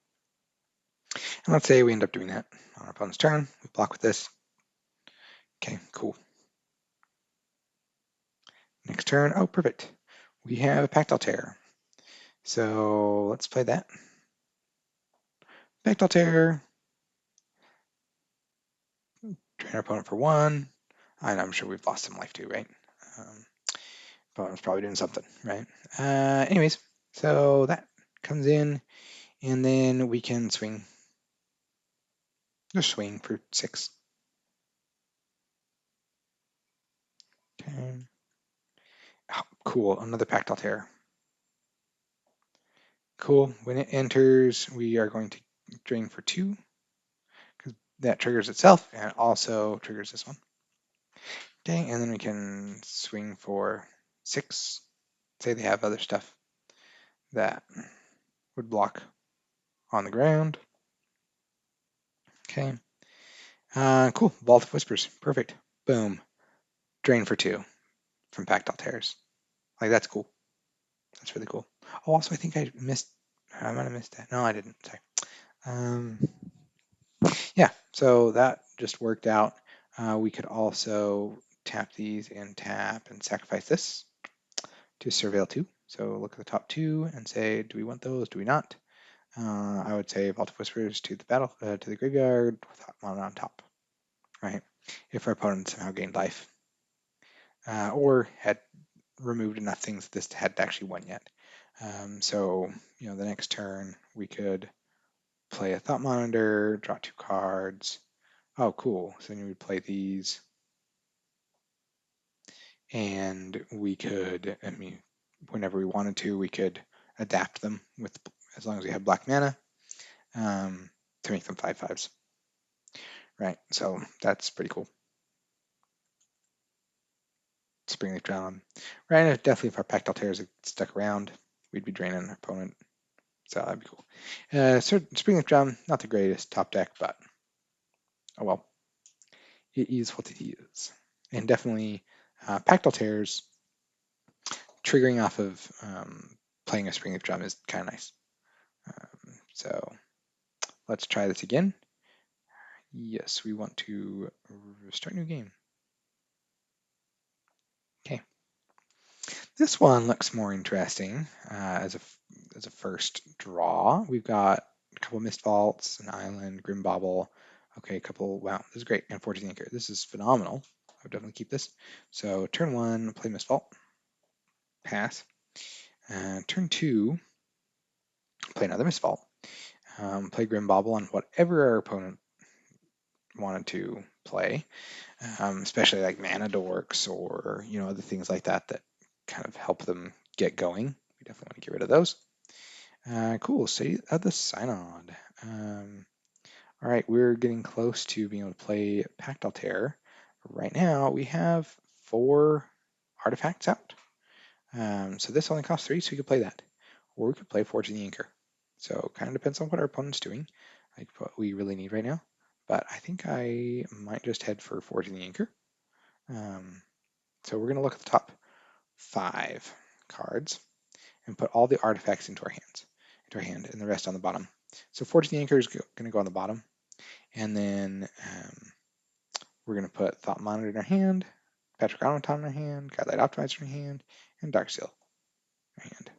And let's say we end up doing that on our opponent's turn. We block with this. Okay, cool. Next turn, oh, perfect. We have a Pactile Terror. So let's play that. Pactile Terror. Drain our opponent for 1. And I'm sure we've lost some life too, right? Opponent's probably doing something, right? Anyways, so that comes in, and then we can swing. Just swing for 6. Okay. Oh, cool, another Pactile Terror. Cool. When it enters, we are going to drain for 2 because that triggers itself and also triggers this one. Okay, and then we can swing for 6. Say they have other stuff that would block on the ground. Okay. Cool. Vault of Whispers. Perfect. Boom. Drain for 2 from Pactile Terrors. Like, that's cool. That's really cool. Oh, also, I think I might have missed that. No, I didn't. Sorry. Yeah, so that just worked out. We could also tap these and tap and sacrifice this to surveil 2. So look at the top 2 and say, do we want those? Do we not? I would say Vault of Whispers to the to the graveyard with one on top, right? If our opponent somehow gained life or had removed enough things that this hadn't actually won yet. So the next turn we could play a Thought Monitor, draw 2 cards. Oh, cool. So then we would play these, and we could, whenever we wanted to, we could adapt them with, as long as we have black mana, to make them 5/5s. Right, so that's pretty cool. Springleaf Drum. Right, definitely if our Pactile Tears had stuck around, we'd be draining our opponent. So that'd be cool. So Springleaf Drum, not the greatest top deck, but oh well. It is what it is. And definitely Pactile Tears triggering off of playing a Springleaf Drum is kind of nice. So let's try this again. Yes, we want to start new game. Okay. This one looks more interesting as a first draw. We've got a couple Mist Vaults, an Island, Grim Bobble. Okay, a couple. Wow, this is great. And Fortune Anchor. This is phenomenal. I would definitely keep this. So turn 1, play Mist Vault. Pass. Turn 2, play another Mist Vault. Play Grim Bobble on whatever our opponent wanted to play, especially like Mana Dorks or other things like that that kind of help them get going. We definitely want to get rid of those. Cool. City of the Synod. All right, we're getting close to being able to play Pactile Terror. Right now, we have 4 artifacts out. So this only costs 3, so we could play that. Or we could play Forge the Anchor. So kind of depends on what our opponent's doing, like what we really need right now. But I think I might just head for Forge the Anchor. So we're going to look at the top 5 cards and put all the artifacts into our hand, and the rest on the bottom. So Forge the Anchor is going to go on the bottom, and then we're going to put Thought Monitor in our hand, Patrick Automaton in our hand, Guidelight Optimizer in our hand, and Darksteel in our hand.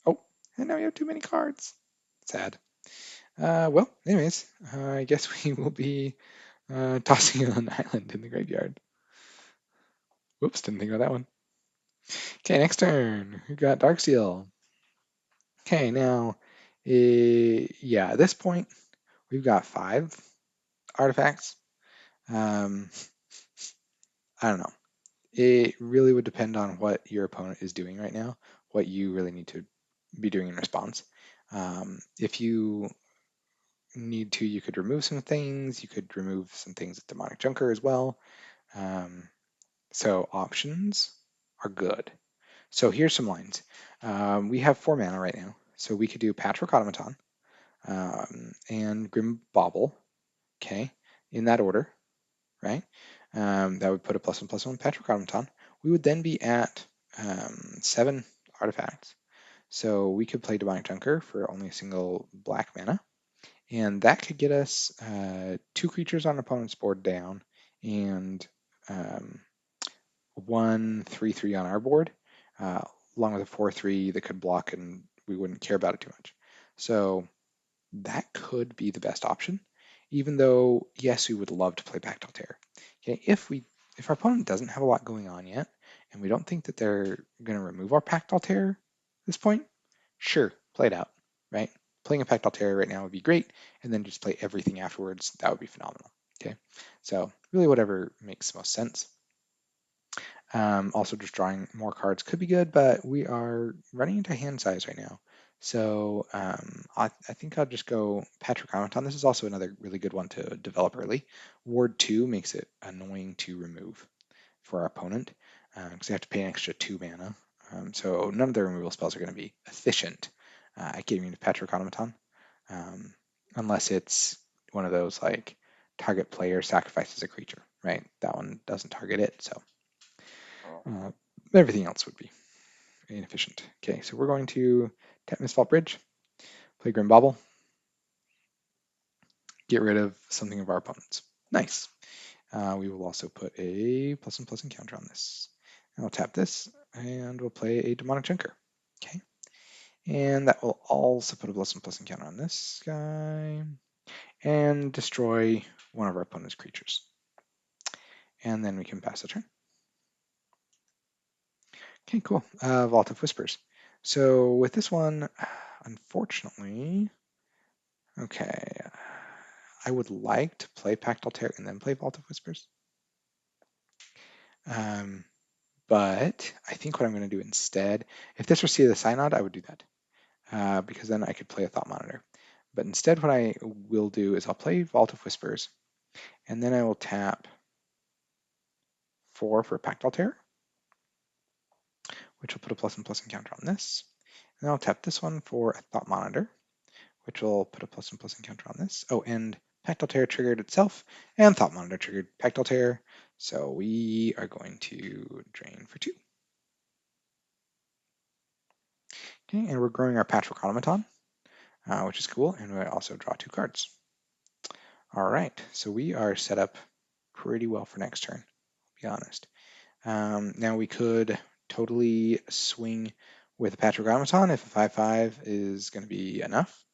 Oh, and now we have too many cards. Sad. Well, anyways, I guess we will be tossing an island in the graveyard. Whoops, didn't think about that one. Okay, next turn. We got Darksteel. Okay, now, yeah, at this point, we've got 5 artifacts. I don't know. It really would depend on what your opponent is doing right now, what you really need to be doing in response. If you need to, you could remove some things. You could remove some things with Demonic Junker as well. So options are good. So here's some lines. We have 4 mana right now, so we could do Patchwork Automaton and Grim Bauble, okay, in that order, right? That would put a +1/+1 Patchwork Automaton. We would then be at 7 artifacts. So we could play Demonic Junker for only a single black mana, and that could get us 2 creatures on opponent's board down and 1 3/3 on our board, along with a 4/3 that could block, and we wouldn't care about it too much. So that could be the best option, even though, yes, we would love to play Pactile Terror. Okay, if our opponent doesn't have a lot going on yet, and we don't think that they're going to remove our Pactile Terror at this point, sure, play it out, right? Playing a Pactile Terror right now would be great, and then just play everything afterwards. That would be phenomenal. Okay, so really whatever makes most sense. Also, just drawing more cards could be good, but we are running into hand size right now. So I think I'll just go Patrick Automaton. This is also another really good one to develop early. Ward 2 makes it annoying to remove for our opponent because they have to pay an extra 2 mana. So none of the removal spells are going to be efficient at getting rid of Patrick Automaton unless it's one of those like target player sacrifices a creature, right? That one doesn't target it, so everything else would be inefficient. Okay, so we're going to tap Mist Vault Bridge, play Grim Bobble, get rid of something of our opponent's. Nice. We will also put a plus and counter on this. And we'll tap this, and we'll play a Demonic Junker. Okay. And that will also put a plus and counter on this guy, and destroy one of our opponent's creatures. And then we can pass the turn. Okay, cool. Vault of Whispers. So with this one, unfortunately, okay, I would like to play Pact Altair and then play Vault of Whispers. But I think what I'm going to do instead, if this were Sea of the Synod, I would do that, because then I could play a Thought Monitor. But instead what I will do is I'll play Vault of Whispers, and then I will tap 4 for Pact Altair, which will put a plus and counter on this. And I'll tap this one for a Thought Monitor, which will put a plus and counter on this. Oh, and Pact Altair triggered itself, and Thought Monitor triggered Pact Altair. So we are going to drain for 2. Okay, and we're growing our Patchwork Automaton, which is cool, and we also draw 2 cards. All right, so we are set up pretty well for next turn, to be honest. Now we could totally swing with a Patchwork Automaton if a 5/5 is going to be enough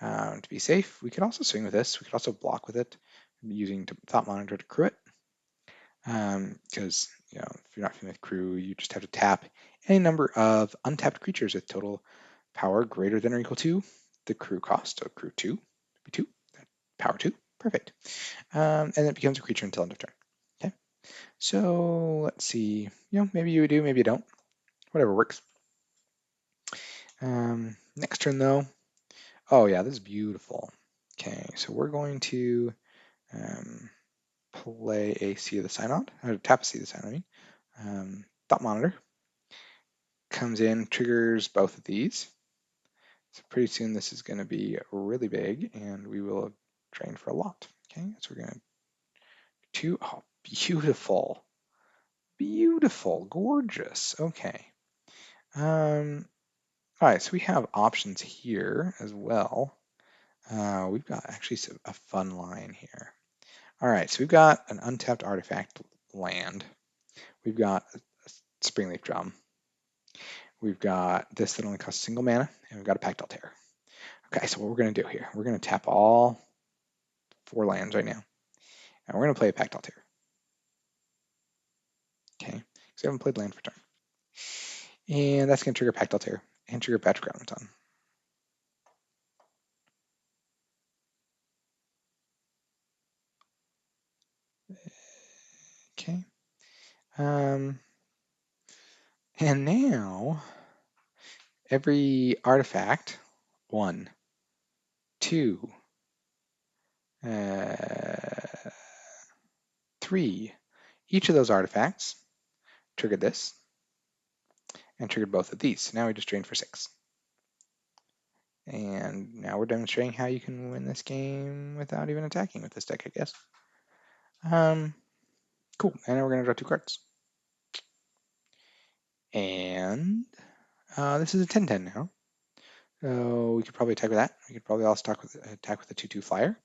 to be safe. We could also swing with this. We could also block with it using Thought Monitor to crew it. Because if you're not familiar with crew, you just have to tap any number of untapped creatures with total power greater than or equal to the crew cost. So crew 2, be 2, power 2, perfect. And it becomes a creature until end of turn. Okay. So let's see. Maybe you do, maybe you don't. Whatever works. Next turn though. Oh yeah, this is beautiful. Okay, so we're going to play a Sea of the Synod, or tap a Sea of the Synod, I mean. Thought Monitor comes in, triggers both of these. So pretty soon this is going to be really big, and we will drain for a lot. Okay, so we're going to 2. Oh, beautiful. Beautiful, gorgeous. Okay. All right, so we have options here as well. We've got actually a fun line here. All right, so we've got an untapped artifact land. We've got a Springleaf Drum. We've got this that only costs single mana, and we've got a Pact Altair. Okay, so what we're going to do here, we're going to tap all 4 lands right now, and we're going to play a Pact Altair. Okay, because we haven't played land for turn. And that's going to trigger Pact Altair and trigger Patchwork Automaton. Okay. And now every artifact, 1, 2, 3, each of those artifacts triggered this and triggered both of these. So now we just drain for 6. And now we're demonstrating how you can win this game without even attacking with this deck, I guess. Cool. And now we're going to draw 2 cards. And this is a 10/10 now. So we could probably attack with that. We could probably also attack with a 2/2 flyer.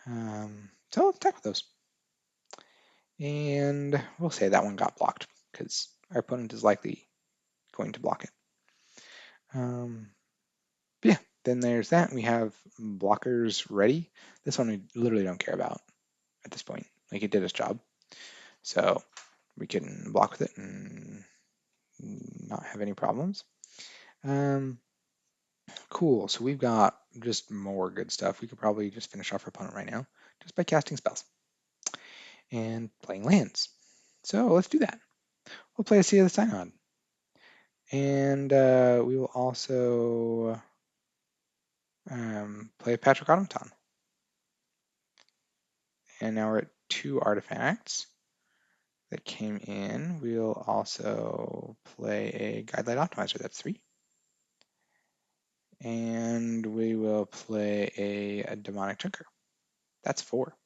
So let's attack with those. And we'll say that one got blocked because our opponent is likely going to block it. But yeah, then there's that. We have blockers ready. This one we literally don't care about at this point. Like, it did its job. So we can block with it and not have any problems. Cool, so we've got just more good stuff. We could probably just finish off our opponent right now just by casting spells and playing lands. So let's do that. We'll play a Sea of the Synod. And we will also play a Patchwork Automaton. And now we're at 2 artifacts that came in. We'll also play a Guidelight Optimizer, that's 3. And we will play a Demonic Junker, that's 4.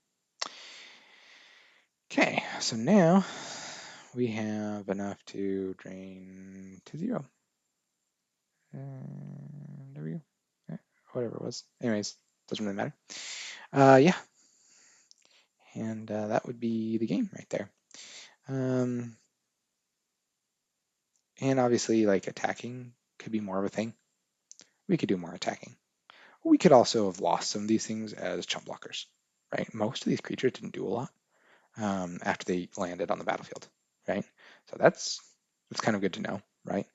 Okay, so now we have enough to drain to 0. And there we go. Whatever it was. Anyways, doesn't really matter. Yeah, and that would be the game right there. Um, and obviously, like attacking could be more of a thing. We could do more attacking. We could also have lost some of these things as chump blockers, right? Most of these creatures didn't do a lot after they landed on the battlefield, right? So that's kind of good to know, right?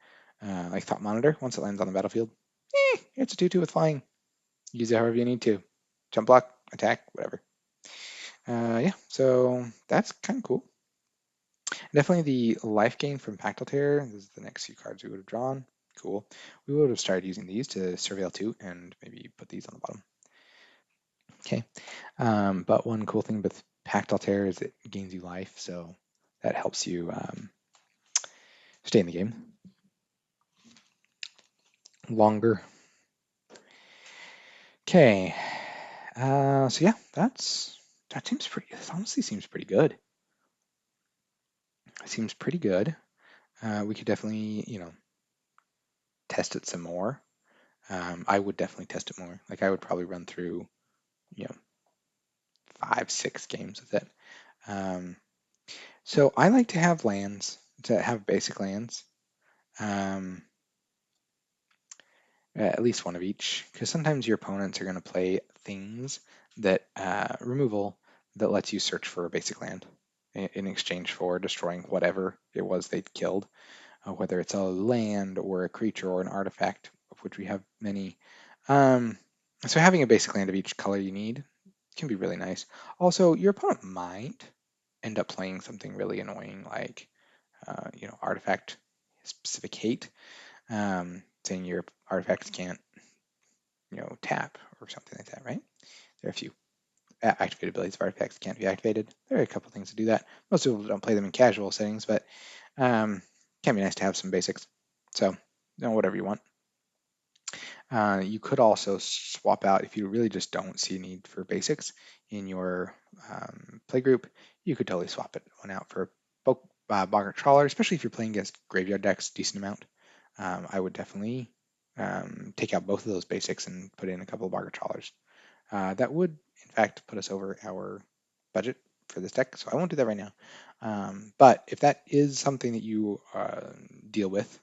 Like Thought Monitor, once it lands on the battlefield, it's a 2/2 with flying. Use it however you need to. Jump block, attack, whatever. Yeah, so that's kind of cool. Definitely the life gain from Pactal Terror. This is the next few cards we would have drawn. Cool. We would have started using these to Surveil 2 and maybe put these on the bottom. Okay. But one cool thing with Pactal Terror is it gains you life, so that helps you stay in the game longer. Okay. So yeah, that seems pretty. This honestly seems pretty good. It seems pretty good. We could definitely, test it some more. I would definitely test it more. Like I would probably run through, you know, 5, 6 games with it. Um, so I like to have lands, to have basic lands, um, at least one of each, because sometimes your opponents are going to play things that removal that lets you search for a basic land in exchange for destroying whatever it was they'd killed, whether it's a land or a creature or an artifact, of which we have many. Um, so having a basic land of each color you need can be really nice. Also, your opponent might end up playing something really annoying like, artifact specific hate, saying your artifacts can't, tap or something like that, right? There are a few activated abilities of artifacts that can't be activated. There are a couple things to do that. Most people don't play them in casual settings, but can be nice to have some basics. So, whatever you want. You could also swap out if you really just don't see a need for basics in your play group. You could totally swap one out for Boggart Trawler, especially if you're playing against graveyard decks decent amount. I would definitely take out both of those basics and put in a couple of Boggart Trawlers. That would, in fact, put us over our budget for this deck, so I won't do that right now. But if that is something that you deal with,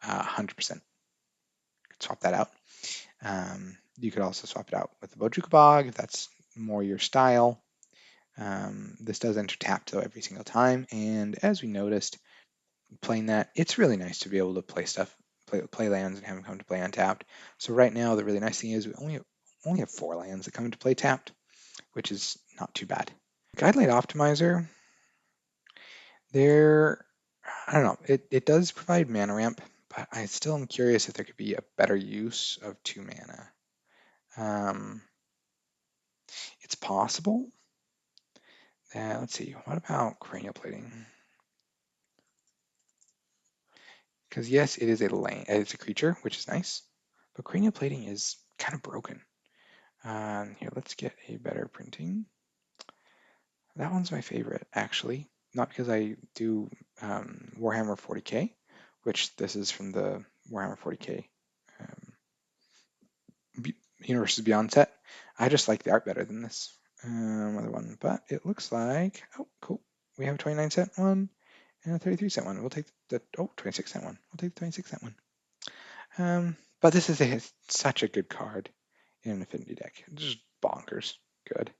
100% swap that out. You could also swap it out with the Bojuka Bog if that's more your style. This does enter tap though every single time, and as we noticed playing that, it's really nice to be able to play stuff, play lands and have them come to play untapped. So right now, the really nice thing is we only have 4 lands that come into play tapped, which is not too bad. Guidelight Optimizer, there, I don't know, it does provide mana ramp, but I still am curious if there could be a better use of 2 mana. It's possible. Let's see, what about cranial plating? Because yes, it is a land, it's a creature, which is nice, but cranial plating is kind of broken. Here, let's get a better printing. That one's my favorite, actually. Not because I do Warhammer 40k, which this is from the Warhammer 40k Universes Beyond set. I just like the art better than this other one. But it looks like, oh, cool. We have a 29-cent one and a 33-cent one. We'll take the 26-cent one. We'll take the 26-cent one. But this is such a good card in an affinity deck. Just bonkers good.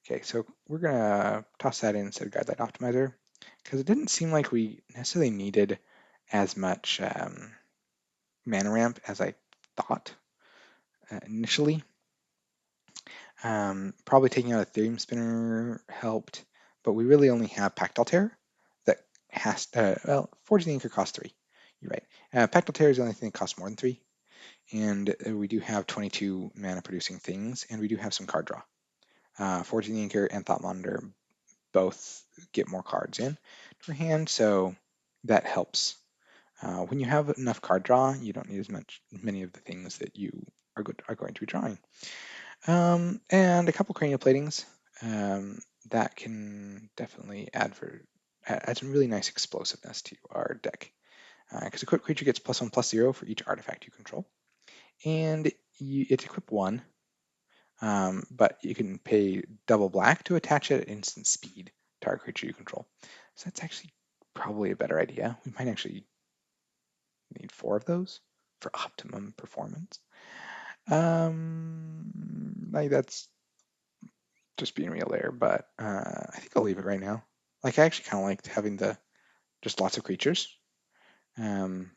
Okay, so we're gonna toss that in instead of Guidelight Optimizer because it didn't seem like we necessarily needed as much mana ramp as I thought initially. Probably taking out a Ethereum Spinner helped, but we really only have Pactal Terror that has, Forging the Anchor costs 3. You're right. Pactal Terror is the only thing that costs more than 3, and we do have 22 mana producing things, and we do have some card draw. Forging the Anchor and Thought Monitor both get more cards in your hand, so that helps. When you have enough card draw, you don't need many of the things that you are going to be drawing. And a couple cranial platings that can definitely add some really nice explosiveness to our deck. Because equipped creature gets +1/+0 for each artifact you control, and it's equip 1. but you can pay double black to attach it at instant speed to our creature you control. So that's actually probably a better idea. We might actually need 4 of those for optimum performance. Like that's just being real there, but I think I'll leave it right now. Like I actually kind of liked having the just lots of creatures. Um,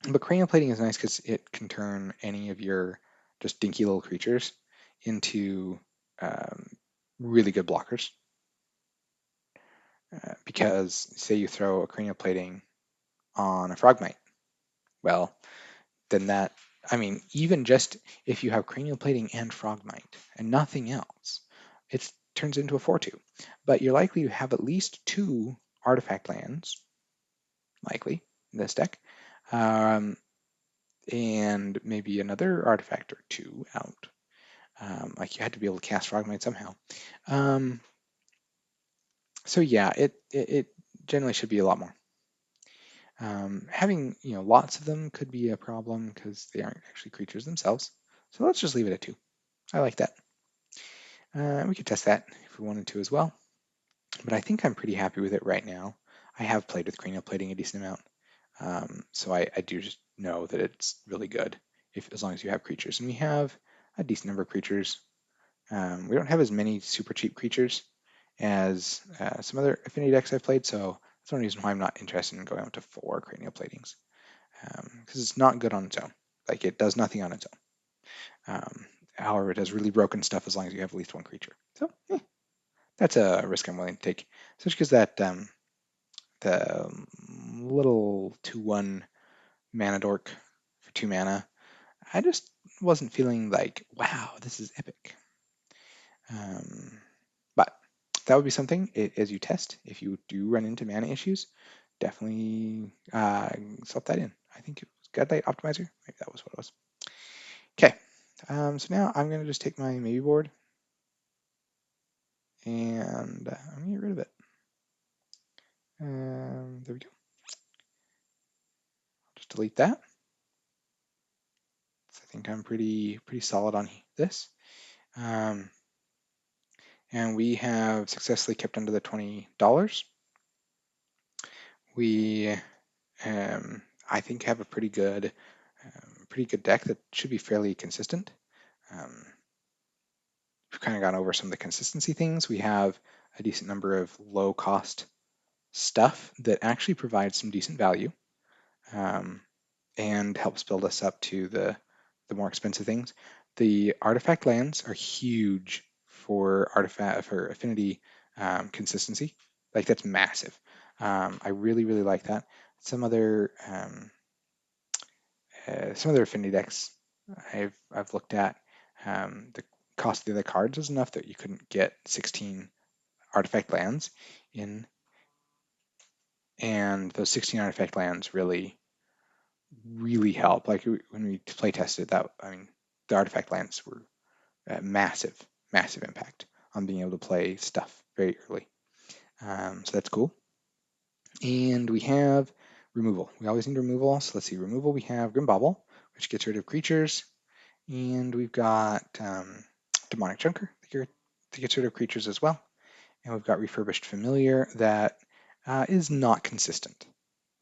but cranial plating is nice because it can turn any of your just dinky little creatures into um, really good blockers. Because say you throw a cranial plating on a frogmite, well, then that, I mean, even just if you have cranial plating and frogmite and nothing else, it turns into a 4/2. But you're likely to have at least 2 artifact lands, likely, in this deck, and maybe another artifact or 2 out. Like you had to be able to cast frogmite somehow. Um, so yeah, it generally should be a lot more. Having lots of them could be a problem because they aren't actually creatures themselves. So let's just leave it at 2. I like that. We could test that if we wanted to as well. But I think I'm pretty happy with it right now. I have played with cranial plating a decent amount. So I do just know that it's really good as long as you have creatures. And we have a decent number of creatures. We don't have as many super cheap creatures as some other affinity decks I've played, so that's one reason why I'm not interested in going up to 4 cranial platings. Because it's not good on its own. Like it does nothing on its own. However, it does really broken stuff as long as you have at least 1 creature. So that's a risk I'm willing to take, especially because the little 2/1 mana dork for 2 mana, I just wasn't feeling like, wow, this is epic. But that would be something as you test. If you do run into mana issues, definitely slot that in. I think it was Godlight Optimizer. Maybe that was what it was. Okay, so now I'm going to just take my maybe board and I'm going to get rid of it. There we go. Just delete that. So I think I'm pretty solid on this. And we have successfully kept under the $20. We, I think, have a pretty good deck that should be fairly consistent. We've kind of gone over some of the consistency things. We have a decent number of low cost stuff that actually provides some decent value and helps build us up to the more expensive things. The artifact lands are huge for affinity consistency. Like that's massive. I really like that. Some other affinity decks I've looked at, the cost of the other cards is enough that you couldn't get 16 artifact lands in, and those 16 artifact lands really help. Like when we play tested that, I mean, the artifact lands were massive impact on being able to play stuff very early. So that's cool. And we have removal. We always need removal. So let's see, removal. We have Grim Bauble, which gets rid of creatures. And we've got Demonic Junker that gets rid of creatures as well. And we've got Refurbished Familiar that is not consistent,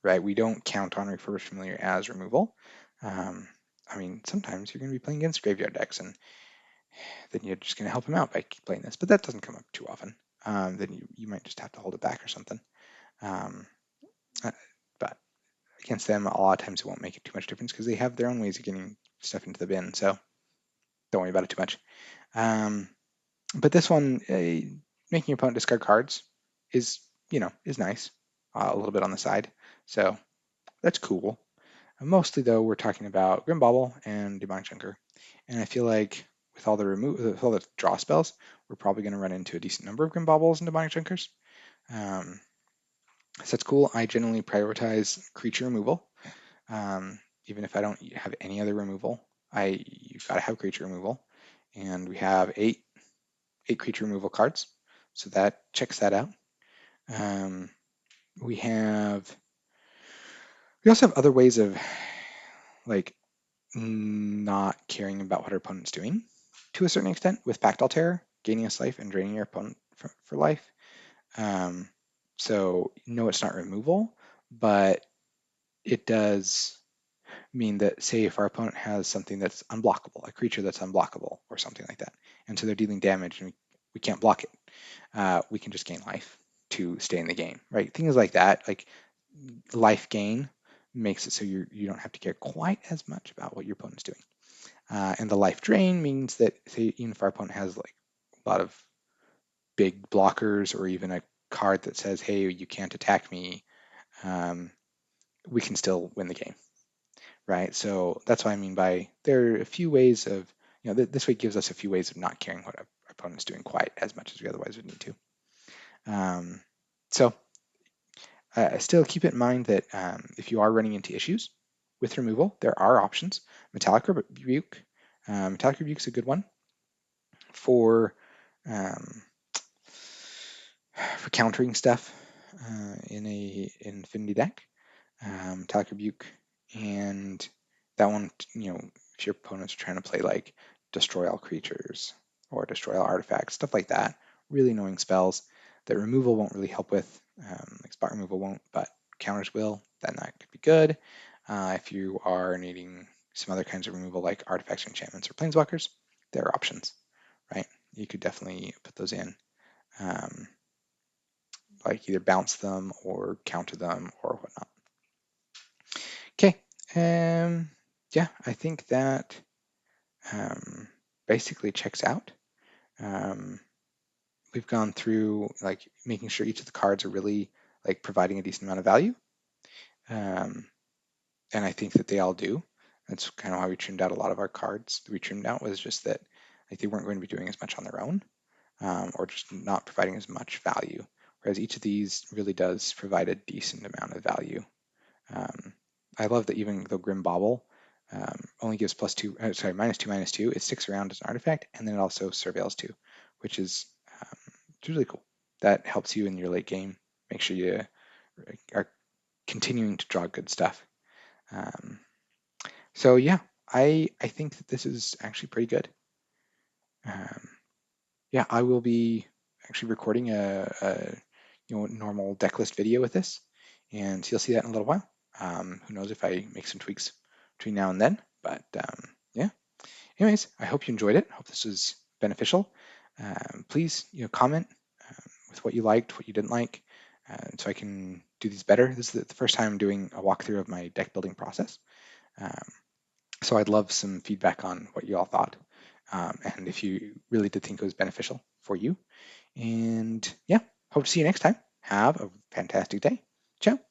right? We don't count on Refurbished Familiar as removal. I mean, sometimes you're going to be playing against graveyard decks, and then you're just going to help them out by playing this. But that doesn't come up too often. Then you might just have to hold it back or something. But against them, a lot of times it won't make it too much difference because they have their own ways of getting stuff into the bin. So don't worry about it too much. But this one, making your opponent discard cards is nice, a little bit on the side. So that's cool. Mostly though, we're talking about Grim Bauble and Demonic Junker, and I feel like with all the draw spells, we're probably going to run into a decent number of Grim Baubles and Demonic Junkers. So that's cool. I generally prioritize creature removal. Even if I don't have any other removal, you've got to have creature removal, and we have eight creature removal cards, so that checks that out. We also have other ways of like not caring about what our opponent's doing. to a certain extent with Pactile Terror, gaining us life and draining your opponent for life. Um, so no, it's not removal, but it does mean that, say, if our opponent has something that's unblockable, a creature that's unblockable or something like that, and so they're dealing damage and we can't block it, we can just gain life to stay in the game, right? Things like that, like life gain makes it so you don't have to care quite as much about what your opponent's doing. And the life drain means that, say, even if our opponent has like a lot of big blockers or even a card that says, hey, you can't attack me, um, we can still win the game, right? So that's what I mean by there are a few ways of, this way gives us a few ways of not caring what our opponent's doing quite as much as we otherwise would need to. So still keep it in mind that if you are running into issues with removal, there are options. Metallic Rebuke. Metallic Rebuke's a good one for um, for countering stuff in a Infinity deck. Metallic Rebuke, and that one, if your opponents are trying to play like destroy all creatures or destroy all artifacts, stuff like that, really annoying spells that removal won't really help with, like spot removal won't, but counters will, then that could be good. If you are needing some other kinds of removal like artifacts, enchantments, or planeswalkers, there are options, right? You could definitely put those in, um, like either bounce them or counter them or whatnot. Okay. Yeah, I think that basically checks out. Um, we've gone through like making sure each of the cards are really like providing a decent amount of value. Um, and I think that they all do. That's kind of why we trimmed out a lot of our cards. We trimmed out was just that like they weren't going to be doing as much on their own, or just not providing as much value. Whereas each of these really does provide a decent amount of value. Um, I love that even though Grim Bauble only gives -2/-2, it sticks around as an artifact, and then it also surveils too, which is it's really cool. That helps you in your late game. Make sure you are continuing to draw good stuff. Um, so yeah, I think that this is actually pretty good. Yeah, I will be actually recording a normal deck list video with this, and so you'll see that in a little while. Who knows if I make some tweaks between now and then, but yeah. Anyways, I hope you enjoyed it. I hope this was beneficial. Please, comment with what you liked, what you didn't like, so I can do these better. This is the first time I'm doing a walkthrough of my deck building process. Um, so I'd love some feedback on what you all thought, and if you really did think it was beneficial for you. And yeah, hope to see you next time. Have a fantastic day. Ciao.